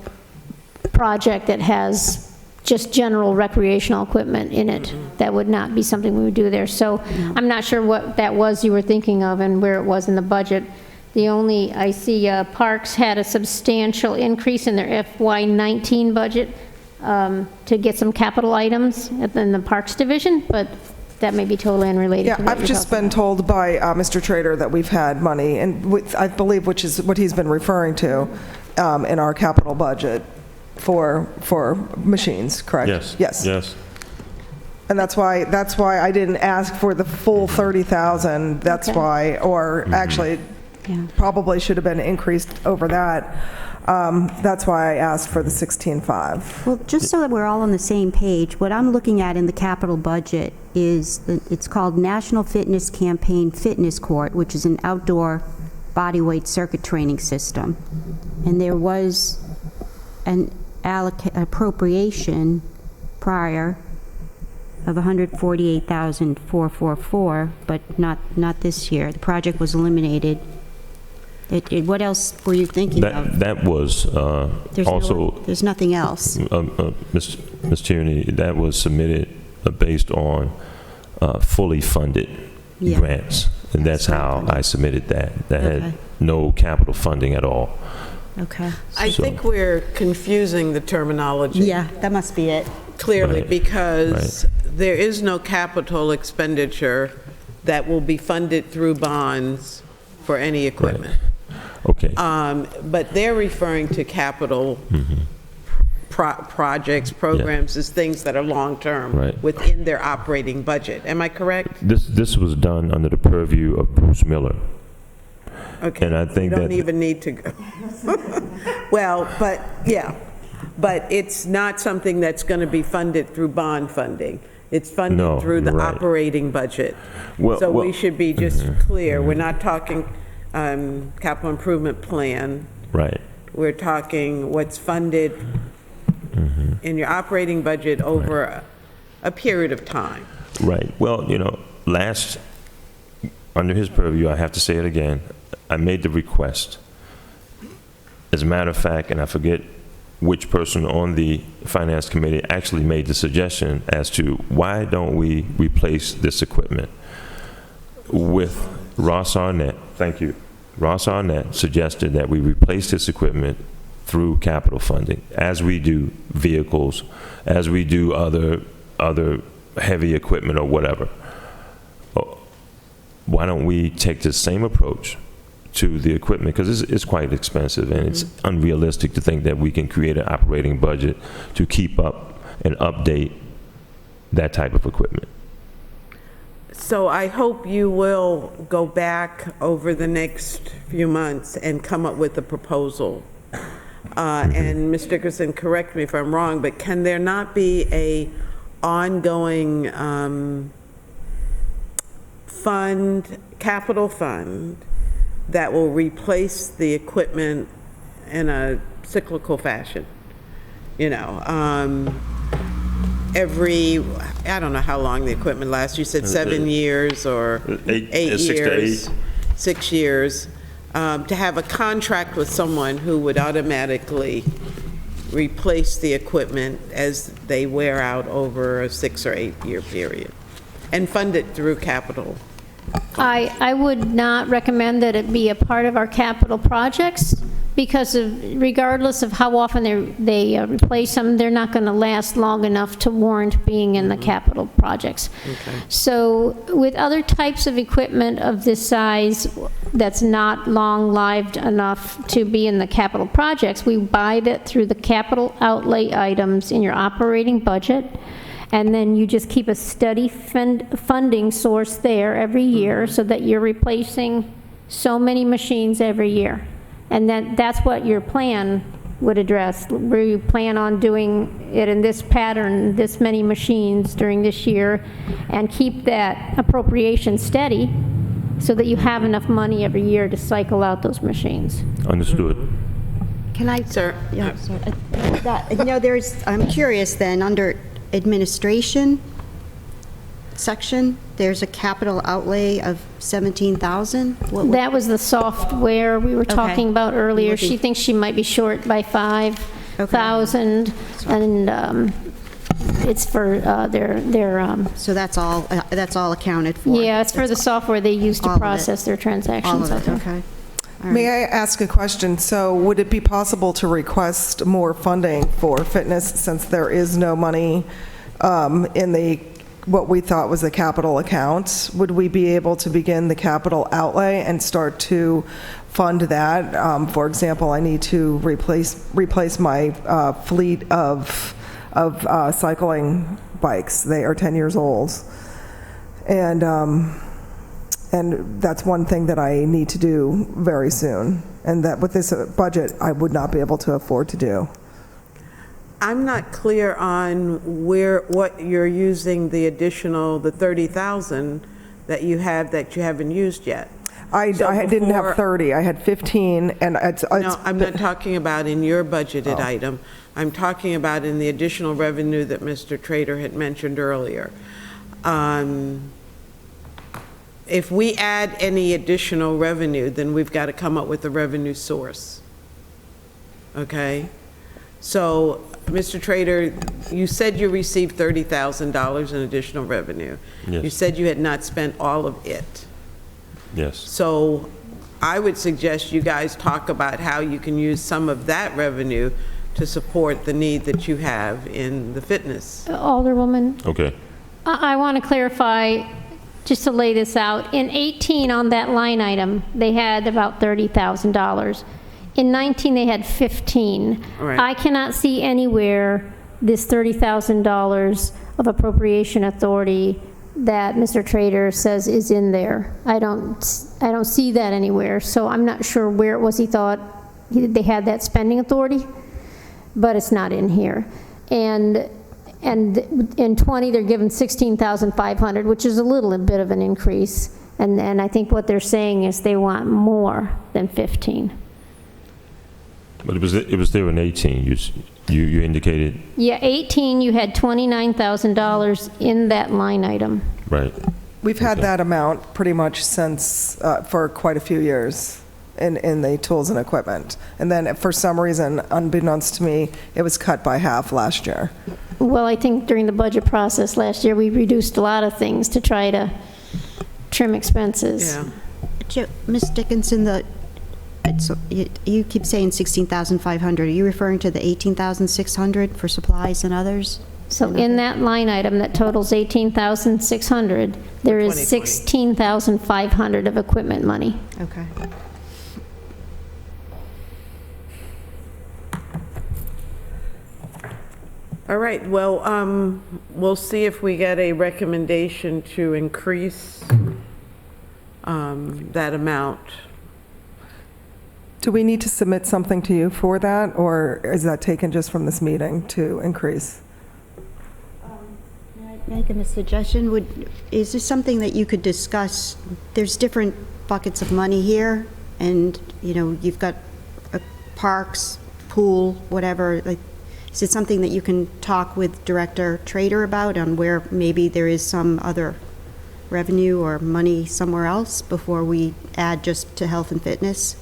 project that has just general recreational equipment in it. That would not be something we would do there. So I'm not sure what that was you were thinking of and where it was in the budget. I see Parks had a substantial increase in their FY19 budget to get some capital items in the Parks division, but that may be totally unrelated Yeah, to what I've you're just talking been told by Mr. Trader that we've had money, and I believe which is what he's been referring to in our capital budget for machines, correct? Yes. Yes. Yes. And that's why I didn't ask for the full 30,000. That's Okay. why, or actually, probably should have been increased over that. That's why I asked for the 16.5. Well, just so that we're all on the same page, what I'm looking at in the capital budget is, it's called National Fitness Campaign Fitness Court, which is an outdoor bodyweight circuit training system. And there was an appropriation prior of $148,444, but not this year. The project was eliminated. What else were you thinking of? That was also, There's nothing else. Ms. Tierney, that was submitted based on fully funded grants. And that's how I submitted that. That had no capital funding at all. Okay. I think we're confusing the terminology. Yeah, that must be it. Clearly, Right. because there is no capital expenditure that will be funded through bonds for any equipment. Okay. But they're referring to capital projects, programs, as things that are long-term Right. within their operating budget. Am I correct? This was done under the purview of Bruce Miller. Okay. And I think You don't that- even need to go. Well, but, yeah. But it's not something that's going to be funded through bond funding. It's No, funded through the you're right. operating budget. Well- So we well- should be just clear. We're not talking capital improvement plan. Right. We're talking what's funded in your operating budget over a period of time. Right. Well, under his purview, I have to say it again, I made the request. As a matter of fact, and I forget which person on the Finance Committee actually made the suggestion as to why don't we replace this equipment with Ross Arnett. Thank you. Ross Arnett suggested that we replace this equipment through capital funding, as we do vehicles, as we do other heavy equipment or whatever. Why don't we take the same approach to the equipment? Because it's quite expensive, and it's unrealistic to think that we can create an operating budget to keep up and update that type of equipment. So I hope you will go back over the next few months and come up with a proposal. And Ms. Dickerson, correct me if I'm wrong, but can there not be a ongoing capital fund that will replace the equipment in a cyclical fashion? I don't know how long the equipment lasts. You said 7 years or 8 years. 6 to 8. 6 years. To have a contract with someone who would automatically replace the equipment as they wear out over a 6 or 8 year period and fund it through capital. I would not recommend that it be a part of our capital projects, because regardless of how often they replace them, they're not going to last long enough to warrant being in the capital projects. Okay. So with other types of equipment of this size that's not long-lived enough to be in the capital projects, we buy that through the capital outlay items in your operating budget, and then you just keep a steady funding source there every year so that you're replacing so many machines every year. And that's what your plan would address. Where you plan on doing it in this pattern, this many machines during this year, and keep that appropriation steady so that you have enough money every year to cycle out those machines. Understood. Can I? Sir? Yeah, sorry. I'm curious then, under administration section, there's a capital outlay of $17,000? That was the software we were talking about earlier. She thinks she might be short by $5,000, and it's for their. So that's all accounted for? Yeah, it's for the software they use to all of it. process their transactions. All of it, okay. All May right. I ask a question? So would it be possible to request more funding for fitness since there is no money in what we thought was the capital account? Would we be able to begin the capital outlay and start to fund that? For example, I need to replace my fleet of cycling bikes. They are 10 years old. And And that's one thing that I need to do very soon, and that with this budget, I would not be able to afford to do. I'm not clear on what you're using the additional, the 30,000 that you have that you haven't used yet. I didn't have 30, I had 15, and it's... No, I'm not talking about in your budgeted item. I'm talking about in the additional revenue that Mr. Trader had mentioned earlier. If we add any additional revenue, then we've got to come up with a revenue source. Okay? So, Mr. Trader, you said you received $30,000 in additional revenue. Yes. You said you had not spent all of it. Yes. So I would suggest you guys talk about how you can use some of that revenue to support the need that you have in the fitness. Alderwoman, Okay. I want to clarify, just to lay this out. In 18, on that line item, they had about $30,000. In 19, they had 15. Right. I cannot see anywhere this $30,000 of appropriation authority that Mr. Trader says is in there. I don't see that anywhere, so I'm not sure where it was he thought they had that spending authority, but it's not in here. And in 20, they're given $16,500, which is a little bit of an increase, and I think what they're saying is they want more than 15. But it was there in 18, you indicated, Yeah, 18, you had $29,000 in that line item. right? We've had Okay. that amount pretty much since, for quite a few years in the tools and equipment. And then for some reason, unbeknownst to me, it was cut by half last year. Well, I think during the budget process last year, we reduced a lot of things to try to trim expenses. Yeah. Ms. Dickinson, you keep saying 16,500. Are you referring to the 18,600 for supplies and others? So in that line item that totals 18,600, there is 2020. 16,500 of equipment money. Okay. All right, well, we'll see if we get a recommendation to increase that amount. Do we need to submit something to you for that, or is that taken just from this meeting to increase? May I make a suggestion? Is this something that you could discuss? There's different buckets of money here, and, you've got parks, pool, whatever. Is it something that you can talk with Director Trader about on where maybe there is some other revenue or money somewhere else before we add just to health and fitness?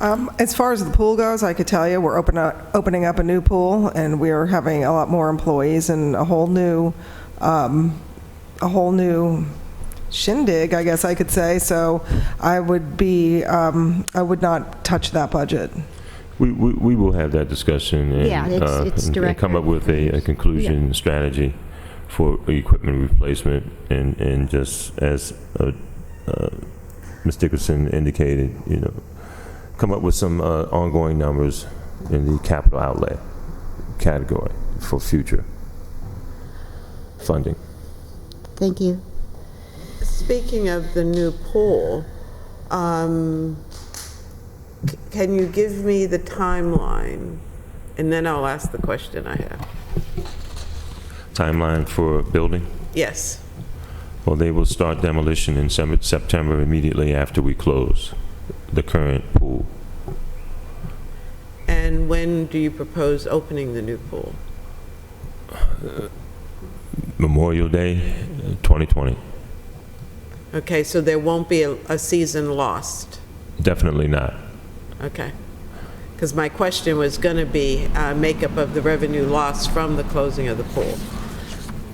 As far as the pool goes, I could tell you, we're opening up a new pool, and we're having a lot more employees and a whole new shindig, I guess I could say. So I would not touch that budget. We will have that discussion and, Yeah, it's and direct. come up with a conclusion strategy for equipment replacement, and just as Ms. Dickerson indicated, come up with some ongoing numbers in the capital outlay category for future funding. Thank you. Speaking of the new pool, can you give me the timeline? And then I'll ask the question I have. Timeline for building? Yes. Well, they will start demolition in September, immediately after we close the current pool. And when do you propose opening the new pool? Memorial Day, 2020. Okay, so there won't be a season lost? Definitely not. Okay. Because my question was going to be makeup of the revenue lost from the closing of the pool.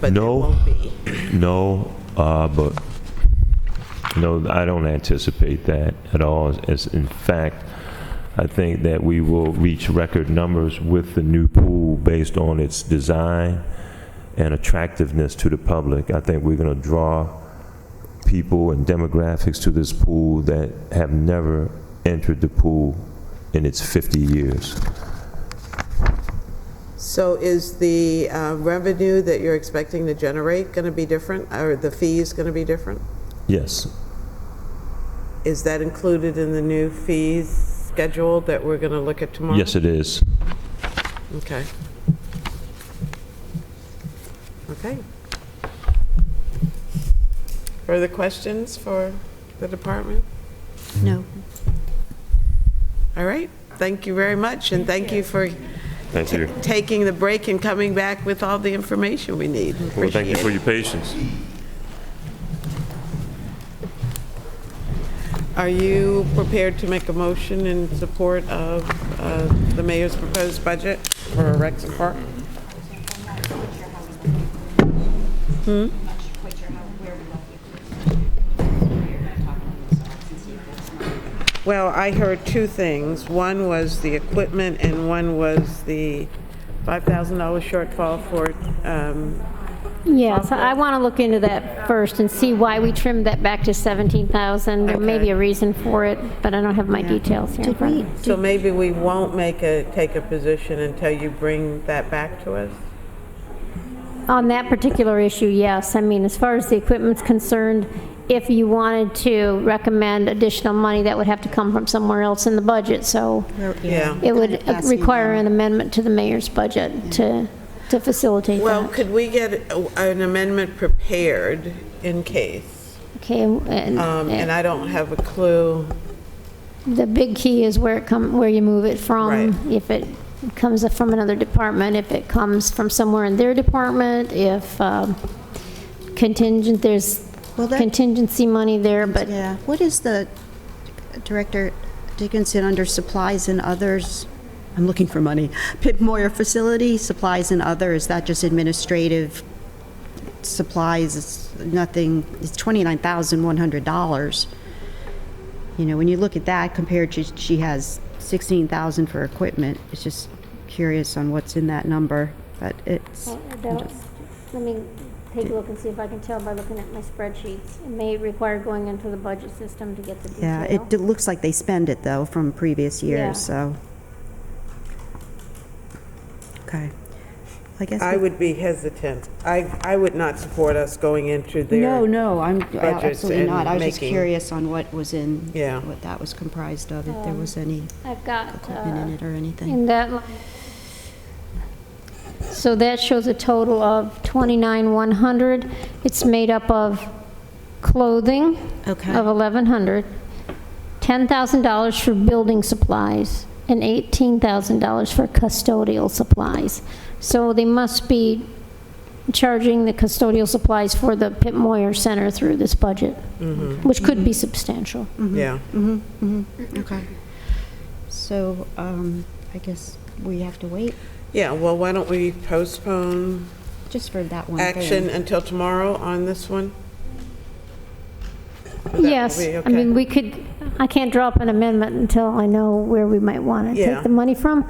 But there No. won't be. No, but no, I don't anticipate that at all. As in fact, I think that we will reach record numbers with the new pool based on its design and attractiveness to the public. I think we're going to draw people and demographics to this pool that have never entered the pool in its 50 years. So is the revenue that you're expecting to generate going to be different, or the fees going to be different? Yes. Is that included in the new fees schedule that we're going to look at tomorrow? Yes, it is. Okay. Okay. Further questions for the department? No. All right. Thank you very much, and thank you for Thank you. taking the break and coming back with all the information we need. Well, thank you Appreciate for it. your patience. Are you prepared to make a motion in support of the mayor's proposed budget for Rex and Park? Well, I heard two things. One was the equipment and one was the $5,000 shortfall for, Yes, I want to look into that first and see why we trimmed that back to 17,000. There may Okay. be a reason for it, but I don't have my details here in Did front we, of me. so maybe we won't take a position until you bring that back to us? On that particular issue, yes. I mean, as far as the equipment's concerned, if you wanted to recommend additional money, that would have to come from somewhere else in the budget, so Yeah. it would Asking require them. an amendment to the mayor's budget to facilitate Well, that. could we get an amendment prepared in case? Okay, And I don't have a clue. the big key is where you move it Right. from. If it comes from another department, if it comes from somewhere in their department, if there's Well, that- contingency money there, but yeah, what is the, Director Dickinson, under supplies and others? I'm looking for money. Pip Moyer facility, supplies and other, is that just administrative supplies? It's nothing, it's $29,100. You know, when you look at that compared to, she has 16,000 for equipment, it's just curious on what's in that number, but it's, let me take a look and see if I can tell by looking at my spreadsheets. It may require going into the budget system to get the detail. yeah, it looks like they spend it though from previous Yeah. years, so. Okay. I guess. I would be hesitant. I would not support us going into their. No, I'm budgets absolutely and not. I was just making- curious on what was in, Yeah. what that was comprised of, if there was any I've got, equipment in it or anything. in that line. So that shows a total of 29,100. It's made up of clothing Okay. of 1,100, $10,000 for building supplies, and $18,000 for custodial supplies. So they must be charging the custodial supplies for the Pip Moyer Center through this budget, which could be substantial. Yeah. Okay. So, I guess we have to wait Yeah, well, why don't we postpone just for that one action thing. until tomorrow on this one? Would that Yes, be I okay? mean, I can't draw up an amendment until I know where we might want to Yeah. take the money from.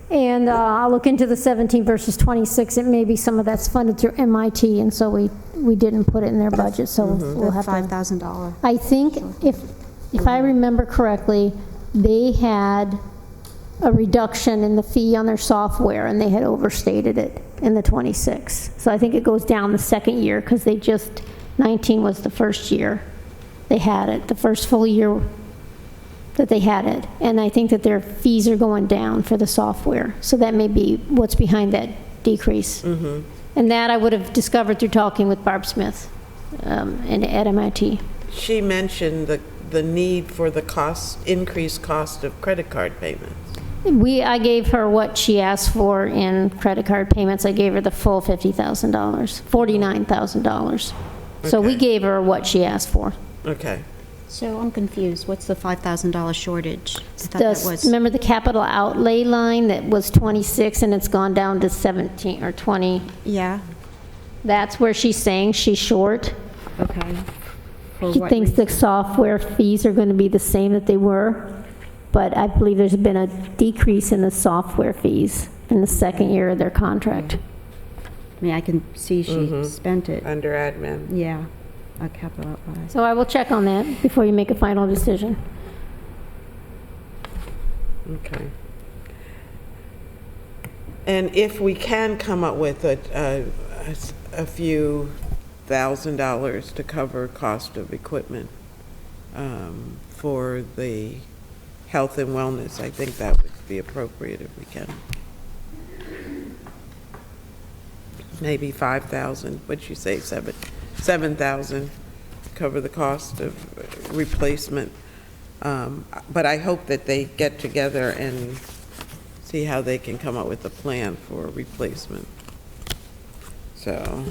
And I'll look into the 17 versus 26. It may be some of that's funded through MIT, and so we didn't put it in their budget, so we'll The have to. $5,000. I think, if I remember correctly, they had a reduction in the fee on their software, and they had overstated it in the 26. So I think it goes down the second year, because 19 was the first year they had it, the first full year that they had it. And I think that their fees are going down for the software. So that may be what's behind that decrease. And that I would have discovered through talking with Barb Smith and at MIT. She mentioned the need for the increased cost of credit card payments. I gave her what she asked for in credit card payments. I gave her the full $50,000, $49,000. So we Okay. gave her what she asked for. Okay. So I'm confused. What's the $5,000 shortage? I thought that was, Remember the capital outlay line that was 26 and it's gone down to 17 or 20? yeah, That's where she's saying she's short. okay. For She what thinks reason? the software fees are going to be the same that they were, but I believe there's been a decrease in the software fees in the second year of their contract. I mean, I can see she spent it. Under admin. Yeah, a capital outlay. So I will check on that before you make a final decision. Okay. And if we can come up with a few $1,000s to cover cost of equipment for the health and wellness, I think that would be appropriate if we can. Maybe 5,000, what'd you say, 7,000, cover the cost of replacement. But I hope that they get together and see how they can come up with a plan for replacement. So,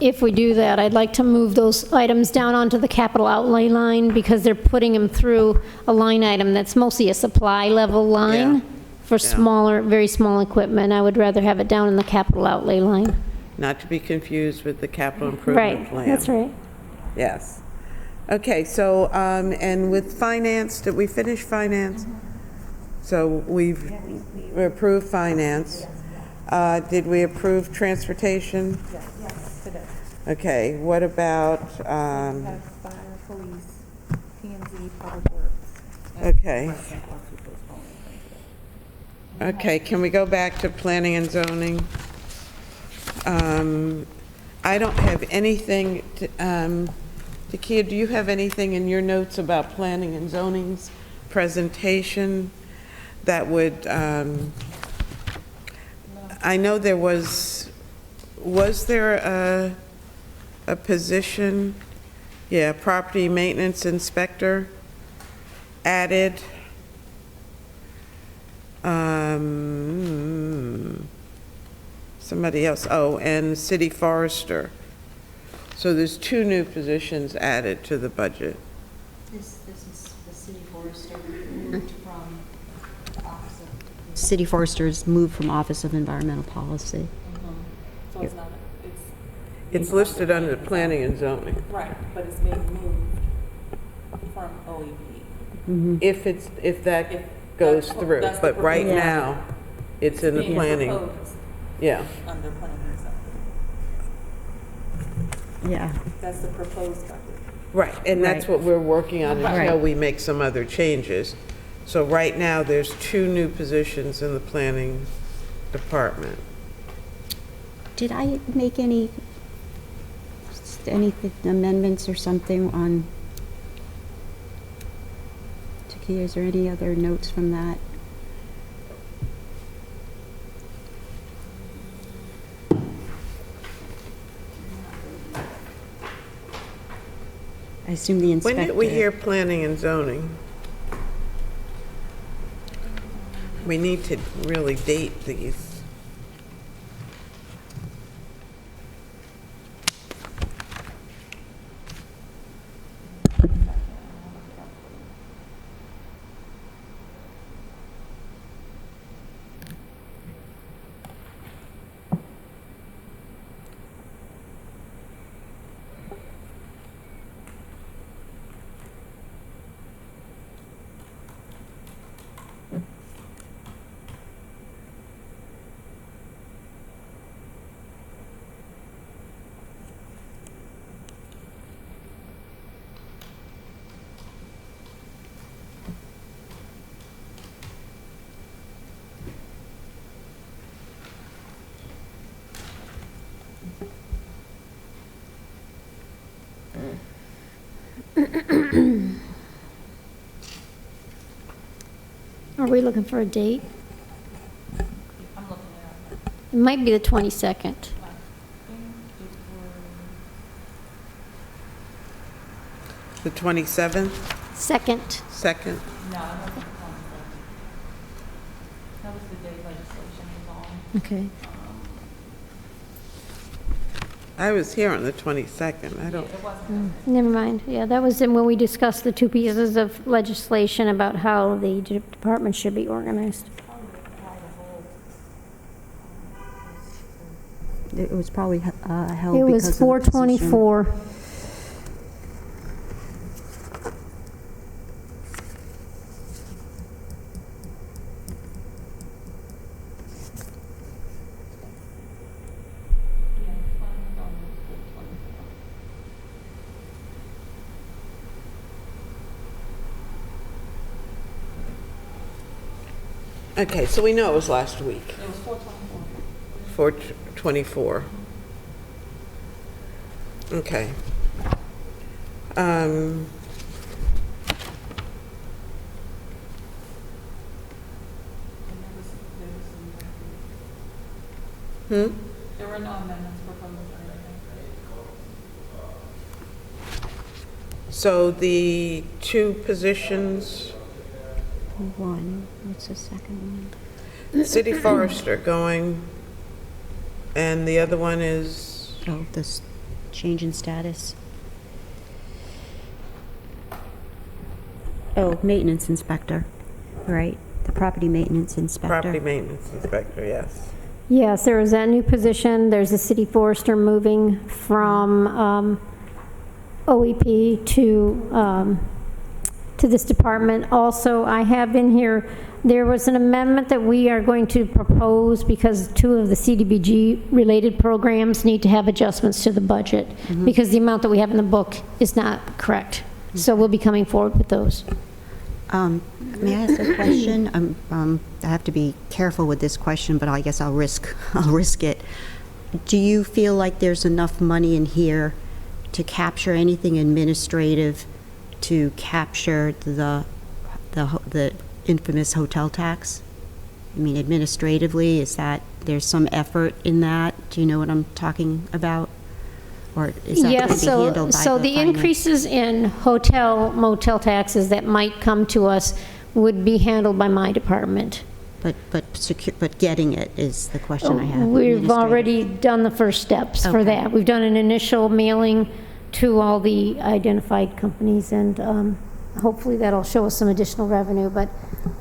If we do that, I'd like to move those items down onto the capital outlay line because they're putting them through a line item that's mostly a supply level line Yeah. for smaller, very small equipment. I would rather have it down in the capital outlay line. not to be confused with the capital improvement Right, plan. that's right. Yes. Okay, so, and with finance, did we finish finance? So we approved finance. Did we approve transportation? Yes, today. Okay, what about, Fire, police, P&Z, public works. okay. Okay, can we go back to planning and zoning? I don't have anything, Takia, do you have anything in your notes about planning and zoning's presentation that would, I know there was there a position, yeah, property maintenance inspector added? Somebody else, oh, and city forester. So there's 2 new positions added to the budget. This is the city forester moved from Office of... City foresters moved from Office of Environmental Policy. So it's not, It's listed under planning and zoning. right, but it's being moved from OEB. If that goes through, that's the but right proposal. now, it's in the Being planning, proposed yeah. under planning and zoning. Yeah. That's the proposed budget. Right, and that's Right. what we're working on until Right. we make some other changes. So right now, there's 2 new positions in the planning department. Did I make any amendments or something on... Takia, is there any other notes from that? I assume the When inspector... did we hear planning and zoning? We need to really date these. Are we looking for a date? I'm looking at it. It might be the 22nd. The 27th, Second. 2nd? No, I'm looking at 27. That was the day legislation was on. Okay. I was here on the 22nd, I don't, It wasn't. Never mind. Yeah, that was when we discussed the 2 pieces of legislation about how the department should be organized. It was probably held It because was of the position. 4/24. Okay, so we know it was last week. It was 4/24. 4/24. Okay. There were no amendments proposed or anything. So the two positions, One, what's the second one? city forester going, and the other one is, Oh, this change in status. Oh, maintenance inspector, right? The property maintenance inspector. property maintenance inspector, yes. Yes, there is that new position. There's a city forester moving from OEP to this department. Also, I have in here, there was an amendment that we are going to propose because two of the CDBG-related programs need to have adjustments to the budget because the amount that we have in the book is not correct. So we'll be coming forward with those. May I ask a question? I have to be careful with this question, but I guess I'll risk it. Do you feel like there's enough money in here to capture anything administrative, to capture the infamous hotel tax? I mean, administratively, is that there's some effort in that? Do you know what I'm talking about? Or is that going to be handled by so the finance? increases in hotel, motel taxes that might come to us would be handled by my department. But getting it is the question I have. We've administrative. already done the first steps for Okay. that. We've done an initial mailing to all the identified companies, and hopefully that'll show us some additional revenue, but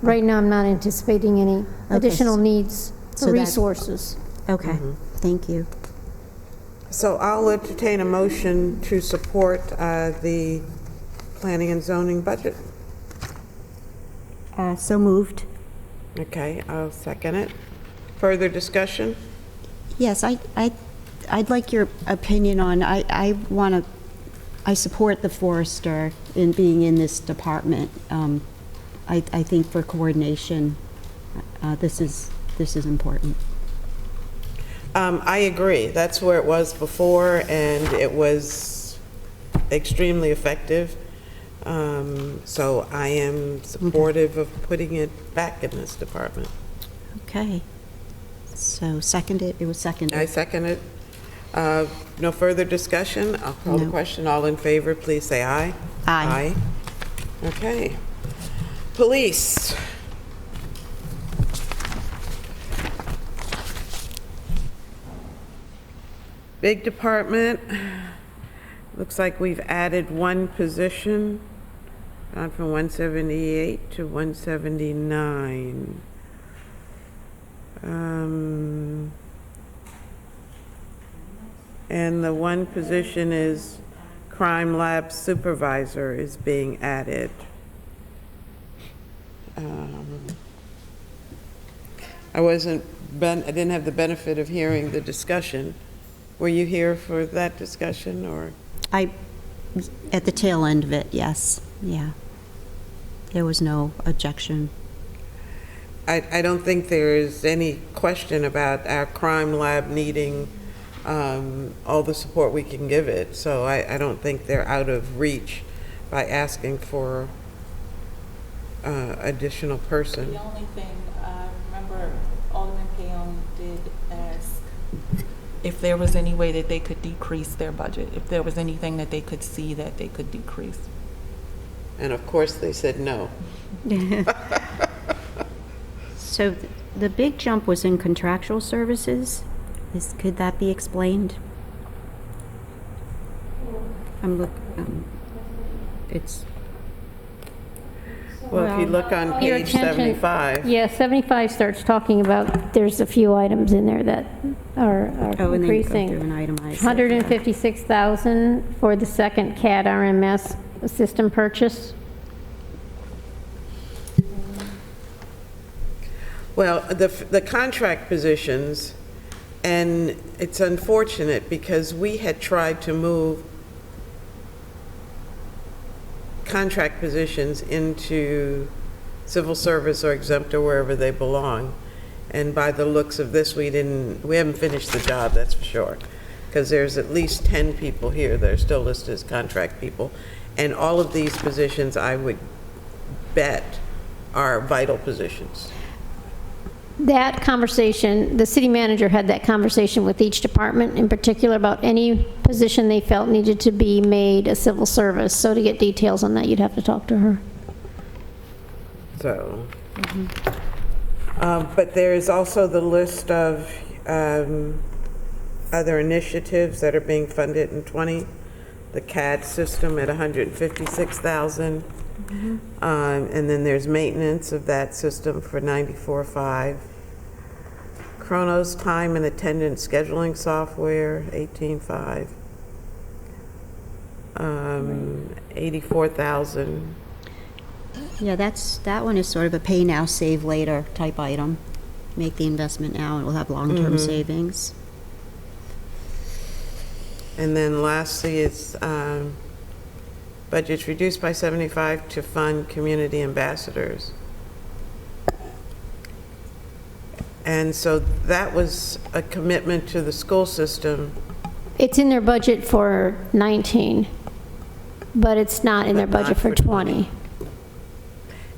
right now I'm not anticipating any additional needs so for that- resources. Okay, thank you. So I'll entertain a motion to support the planning and zoning budget. So moved. Okay, I'll second it. Further discussion? Yes, I'd like your opinion on, I support the forester in being in this department. I think for coordination, this is important. I agree. That's where it was before, and it was extremely effective. So I am supportive of putting it back in this department. Okay. So seconded, it was seconded. I second it. No further discussion? I'll call the No. question. All in favor, please say aye. Aye. Okay. Police. Big department. Looks like we've added one position, gone from 178 to 179. And the one position is crime lab supervisor is being added. I didn't have the benefit of hearing the discussion. Were you here for that discussion, or? At the tail end of it, yes, yeah. There was no objection. I don't think there is any question about our crime lab needing all the support we can give it, so I don't think they're out of reach by asking for additional person. The only thing, remember Alderman Payon did ask if there was any way that they could decrease their budget, if there was anything that they could see that they could decrease. And of course, they said no. So the big jump was in contractual services. Could that be explained? It's, Well, if you look on Your page attention- 75. Yeah, 75 starts talking about, there's a few items in there that are oh, and then you go increasing. through and itemize it. 156,000 for the second CAD RMS system purchase. Well, the contract positions, and it's unfortunate because we had tried to move contract positions into civil service or exempt or wherever they belong. And by the looks of this, we haven't finished the job, that's for sure. Because there's at least 10 people here that are still listed as contract people. And all of these positions, I would bet, are vital positions. That conversation, the city manager had that conversation with each department, in particular about any position they felt needed to be made a civil service. So to get details on that, you'd have to talk to her. So, but there's also the list of other initiatives that are being funded in 20. The CAD system at $156,000. And then there's maintenance of that system for $94,500. Chronos time and attendance scheduling software, $18,500. $84,000. Yeah, that one is sort of a pay now, save later type item. Make the investment now, and we'll have long-term savings. And then lastly, it's budget's reduced by 75 to fund community ambassadors. And so that was a commitment to the school system. It's in their budget for 19, but it's not in their But not budget for for 20.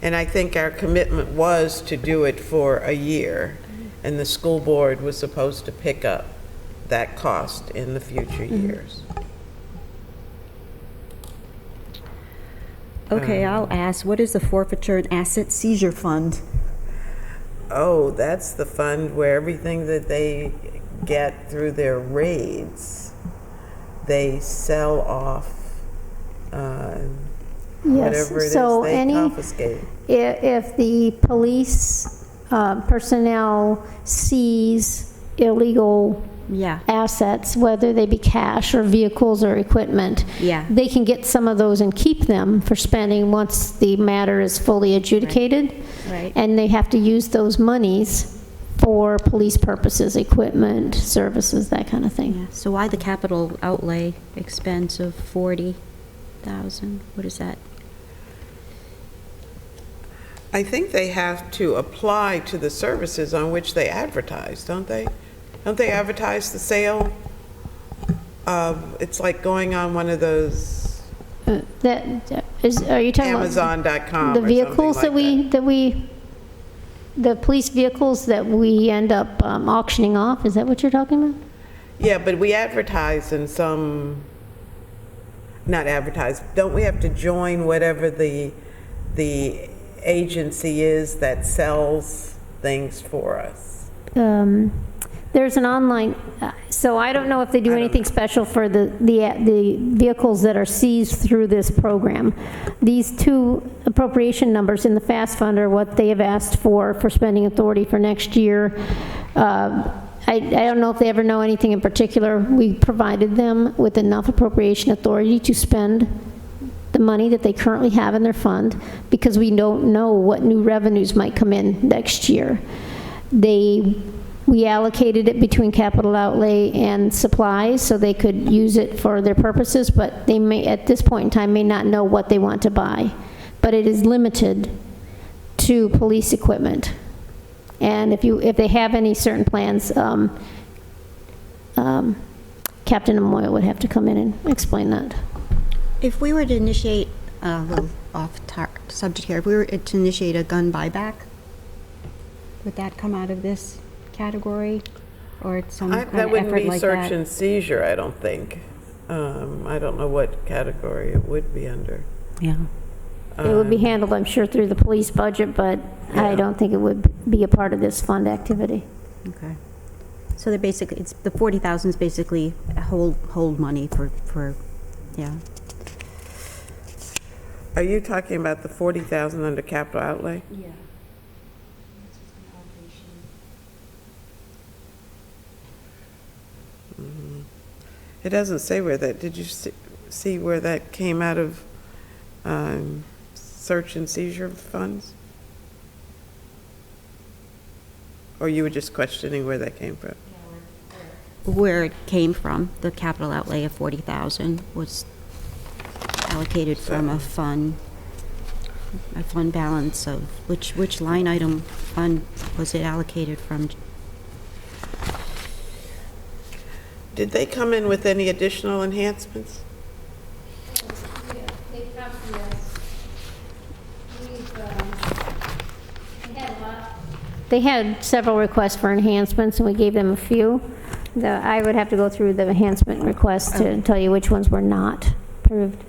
And I think our commitment was to do it for a year, and the school board was supposed to pick up that cost in the future years. Okay, I'll ask, what is the forfeiture and asset seizure fund? Oh, that's the fund where everything that they get through their raids, they sell off, whatever it is so they any- confiscate. If the police personnel seize illegal Yeah, assets, whether they be cash or vehicles or equipment, Yeah. they can get some of those and keep them for spending once the matter is fully adjudicated. Right. And they have to use those monies for police purposes, equipment, services, that kind of thing. yeah. So why the capital outlay expense of 40,000? What is that? I think they have to apply to the services on which they advertise, don't they? Don't they advertise the sale? It's like going on one of those Are you talking about Amazon.com the or vehicles something like the police vehicles that we end up auctioning off? Is that what you're talking about? Yeah, but we advertise in some, not advertise, don't we have to join whatever the agency is that sells things for us? There's an online, so I don't know if they do anything special for the vehicles that are seized through this program. These two appropriation numbers in the FAST Fund are what they have asked for spending authority for next year. I don't know if they ever know anything in particular. We provided them with enough appropriation authority to spend the money that they currently have in their fund because we don't know what new revenues might come in next year. We allocated it between capital outlay and supplies so they could use it for their purposes, but they may, at this point in time, may not know what they want to buy. But it is limited to police equipment. And if they have any certain plans, Captain Amoyo would have to come in and explain that. If we were to initiate, a little off subject here, if we were to initiate a gun buyback, would that come out of this category or some kind That of wouldn't effort be like search that? and seizure, I don't think. I don't know what category it would be under. Yeah. It would be handled, I'm sure, through the police budget, but I don't think it would be a part of this fund activity. Okay. So they're basically, it's, the 40,000 is basically a hold money for, yeah. Are you talking about the 40,000 under capital outlay? Yeah. It doesn't say where that, did you see where that came out of search and seizure funds? Or you were just questioning where that came from? Where it came from, the capital outlay of 40,000 was allocated from a fund. a fund balance of, which line item fund was it allocated from? Did they come in with any additional enhancements? They had several requests for enhancements, and we gave them a few. I would have to go through the enhancement requests to tell you which ones were not approved.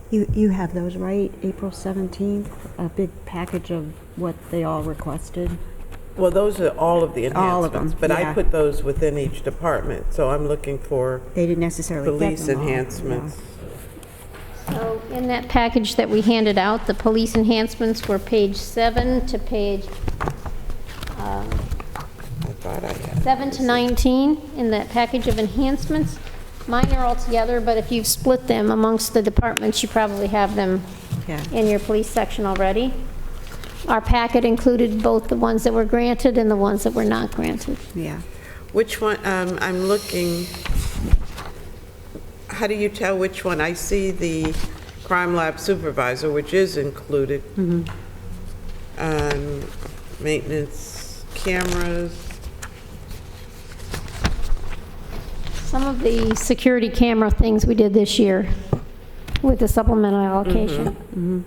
You have those, right? April 17th, a big package of what they all requested. Well, those are all of the enhancements. All of them, But I yeah. put those within each department, so I'm looking for They didn't necessarily get police them all, enhancements. So in that package that we handed out, the police enhancements were page 7 to page I thought I had. 7 to 19 in that package of enhancements. Mine are all together, but if you've split them amongst the departments, you probably have them Yeah. in your police section already. Our packet included both the ones that were granted and the ones that were not granted. Yeah. Which one, I'm looking, how do you tell which one? I see the crime lab supervisor, which is included. Maintenance cameras. Some of the security camera things we did this year with the supplemental allocation.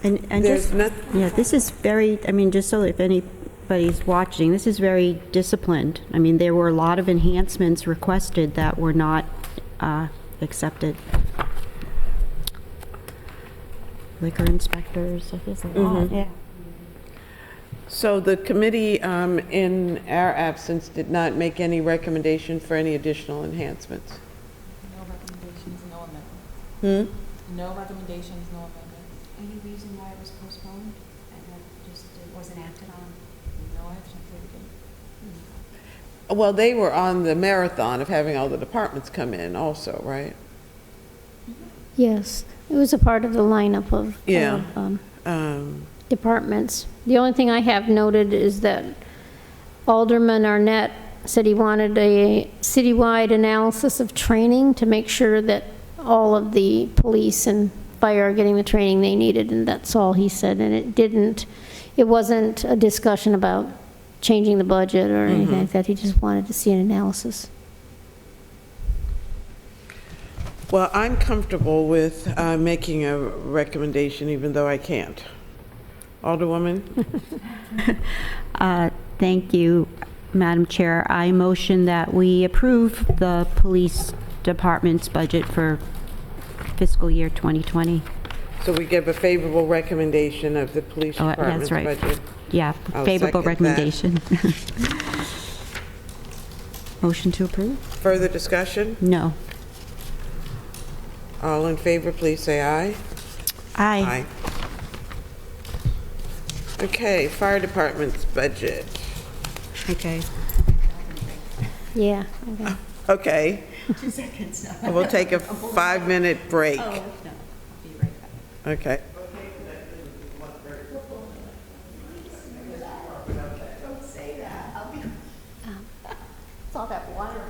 And There's just, not, yeah, this is very, I mean, just so if anybody's watching, this is very disciplined. I mean, there were a lot of enhancements requested that were not accepted. Liquor inspectors, so there's a lot, yeah. so the committee, in our absence, did not make any recommendation for any additional enhancements? No recommendations, no amendments. No recommendations, no amendments. Any reason why it was postponed? And that just wasn't acted on? No action taken. Well, they were on the marathon of having all the departments come in also, right? Yes, it was a part of the lineup of Yeah. departments. The only thing I have noted is that Alderman Arnett said he wanted a citywide analysis of training to make sure that all of the police and fire are getting the training they needed, and that's all he said. And it wasn't a discussion about changing the budget or anything like that. He just wanted to see an analysis. Well, I'm comfortable with making a recommendation, even though I can't. Alderwoman? Thank you, Madam Chair. I motion that we approve the police department's budget for fiscal year 2020. So we give a favorable recommendation of the police Oh, department's that's right. budget. Yeah, I'll favorable second that. recommendation. Motion to approve? Further discussion? No. All in favor, please say aye. Aye. Okay, fire department's budget. Okay. Yeah. Okay. Okay. 2 seconds. We'll take a 5-minute break. Okay. It's all that water.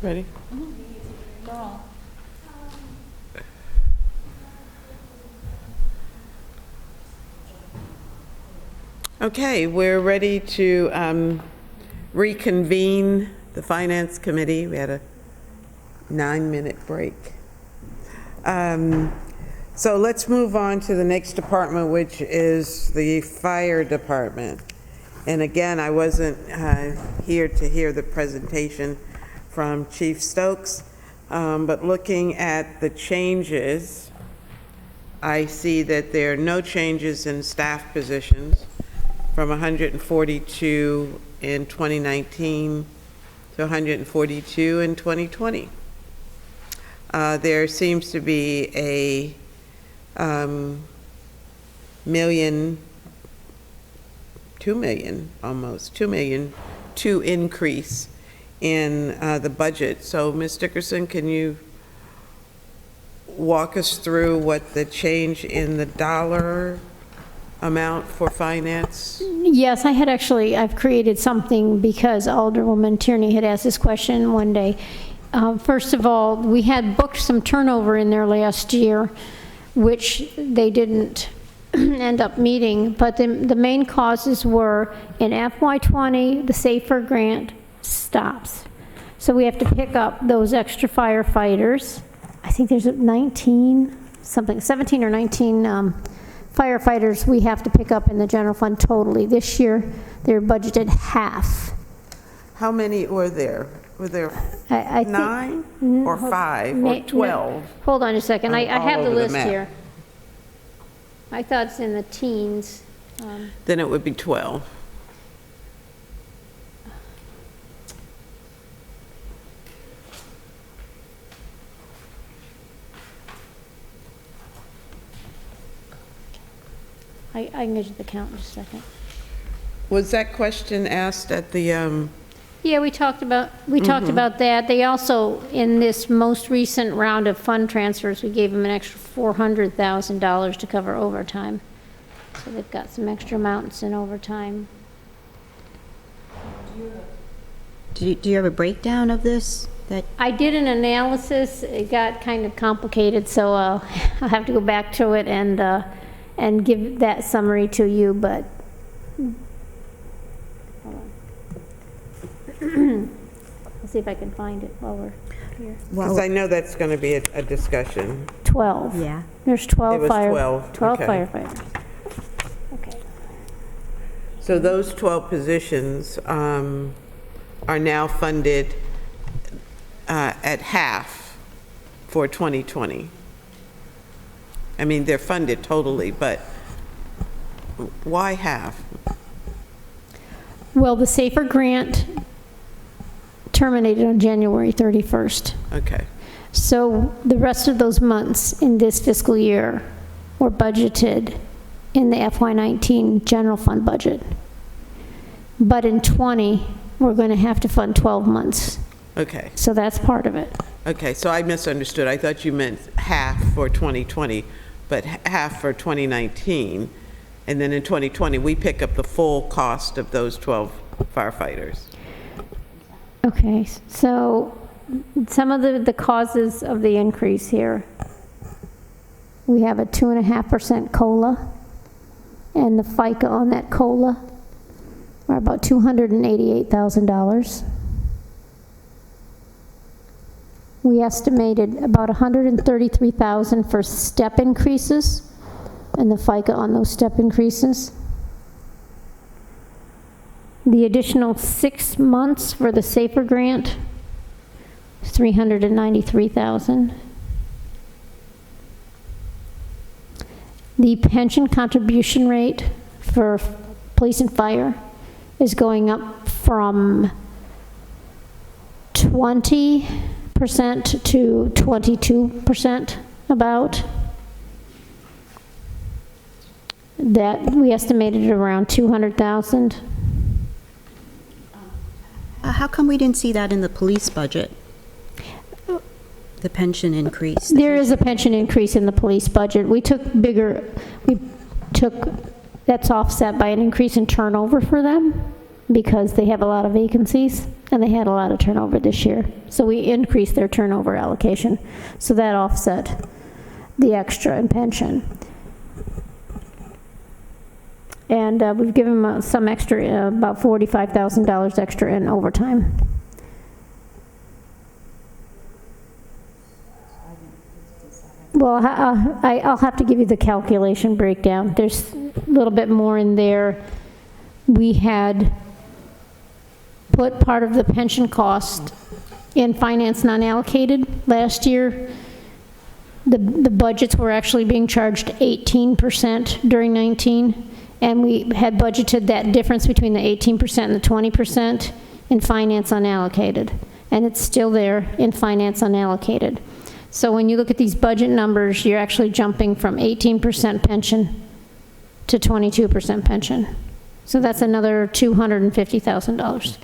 Ready? Okay, we're ready to reconvene the Finance Committee. We had a 9-minute break. So let's move on to the next department, which is the Fire Department. And again, I wasn't here to hear the presentation from Chief Stokes, but looking at the changes, I see that there are no changes in staff positions from 142 in 2019 to 142 in 2020. There seems to be a $2 million increase in the budget. So, Ms. Dickerson, can you walk us through what the change in the dollar amount for finance? Yes, I've created something because Alderwoman Tierney had asked this question one day. First of all, we had booked some turnover in there last year, which they didn't end up meeting, but the main causes were in FY20, the SAFER grant stops. So we have to pick up those extra firefighters. I think there's 17 or 19 firefighters we have to pick up in the general fund totally. This year, they're budgeted half. How many were there? Were there I 9 think, or 5 or 12? Hold on a second. I All have the over the list map. here. I thought it's in the teens. Then it would be 12. I can get you the count in just a second. Was that question asked at the, Yeah, we talked about that. They also, in this most recent round of fund transfers, we gave them an extra $400,000 to cover overtime. So they've got some extra amounts in overtime. Do you have a breakdown of this? I did an analysis. It got kind of complicated, so I'll have to go back to it and give that summary to you, but hold on. Let's see if I can find it while we're here. because I know that's going to be a discussion. 12. Yeah. There's 12 It was 12, okay. firefighters. Okay. So those 12 positions are now funded at half for 2020. I mean, they're funded totally, but why half? Well, the SAFER grant terminated on January 31st. Okay. So the rest of those months in this fiscal year were budgeted in the FY19 general fund budget. But in 20, we're going to have to fund 12 months. Okay. So that's part of it. Okay, so I misunderstood. I thought you meant half for 2020, but half for 2019. And then in 2020, we pick up the full cost of those 12 firefighters. Okay, so some of the causes of the increase here. We have a 2.5% COLA, and the FICA on that COLA are about $288,000. We estimated about $133,000 for step increases, and the FICA on those step increases. The additional 6 months for the SAFER grant, $393,000. The pension contribution rate for police and fire is going up from 20% to 22% about. That we estimated at around $200,000. How come we didn't see that in the police budget? The pension increase? There is a pension increase in the police budget. We took that's offset by an increase in turnover for them because they have a lot of vacancies and they had a lot of turnover this year. So we increased their turnover allocation. So that offset the extra in pension. And we've given them some extra, about $45,000 extra in overtime. Well, I'll have to give you the calculation breakdown. There's a little bit more in there. We had put part of the pension cost in finance non-allocated last year. The budgets were actually being charged 18% during 19, and we had budgeted that difference between the 18% and the 20% in finance unallocated, and it's still there in finance unallocated. So when you look at these budget numbers, you're actually jumping from 18% pension to 22% pension. So that's another $250,000.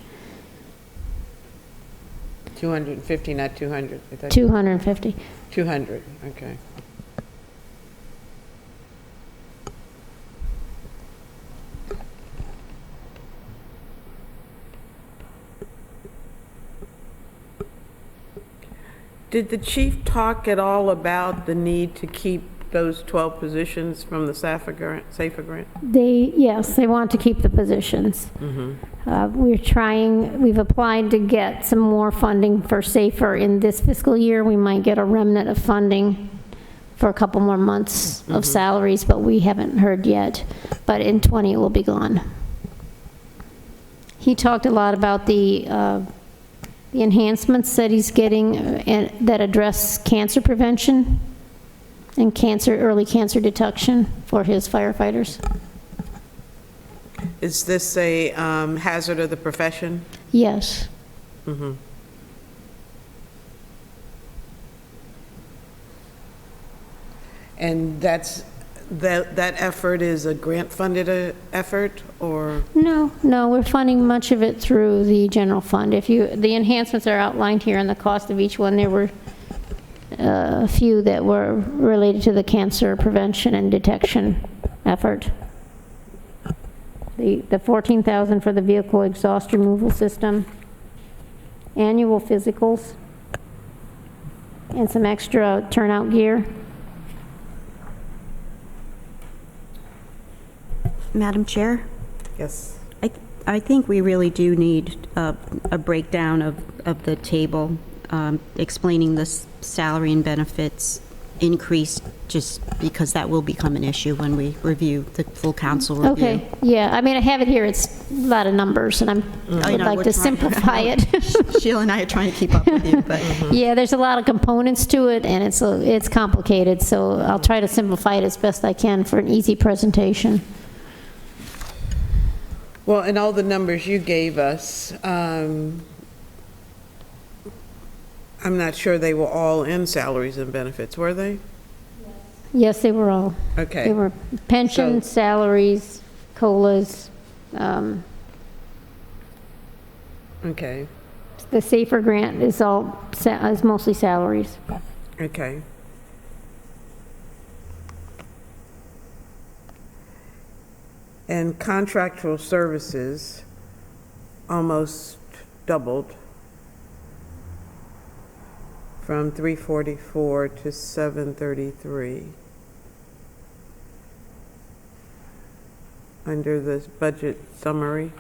250, not 200. 250. 200, okay. Did the chief talk at all about the need to keep those 12 positions from the SAFER grant? Yes, they want to keep the positions. We've applied to get some more funding for SAFER in this fiscal year. We might get a remnant of funding for a couple more months of salaries, but we haven't heard yet. But in 20, it will be gone. He talked a lot about the enhancements that he's getting that address cancer prevention and early cancer detection for his firefighters. Is this a hazard of the profession? Yes. And that effort is a grant-funded effort, or? No, we're funding much of it through the general fund. The enhancements are outlined here and the cost of each one. There were a few that were related to the cancer prevention and detection effort. The $14,000 for the vehicle exhaust removal system, annual physicals, and some extra turnout gear. Madam Chair, Yes. I think we really do need a breakdown of the table explaining the salary and benefits increase, just because that will become an issue when we review the full council review. Okay, yeah, I mean, I have it here, it's a lot of numbers, and I would like to simplify it. Sheila and I are trying to keep up with you, but. Yeah, there's a lot of components to it, and it's complicated, so I'll try to simplify it as best I can for an easy presentation. Well, and all the numbers you gave us, I'm not sure they were all in salaries and benefits, were they? Yes, they were all. Okay. They were pension, salaries, COLAs. Okay, The SAFER grant is mostly salaries. okay. And contractual services almost doubled from 344 to 733 under this budget summary.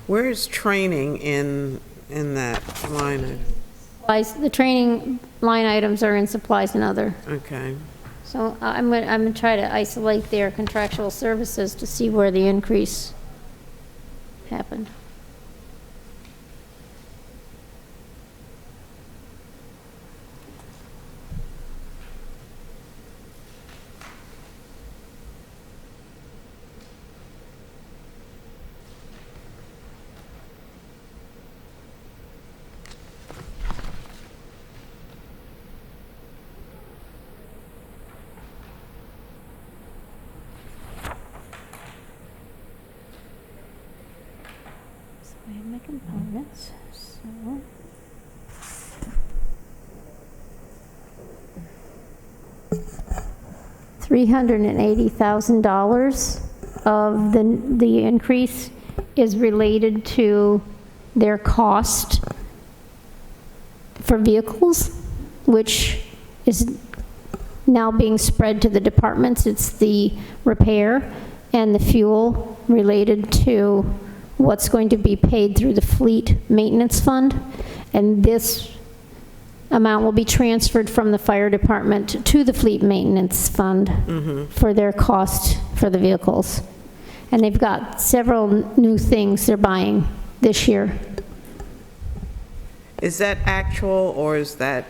Where is training in that line? The training line items are in supplies and other. Okay. So I'm going to try to isolate their contractual services to see where the increase happened. My components, so. $380,000 of the increase is related to their cost for vehicles, which is now being spread to the departments. It's the repair and the fuel related to what's going to be paid through the fleet maintenance fund. And this amount will be transferred from the fire department to the fleet maintenance fund for their cost for the vehicles. And they've got several new things they're buying this year. Is that actual, or is that,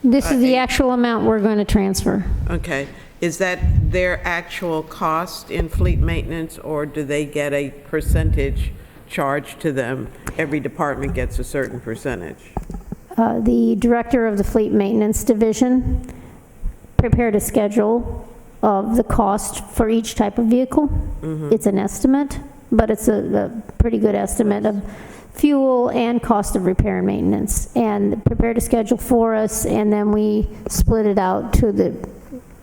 This is the actual amount we're going to transfer. okay, is that their actual cost in fleet maintenance, or do they get a percentage charged to them? Every department gets a certain percentage? The director of the Fleet Maintenance Division prepared a schedule of the cost for each type of vehicle. It's an estimate, but it's a pretty good estimate of fuel and cost of repair and maintenance, and prepared a schedule for us, and then we split it out to the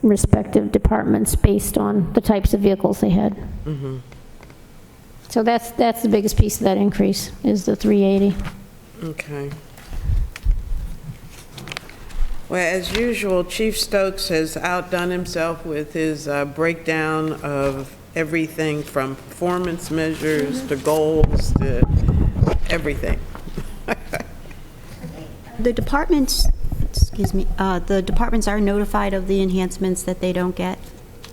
respective departments based on the types of vehicles they had. So that's the biggest piece of that increase, is the 380. Okay. Well, as usual, Chief Stokes has outdone himself with his breakdown of everything from performance measures to goals to everything. The departments, excuse me, the departments are notified of the enhancements that they don't get?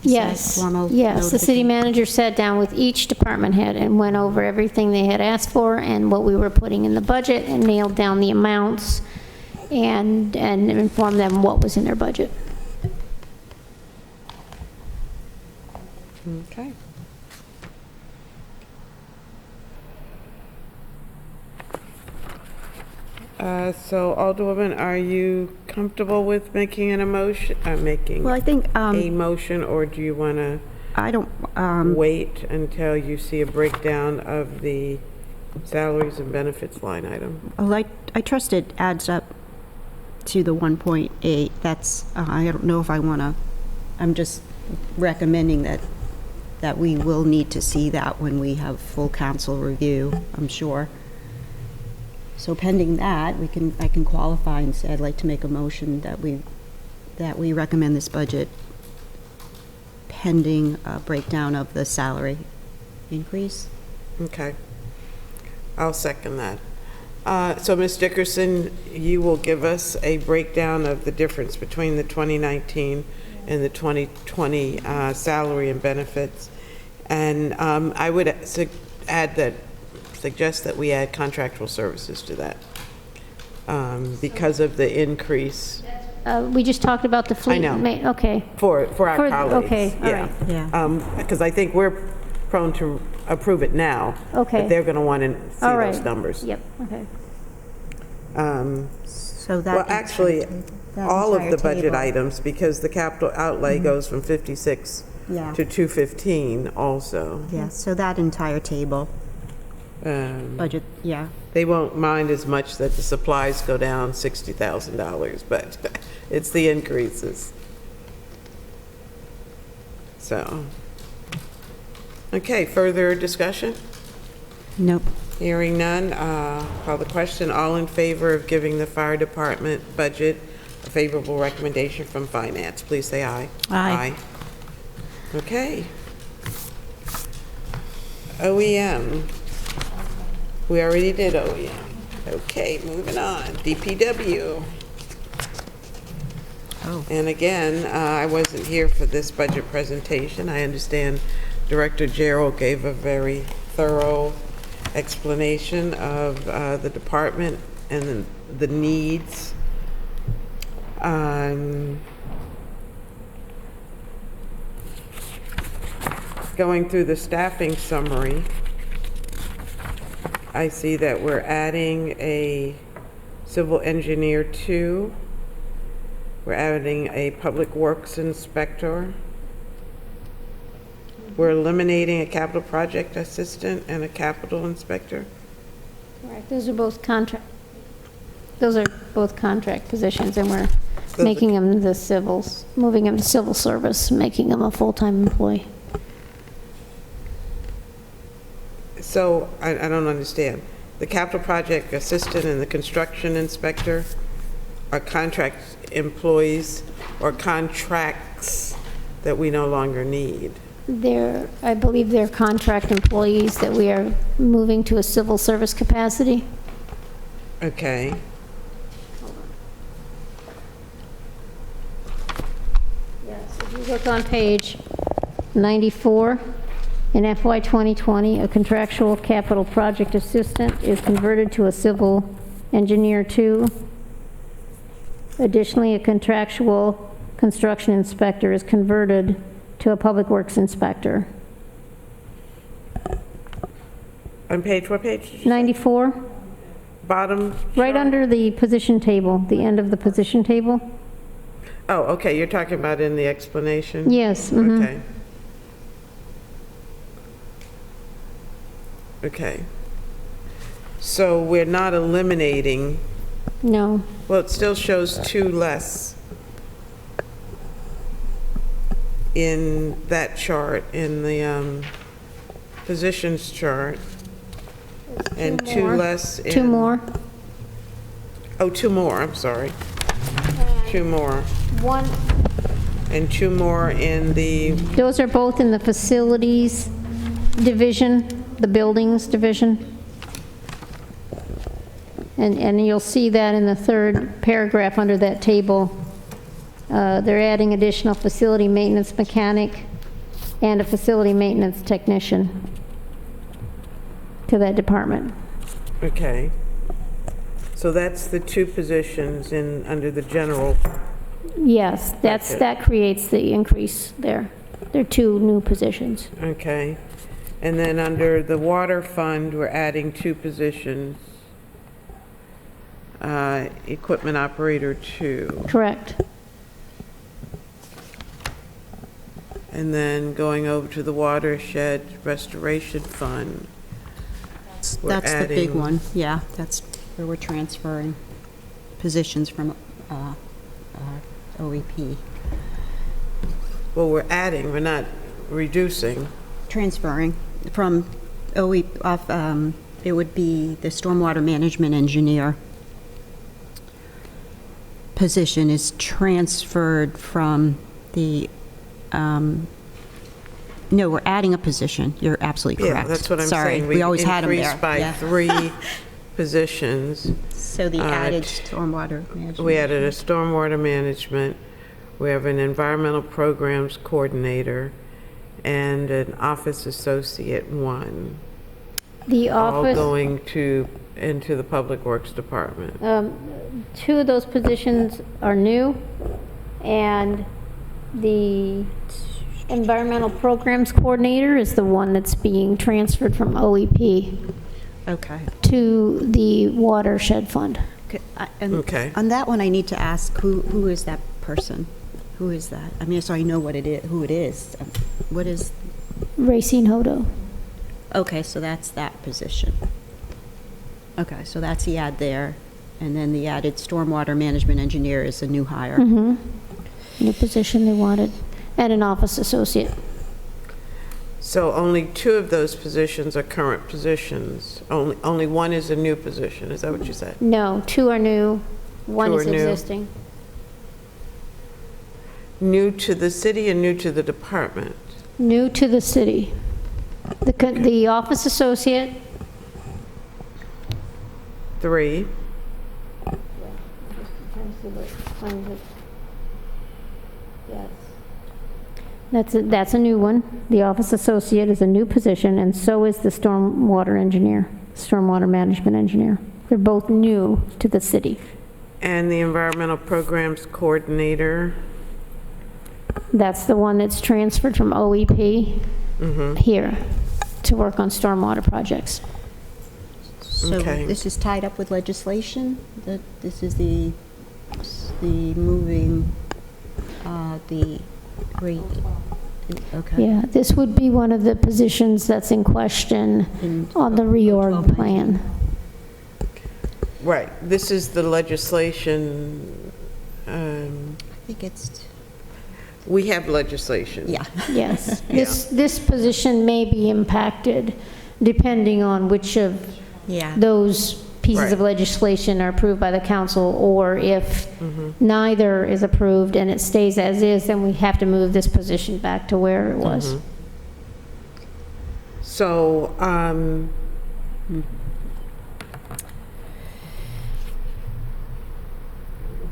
Is that Yes, formal yes, the city notification? manager sat down with each department head and went over everything they had asked for and what we were putting in the budget, and nailed down the amounts and informed them what was in their budget. Okay. So Alderwoman, are you comfortable with making an emotion, making Well, I think, a motion, or do you want to I don't, wait until you see a breakdown of the salaries and benefits line item? well, I trust it adds up to the 1.8. That's, I don't know if I want to, I'm just recommending that we will need to see that when we have full council review, I'm sure. So pending that, I can qualify and say I'd like to make a motion that we recommend this budget pending a breakdown of the salary increase. Okay. I'll second that. So Ms. Dickerson, you will give us a breakdown of the difference between the 2019 and the 2020 salary and benefits. And I would suggest that we add contractual services to that because of the increase We just talked about the fleet. I know. Okay. for our colleagues. okay, all right. Yeah. Because I think we're prone to approve it now. Okay. But they're going to want to see All right. those numbers. Yep, okay. So that. Well, actually, all of the budget table. items, because the capital outlay goes from 56 Yeah. to 215 also. Yeah, so that entire table, budget, yeah. They won't mind as much that the supplies go down $60,000, but it's the increases. So, okay, further discussion? Nope. Hearing none, call the question. All in favor of giving the fire department budget a favorable recommendation from finance, please say aye. Aye. Okay. OEM. We already did OEM. Okay, moving on. DPW. Oh. And again, I wasn't here for this budget presentation. I understand Director Gerald gave a very thorough explanation of the department and the needs. Going through the staffing summary, I see that we're adding a civil engineer 2. We're adding a public works inspector. We're eliminating a capital project assistant and a capital inspector. Those are both contract. Those are both contract positions, and we're making them the civils, moving them to civil service, making them a full-time employee. So, I don't understand. The capital project assistant and the construction inspector are contract employees or contracts that we no longer need? I believe they're contract employees that we are moving to a civil service capacity. Okay. Yes, if you look on page 94, in FY 2020, a contractual capital project assistant is converted to a civil engineer 2. Additionally, a contractual construction inspector is converted to a public works inspector. On page, what page? 94, Bottom? right under the position table, the end of the position table. Oh, okay, you're talking about in the explanation? Yes. mhm. Okay. Okay. So we're not eliminating, No, well, it still shows 2 less in that chart, in the positions chart, and 2 more. less in... 2 more. Oh, 2 more, I'm sorry. 2 more. 1, And 2 more in the, those are both in the facilities division, the buildings division. And you'll see that in the 3rd paragraph under that table. They're adding additional facility maintenance mechanic and a facility maintenance technician to that department. okay. So that's the 2 positions in, under the general, Yes, that creates the increase there. There are 2 new positions. okay. And then under the water fund, we're adding 2 positions. Equipment operator 2. Correct. And then going over to the watershed restoration fund. we're That's the big adding- one, yeah, that's where we're transferring positions from OEP. Well, we're adding, we're not reducing. Transferring from OEP, it would be the stormwater management engineer position is transferred from the, no, we're adding a position. You're absolutely correct. Yeah, that's what I'm Sorry, saying. we always had them there. increased by Yeah. 3 positions. So the uh, added stormwater management. We added a stormwater management, we have an environmental programs coordinator, and an office associate 1, The all office, going into the Public Works Department. 2 of those positions are new, and the environmental programs coordinator is the one that's being transferred from OEP Okay. to the watershed fund. Okay. On that one, I need to ask, who is that person? Who is that? I mean, so I know what it is, who it is. What is, Racine Hodo. okay, so that's that position. Okay, so that's the ad there. And then the added stormwater management engineer is a new hire. New position they wanted, and an office associate. So only 2 of those positions are current positions. Only 1 is a new position, is that what you said? No, 2 are new, 1 2 is are new. existing. New to the city and new to the department? New to the city. The office associate, 3. that's a new one. The office associate is a new position, and so is the stormwater engineer, stormwater management engineer. They're both new to the city. And the environmental programs coordinator? That's the one that's transferred from OEP here to work on stormwater projects. So Okay. this is tied up with legislation? That this is the moving, the great, okay. Yeah, this would be one of the positions that's in question In on the reorg 12-19. plan. Right, this is the legislation, I think it's, we have legislation. yeah. Yes. This position may be impacted depending on which of Yeah. those pieces of Right. legislation are approved by the council, or if neither is approved and it stays as is, then we have to move this position back to where it was. So,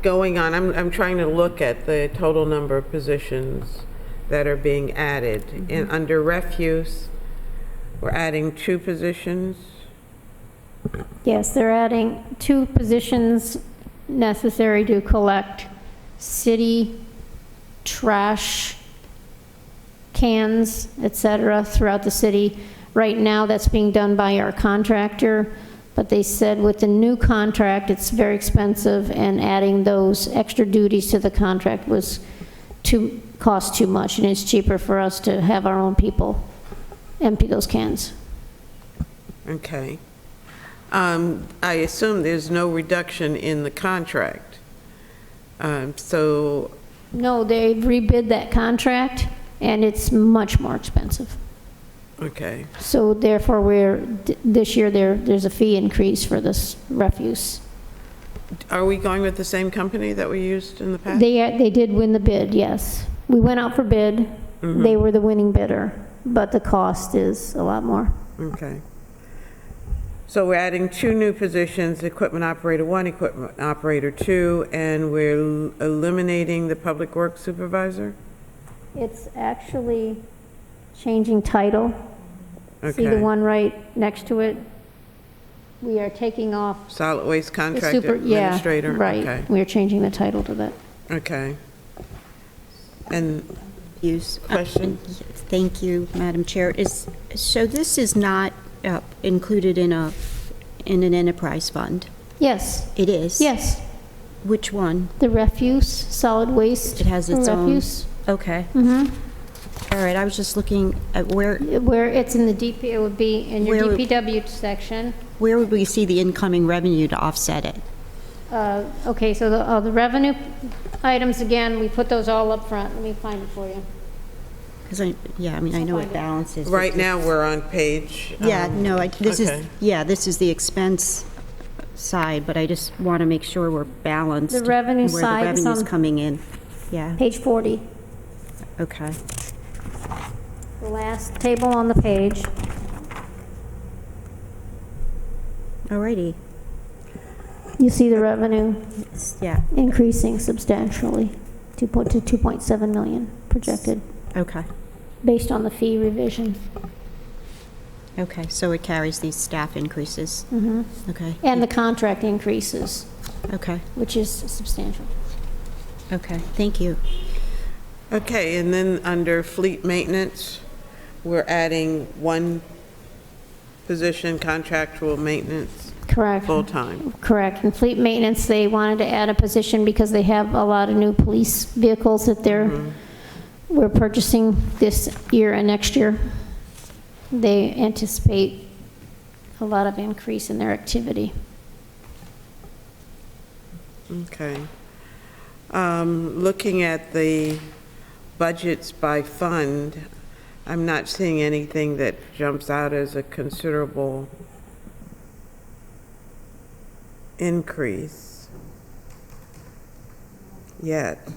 going on, I'm trying to look at the total number of positions that are being added. And under refuse, we're adding 2 positions. Yes, they're adding 2 positions necessary to collect city trash cans, et cetera, throughout the city. Right now, that's being done by our contractor, but they said with the new contract, it's very expensive, and adding those extra duties to the contract cost too much, and it's cheaper for us to have our own people empty those cans. Okay. I assume there's no reduction in the contract. So, No, they rebid that contract, and it's much more expensive. okay. So therefore, this year, there's a fee increase for this refuse. Are we going with the same company that we used in the past? They did win the bid, yes. We went out for bid. They were the winning bidder, but the cost is a lot more. Okay. So we're adding 2 new positions, equipment operator 1, equipment operator 2, and we're eliminating the public works supervisor? It's actually changing title. See the Okay. one right next to it? We are taking off Solid waste the contract yeah, administrator? right. Okay. We are changing the title to that. Okay. And Use. question? Thank you, Madam Chair. So this is not included in an enterprise fund? Yes, It is? yes. Which one? The refuse, solid waste. It has its own- refuse. Okay. Mm-hmm. All right, I was just looking at where It's in the DP, it would be in your Where- DPW section. would we see the incoming revenue to offset it? Okay, so the revenue items, again, we put those all up front. Let me find it for you. Because I know it balances. Right now, we're on page... Yeah, no, this okay. is the expense side, but I just want to make sure we're balanced. The revenue side Where the is revenue's on- coming in. Yeah, Page 40, okay. the last table on the page. All righty. You see the revenue Yeah, increasing substantially to 2.7 million projected, okay. based on the fee revision. Okay, so it carries these staff increases. Okay, And the contract increases, okay, which is substantial. okay. Thank you. Okay, and then under fleet maintenance, we're adding 1 position, contractual maintenance, Correct. full-time. Correct. And fleet maintenance, they wanted to add a position because they have a lot of new police vehicles that we're purchasing this year and next year. They anticipate a lot of increase in their activity. Okay. Looking at the budgets by fund, I'm not seeing anything that jumps out as a considerable increase yet.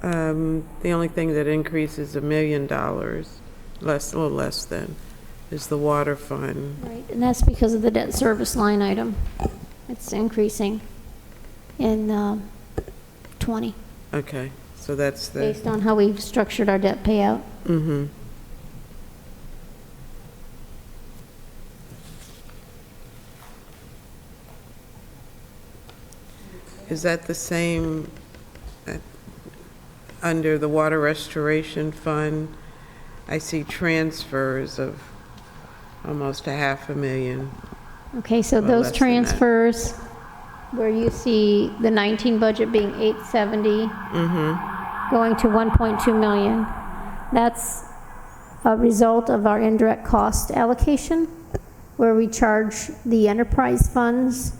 The only thing that increases $1 million, a little less than, is the water fund. Right, and that's because of the debt service line item. It's increasing in 20, Okay, so that's the, based on how we've structured our debt payout. is that the same under the water restoration fund? I see transfers of almost $500,000. Okay, so Well, those less than that. transfers where you see the 19 budget being 870, going to 1.2 million. That's a result of our indirect cost allocation, where we charge the enterprise funds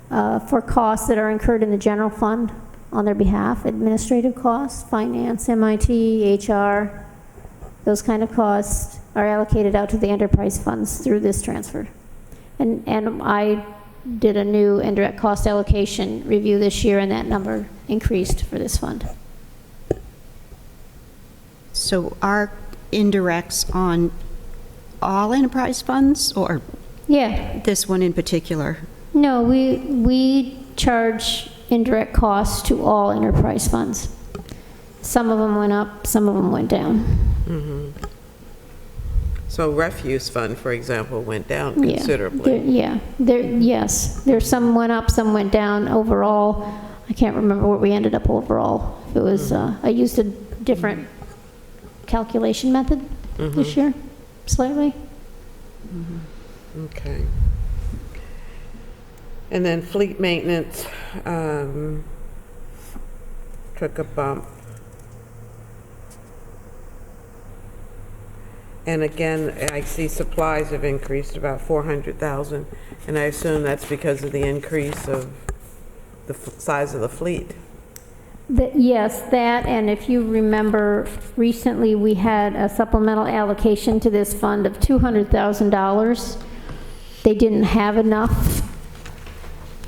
for costs that are incurred in the general fund on their behalf, administrative costs, finance, MIT, HR, those kind of costs are allocated out to the enterprise funds through this transfer. And I did a new indirect cost allocation review this year, and that number increased for this fund. So are indirects on all enterprise funds, or Yeah. this one in particular? No, we charge indirect costs to all enterprise funds. Some of them went up, some of them went down. So refuse fund, for example, went down Yeah. considerably. Yes, there's some went up, some went down overall. I can't remember what we ended up overall. It was, I used a different calculation method this year, slightly. Okay. And then fleet maintenance took a bump. And again, I see supplies have increased about 400,000, and I assume that's because of the increase of the size of the fleet. Yes, that, and if you remember, recently we had a supplemental allocation to this fund of $200,000. They didn't have enough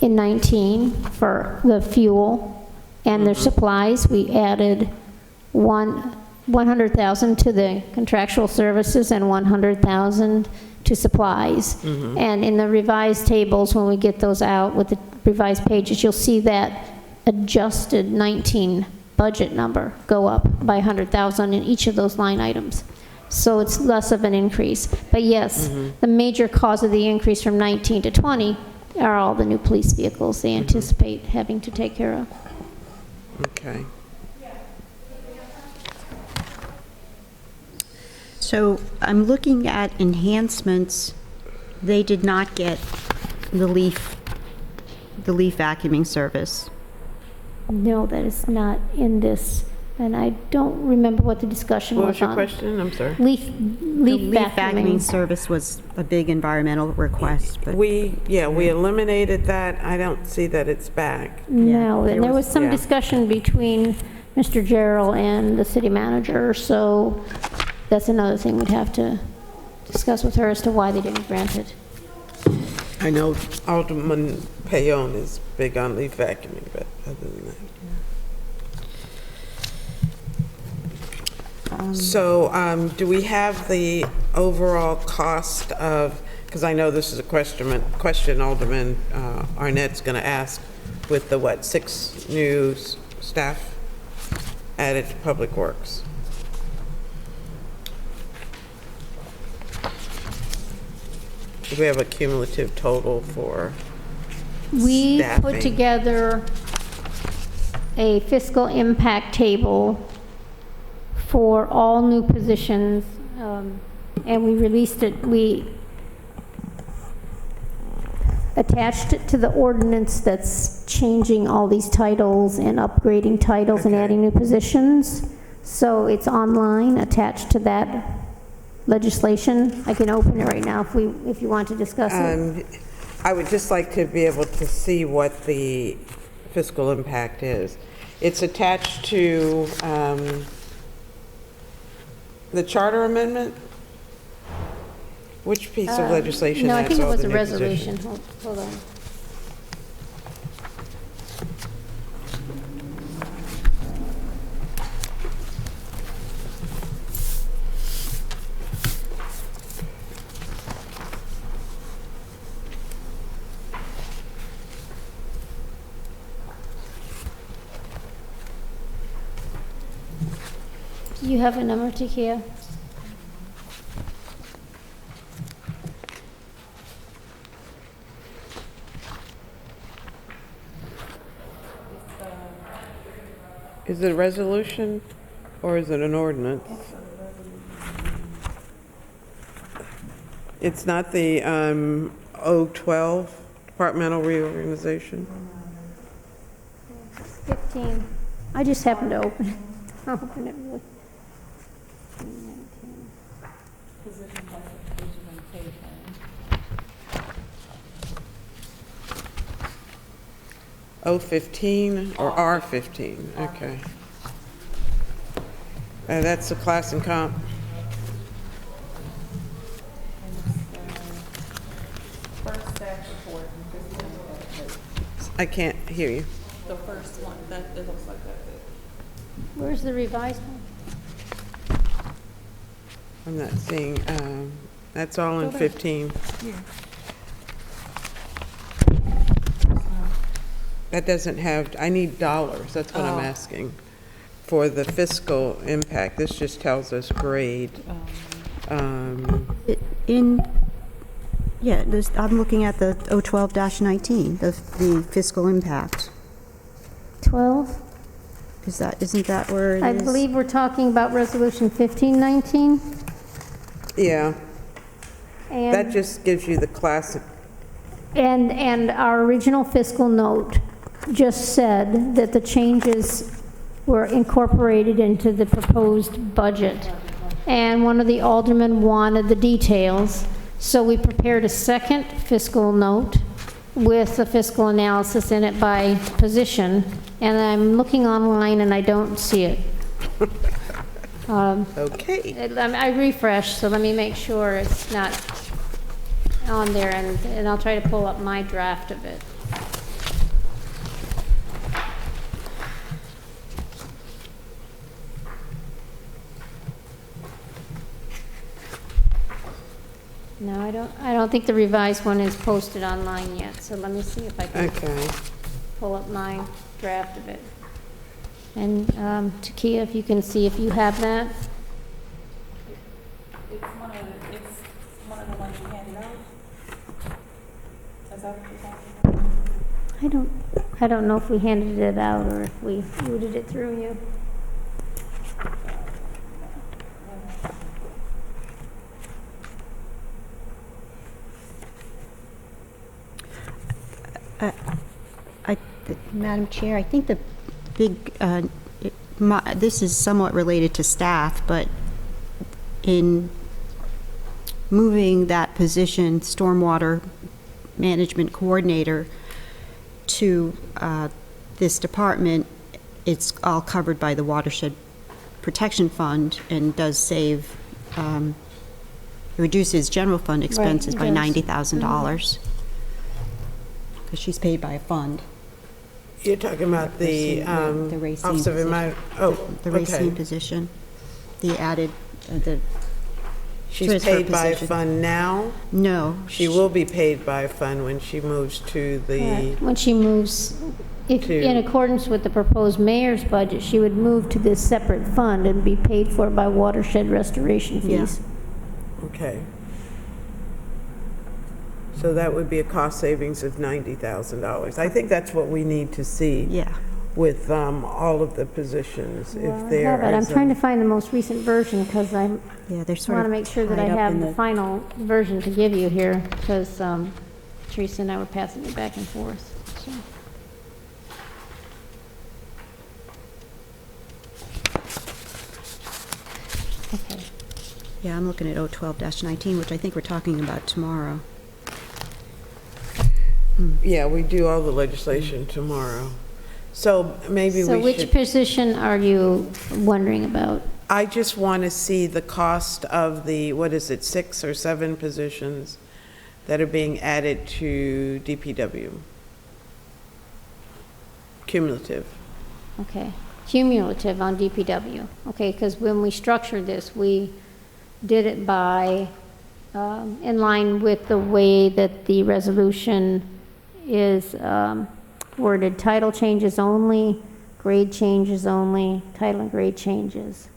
in 19 for the fuel and their supplies. We added 100,000 to the contractual services and 100,000 to supplies. And in the revised tables, when we get those out with the revised pages, you'll see that adjusted 19 budget number go up by 100,000 in each of those line items. So it's less of an increase. But yes, the major cause of the increase from 19 to 20 are all the new police vehicles they anticipate having to take care of. Okay. So I'm looking at enhancements. They did not get the leaf vacuuming service. No, that is not in this, and I don't remember what the discussion What was was your on. question? I'm sorry. Leaf The leaf vacuuming vacuuming. service was a big environmental request, but We eliminated that. I don't see that it's back. No, and there was some yeah. discussion between Mr. Gerald and the city manager, so that's another thing we'd have to discuss with her as to why they didn't grant it. I know Alderman Payon is big on leaf vacuuming, but other than that. So do we have the overall cost of, because I know this is a question Alderman Arnett's going to ask with the, 6 new staff added to Public Works? Do we have a cumulative total for We staffing? put together a fiscal impact table for all new positions, and we released it. We attached it to the ordinance that's changing all these titles and upgrading titles and Okay. adding new positions. So it's online, attached to that legislation. I can open it right now if you want to discuss it. I would just like to be able to see what the fiscal impact is. It's attached to the charter amendment? Which piece of legislation No, I adds think it all was the a new resolution. positions? Hold on. Do you have a number, Takia? Is it a resolution or is it an ordinance? It's not the 012 departmental reorganization. 15, I just happened to open it. Open it really. O15 or R15, okay. That's the class and comp. First staff report and fiscal impact. I can't hear you. The first one, that, it looks like that's it. Where's the revised one? I'm not seeing, that's all in 15. That doesn't have, I need dollars, that's what I'm asking, for the fiscal impact. This just tells us grade. I'm looking at the 012-19, the fiscal impact. 12? Isn't that where it is? I believe we're talking about Resolution 1519. Yeah, that And, just gives you the classic. and our original fiscal note just said that the changes were incorporated into the proposed budget. And one of the aldermen wanted the details, so we prepared a second fiscal note with the fiscal analysis in it by position, and I'm looking online and I don't see it. Okay. I refreshed, so let me make sure it's not on there, and I'll try to pull up my draft of it. No, I don't think the revised one is posted online yet, so let me see if I can Okay. pull up my draft of it. And Takia, if you can see if you have that. It's one of the ones you handed out. Is that what you're talking about? I don't know if we handed it out or if we routed it through you. Madam Chair, I think the big, this is somewhat related to staff, but in moving that position, Stormwater Management Coordinator, to this department, it's all covered by the Watershed Protection Fund and does save, reduces general fund expenses by it does. $90,000. Because she's paid by a fund. You're talking about the Racine Office of position. The Racine okay. position, the added, the She's transfer paid by a position. fund now? No. She will be paid by a fund when she moves to the, When she moves, in accordance with the proposed mayor's budget, she would move to this separate fund and be paid for by watershed restoration fees. okay. So that would be a cost savings of $90,000. I think that's what we need to see. Yeah. With all of the positions, Well, if I there have it. I'm is trying to find the most recent version because I Yeah, they're sort want of to make sure that I tied up have in the final version to give you here because Teresa and I were passing it back and forth. So. Okay. Yeah, I'm looking at 012-19, which I think we're talking about tomorrow. Yeah, we do all the legislation tomorrow. So maybe So we which should, position are you wondering about? I just want to see the cost of the, what is it, 6 or 7 positions that are being added to DPW. Cumulative. Okay, cumulative on DPW. Okay, because when we structured this, we did it by, in line with the way that the resolution is worded, title changes only, grade changes only, title and grade changes.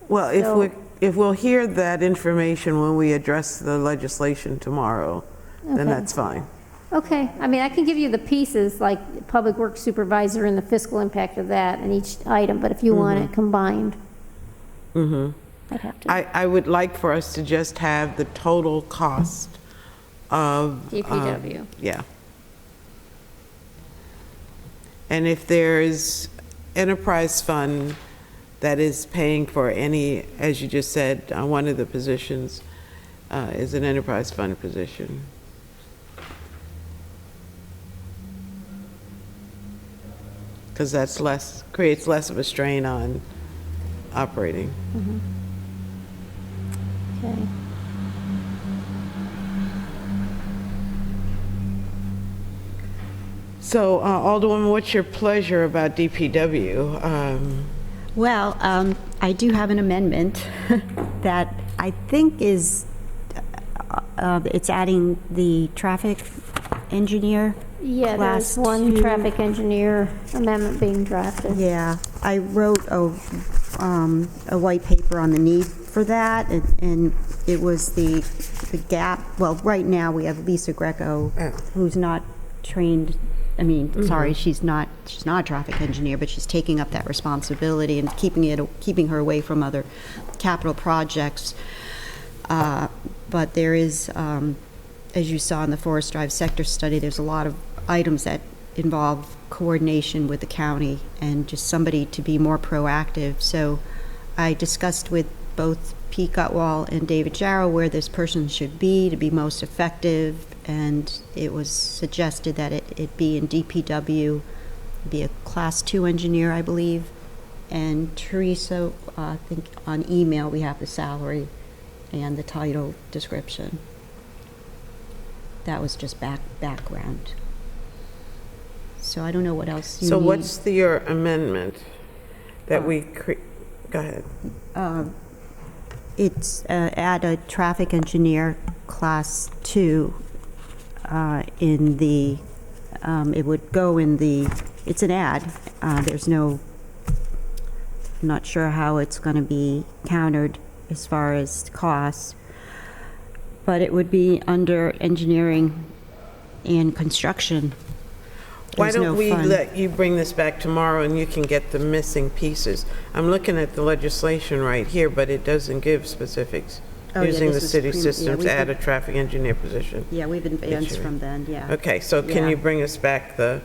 Well, So- if we'll hear that information when we address the legislation tomorrow, then Okay. that's fine. Okay, I mean, I can give you the pieces, like Public Works Supervisor and the fiscal impact of that in each item, but if you want it combined, I'd have to. I would like for us to just have the total cost of. DPW. Yeah. And if there's enterprise fund that is paying for any, as you just said, one of the positions is an enterprise fund position. Because that's less, creates less of a strain on operating. Okay. So Alderwoman, what's your pleasure about DPW? Well, I do have an amendment that I think is, it's adding the traffic engineer. Yeah, there's Class one 2. traffic engineer amendment being drafted. Yeah, I wrote a white paper on the need for that, and it was the gap. Well, right now, we have Lisa Greco, who's not trained, sorry, she's not a traffic engineer, but she's taking up that responsibility and keeping her away from other capital projects. But there is, as you saw in the Forest Drive sector study, there's a lot of items that involve coordination with the county and just somebody to be more proactive. So I discussed with both Pete Gutwall and David Jarrow where this person should be to be most effective, and it was suggested that it be in DPW, be a Class 2 engineer, I believe. And Teresa, I think on email we have the salary and the title description. That was just background. So I don't know what else you So need. what's your amendment that go ahead. It's add a traffic engineer Class 2 in the, it would go in the, it's an ad. There's no, I'm not sure how it's going to be countered as far as costs, but it would be under engineering and construction. Why There's no don't we fund. let you bring this back tomorrow and you can get the missing pieces? I'm looking at the legislation right here, but it doesn't give specifics. Oh, yeah, Using the this is city yeah, systems, we've add been- a traffic engineer position. Yeah, we've advanced Picture. from then, yeah. Okay, so can Yeah. you bring us back the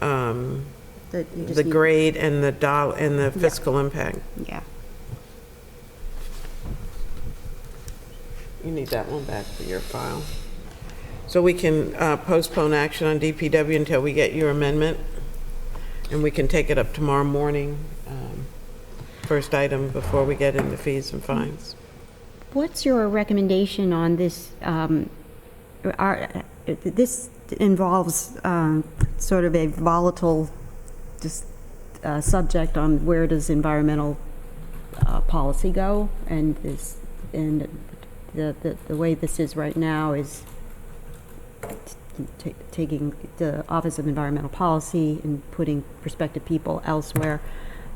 You just the need- grade and the fiscal impact? Yeah. You need that one back for your file. So we can postpone action on DPW until we get your amendment, and we can take it up tomorrow morning, first item before we get into fees and fines. What's your recommendation on this? This involves sort of a volatile subject on where does environmental policy go, and the way this is right now is taking the Office of Environmental Policy and putting prospective people elsewhere.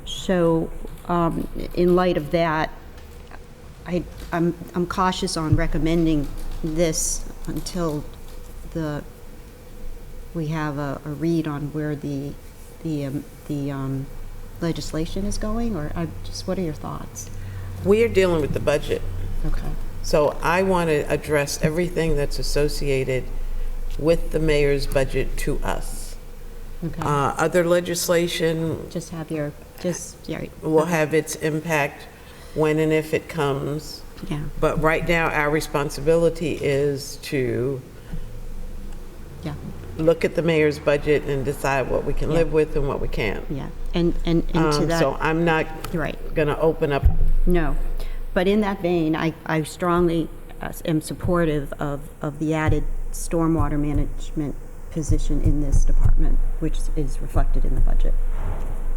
So in light of that, I'm cautious on recommending this until we have a read on where the legislation is going, or what are your thoughts? We are dealing with the budget. Okay. So I want to address everything that's associated with the mayor's budget to us. Okay. Other legislation Just have yeah. will have its impact when and if it comes. Yeah. But right now, our responsibility is to Yeah. look at the mayor's budget and decide what we can live with and what we can't. Yeah. And to that. So I'm not You're right. going to open up. No, but in that vein, I strongly am supportive of the added stormwater management position in this department, which is reflected in the budget.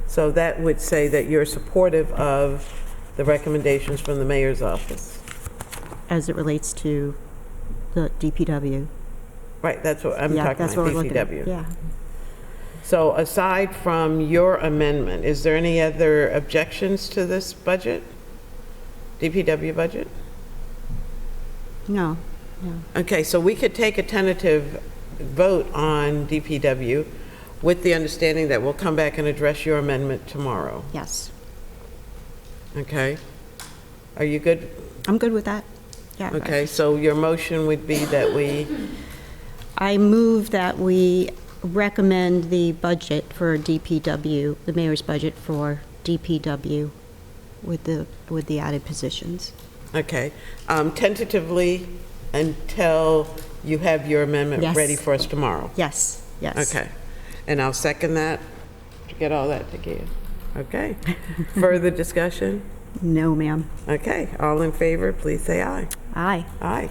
So that would say that you're supportive of the recommendations from the mayor's office. As it relates to the DPW. Right, that's what I'm Yeah, talking that's about, what we're looking at. DPW. Yeah. So aside from your amendment, is there any other objections to this budget? DPW budget? No. Okay, so we could take a tentative vote on DPW with the understanding that we'll come back and address your amendment tomorrow. Yes. Okay? Are you good? I'm good with that. Yeah. Okay, so your motion would be that we, I move that we recommend the budget for DPW, the mayor's budget for DPW with the added positions. Okay. Tentatively, until you have your amendment Yes. ready for us tomorrow? Yes, yes. Okay. And I'll second that, to get all that together. Okay. Further discussion? No, ma'am. Okay. All in favor, please say aye. Aye. Aye.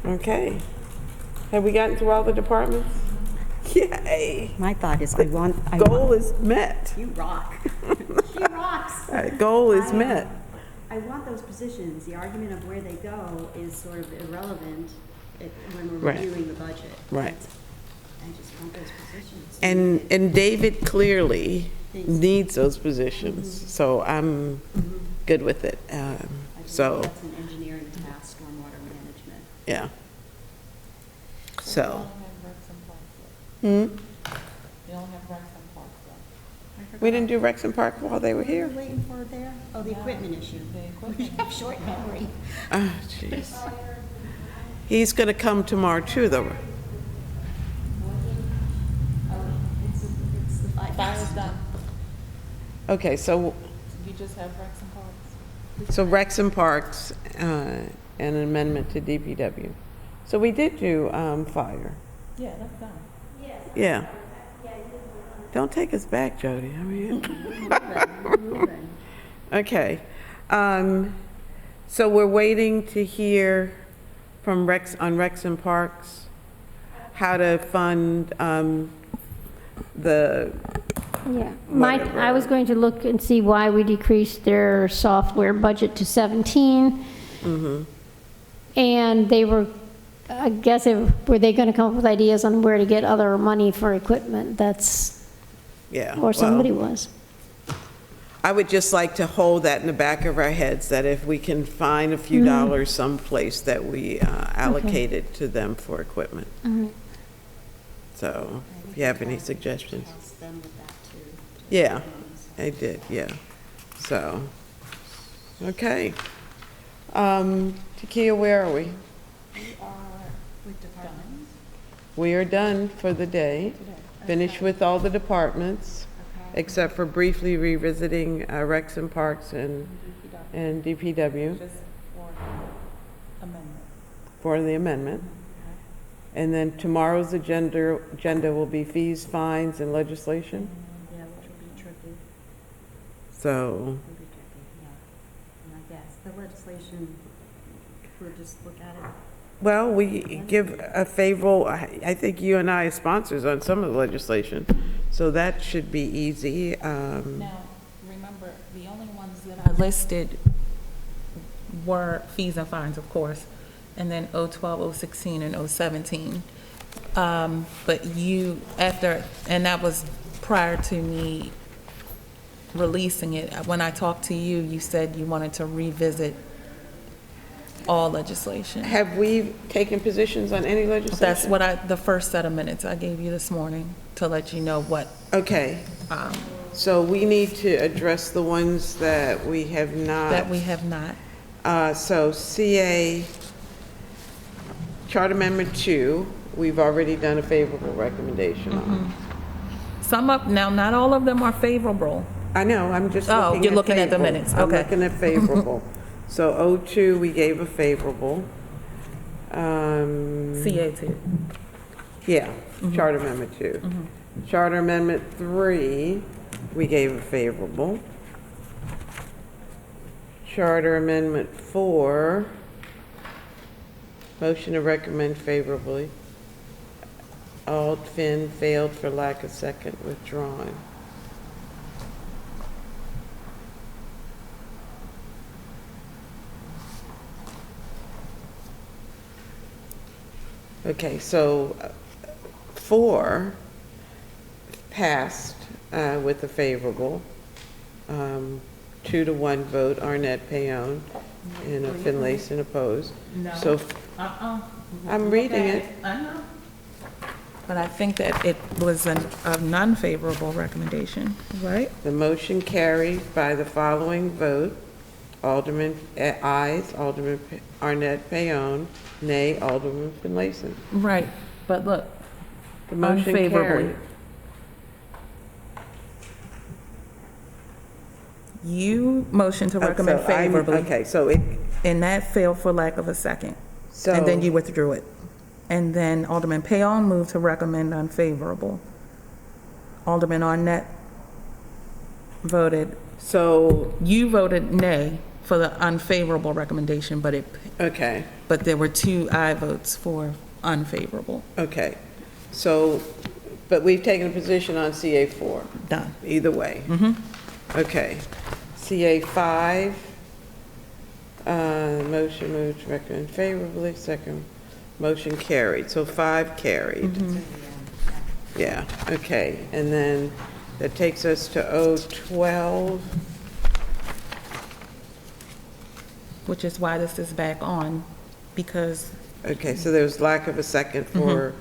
Okay. Have we gotten through all the departments? Yay! My thought is Goal is met. You rock. She rocks. All right, goal is met. I want those positions. The argument of where they go is sort of irrelevant when we're Right. reviewing the budget. Right. I just want those positions. And David clearly needs those positions, so I'm good with it. I believe So, that's an engineering task, stormwater management. yeah. So, we didn't do Rex and Park while they were here? Waiting for there? Oh, the equipment issue. We have short memory. Oh, jeez. He's going to come tomorrow too, though. It's the five. Fire's done. Okay, so, You just have Rex and Parks. so Rex and Parks, and an amendment to DPW. So we did do fire. Yeah, that's done. Yeah. Don't take us back, Jody. I mean, okay. So we're waiting to hear from Rex and Parks how to fund the, Yeah, Whatever. I was going to look and see why we decreased their software budget to 17. And they were, I guess, were they going to come up with ideas on where to get other money for equipment? That's, yeah. or somebody well, was. I would just like to hold that in the back of our heads, that if we can find a few dollars someplace, that we allocate it to them for equipment. So, if you have any suggestions. Helps them with that too. Yeah, I did, yeah. So, okay. Takia, where are we? With departments. We are done for the day. Finished with all the departments, except for briefly revisiting Rex and Parks and DPW Just for amendment. for the amendment. And then tomorrow's agenda will be fees, fines, and legislation. Yeah, which will be tricky. So, Will be tricky, yeah. And I guess the legislation, we'll just look at it. well, we give a favorable, I think you and I are sponsors on some of the legislation, so that should be easy. Now, remember, the only ones that I listed were fees and fines, of course, and then 012, 016, and 017. But you, after, and that was prior to me releasing it. When I talked to you, you said you wanted to revisit all legislation. Have we taken positions on any legislation? That's what the first set of minutes I gave you this morning, to let you know what, Okay, so we need to address the ones that we have not. that we have not. So CA, Chart Amendment 2, we've already done a favorable recommendation on. Some up, now, not all of them are favorable. I know, I'm just Oh, looking you're at looking at the favorable. minutes, I'm okay. looking at favorable. So 02, we gave a favorable. CA2. Yeah, Charter Amendment 2. Charter Amendment 3, we gave a favorable. Charter Amendment 4, motion to recommend favorably. Alt Fin failed for lack of second, withdrawn. Okay, so 4 passed with a favorable, 2-to-1 vote, Arnett Payon, and Finlayson opposed. No. So I'm reading it. I know. But I think that it was a non-favorable recommendation, right? The motion carried by the following vote: Alderman ayes, Alderman Arnett Payon, nay, Alderman Finlayson. Right, but look, The motion unfavorably. carried. You motioned to recommend So I'm- favorably. Okay, so it, And that failed for lack of a second. so. And then you withdrew it. And then Alderman Payon moved to recommend unfavorable. Alderman Arnett voted, So, you voted nay for the unfavorable recommendation, okay, but there were 2 aye votes for unfavorable. okay. So, but we've taken a position on CA4, Done. either way. Okay. CA5, motion moved to recommend favorably, second motion carried. So 5 carried. Yeah, okay. And then that takes us to O12. Which is why this is back on, because, Okay, so there was lack of a second for,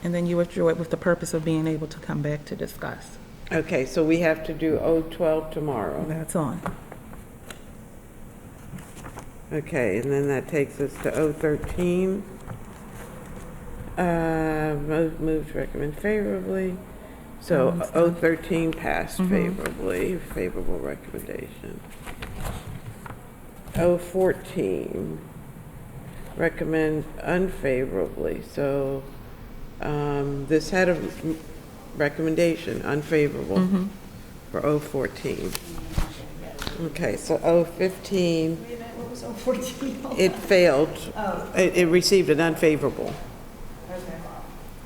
and then you withdrew it with the purpose of being able to come back to discuss. okay, so we have to do O12 tomorrow. That's on. Okay, and then that takes us to O13. Move to recommend favorably. So O13 passed favorably, favorable recommendation. O14, recommend unfavorably. So this had a recommendation, unfavorable, for O14. Okay, so O15. What was 014? It failed. It received an unfavorable.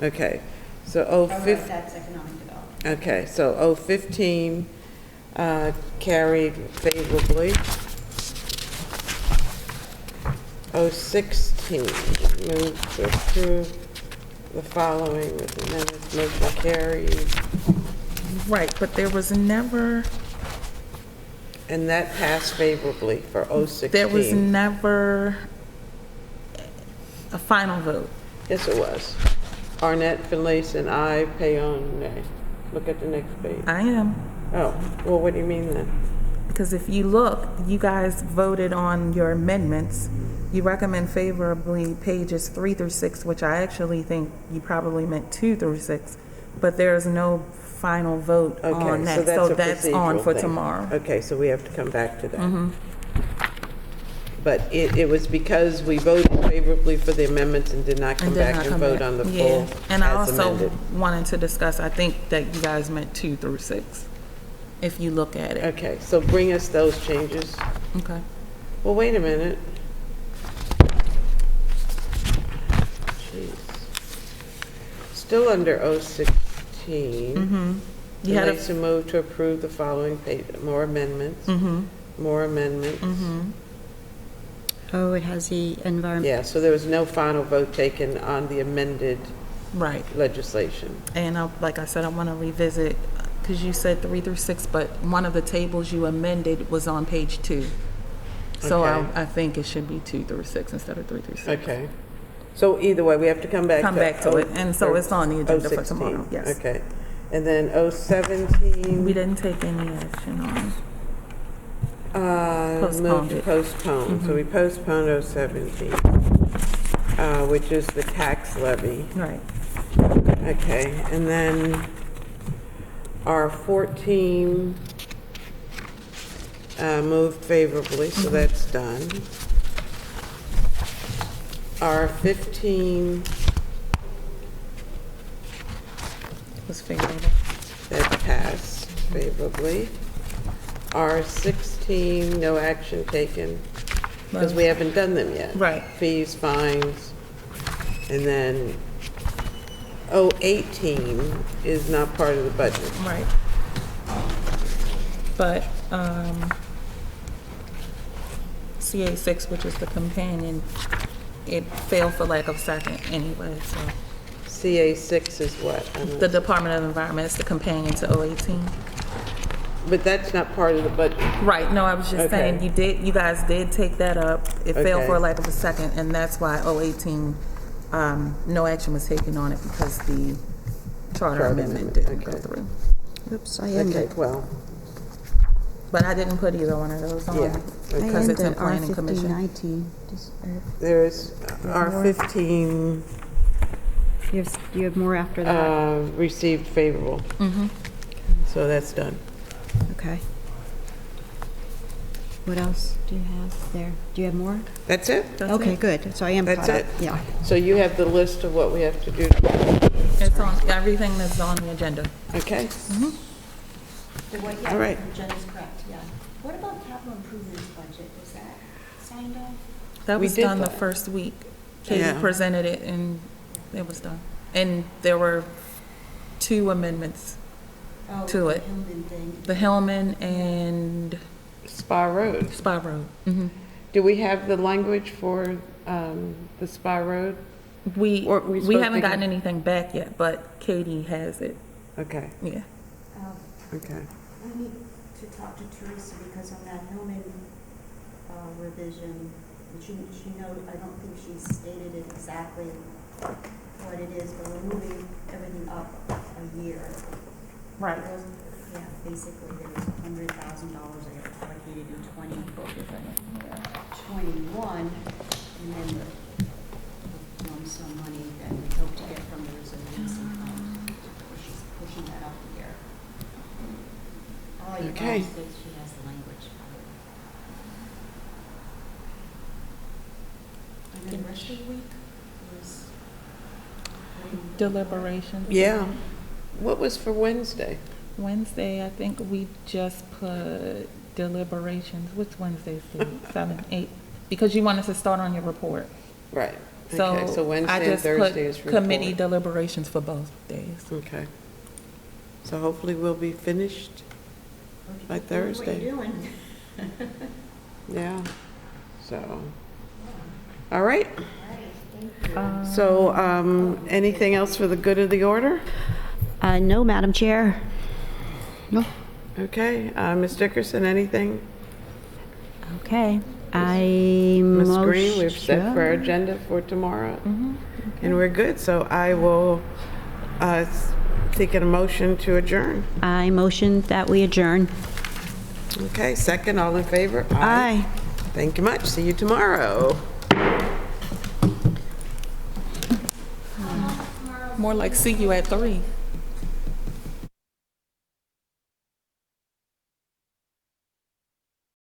Okay, so O15, That's economic development. okay, so O15 carried favorably. O16, move to approve the following with amendments, motion carried. Right, but there was never, And that passed favorably for O16. there was never a final vote. Yes, it was. Arnett, Finlayson, aye, Payon, nay. Look at the next page. I am. Oh, well, what do you mean then? Because if you look, you guys voted on your amendments. You recommend favorably pages 3 through 6, which I actually think you probably meant 2 through 6, but there's no final vote on Okay, that. so So that's that's a on procedural for thing. tomorrow. Okay, so we have to come back to that. But it was because we voted favorably for the amendments and did not come And did back not and come vote back. on the Yeah. full And I as also amended. wanted to discuss, I think that you guys meant 2 through 6, if you look at it. Okay, so bring us those changes. Okay. Well, wait a minute. Jeez. Still under O16. You had a- To move to approve the following page, more amendments. More amendments. Oh, it has the environment. Yeah, so there was no final vote taken on the amended Right. legislation. And like I said, I want to revisit, because you said 3 through 6, but one of the tables you amended was on page 2. So Okay. I think it should be 2 through 6 instead of 3 through 6. Okay. So either way, we have to come back to. Come back to it, and so it's on the agenda for 016. tomorrow, yes. Okay. And then O17. We didn't take any action on. Move Postponed to it. postpone. So we postponed O17, which is the tax levy. Right. Okay, and then R14 moved favorably, so that's done. R15, Was favorable. that passed favorably. R16, no action taken, because we haven't done them yet. Right. Fees, fines, and then O18 is not part of the budget. Right. But CA6, which is the companion, it failed for lack of second anyway, so. CA6 is what? I don't The know. Department of Environment is the companion to O18. But that's not part of the budget. Right, no, I was just Okay. saying, you guys did take that up. It failed for Okay. lack of a second, and that's why O18, no action was taken on it because the charter amendment didn't go okay. through. Oops, I Okay, ended. well, But I didn't put either one of those on Yeah. because it's in planning commission. R1519. there's R15, You have more after that? Received favorable. So that's done. Okay. What else do you have there? Do you have more? That's it? Okay, good. So I am That's caught up. it? Yeah. So you have the list of what we have to do. It's on, everything that's on the agenda. Okay? What, All right. yeah, Jen is correct, yeah. What about capital improvements budget? Was that signed off? That We was did done the that. first week. Katie Yeah. presented it and it was done. And there were 2 amendments Oh, to the it. Hillman thing. The Hillman and Spa Road. Spa Road. Do we have the language for the Spa Road? We Or we supposed haven't to gotten get- anything back yet, but Katie has it. Okay, Yeah. okay. We need to talk to Teresa because on that Hillman revision, she noted, I don't think she stated it exactly what it is, but we're moving everything up a year. Right. It goes- Yeah, basically there was $100,000 I got allocated in 2021, and then the lump sum money that we hope to get from the resiliency fund. She's pushing that up a year. Okay. She has the language. And then the rest of the week was. Deliberation. Yeah. What was for Wednesday? Wednesday, I think we just put deliberations. Which Wednesday's the 7th, 8th? Because you want us to start on your report. Right. So Okay, so I Wednesday and just Thursday is put report. committee deliberations for both days. Okay. So hopefully we'll be finished by Thursday. What are you doing? Yeah. So, all right. So, anything else for the good of the order? No, Madam Chair. No. Okay, Ms. Dickerson, anything? Okay. Ms. Green, we've set for our agenda for tomorrow. And we're good, so I will take a motion to adjourn. I motion that we adjourn. Okay, second, all in favor? Aye. Thank you much. See you tomorrow. More like see you at 3.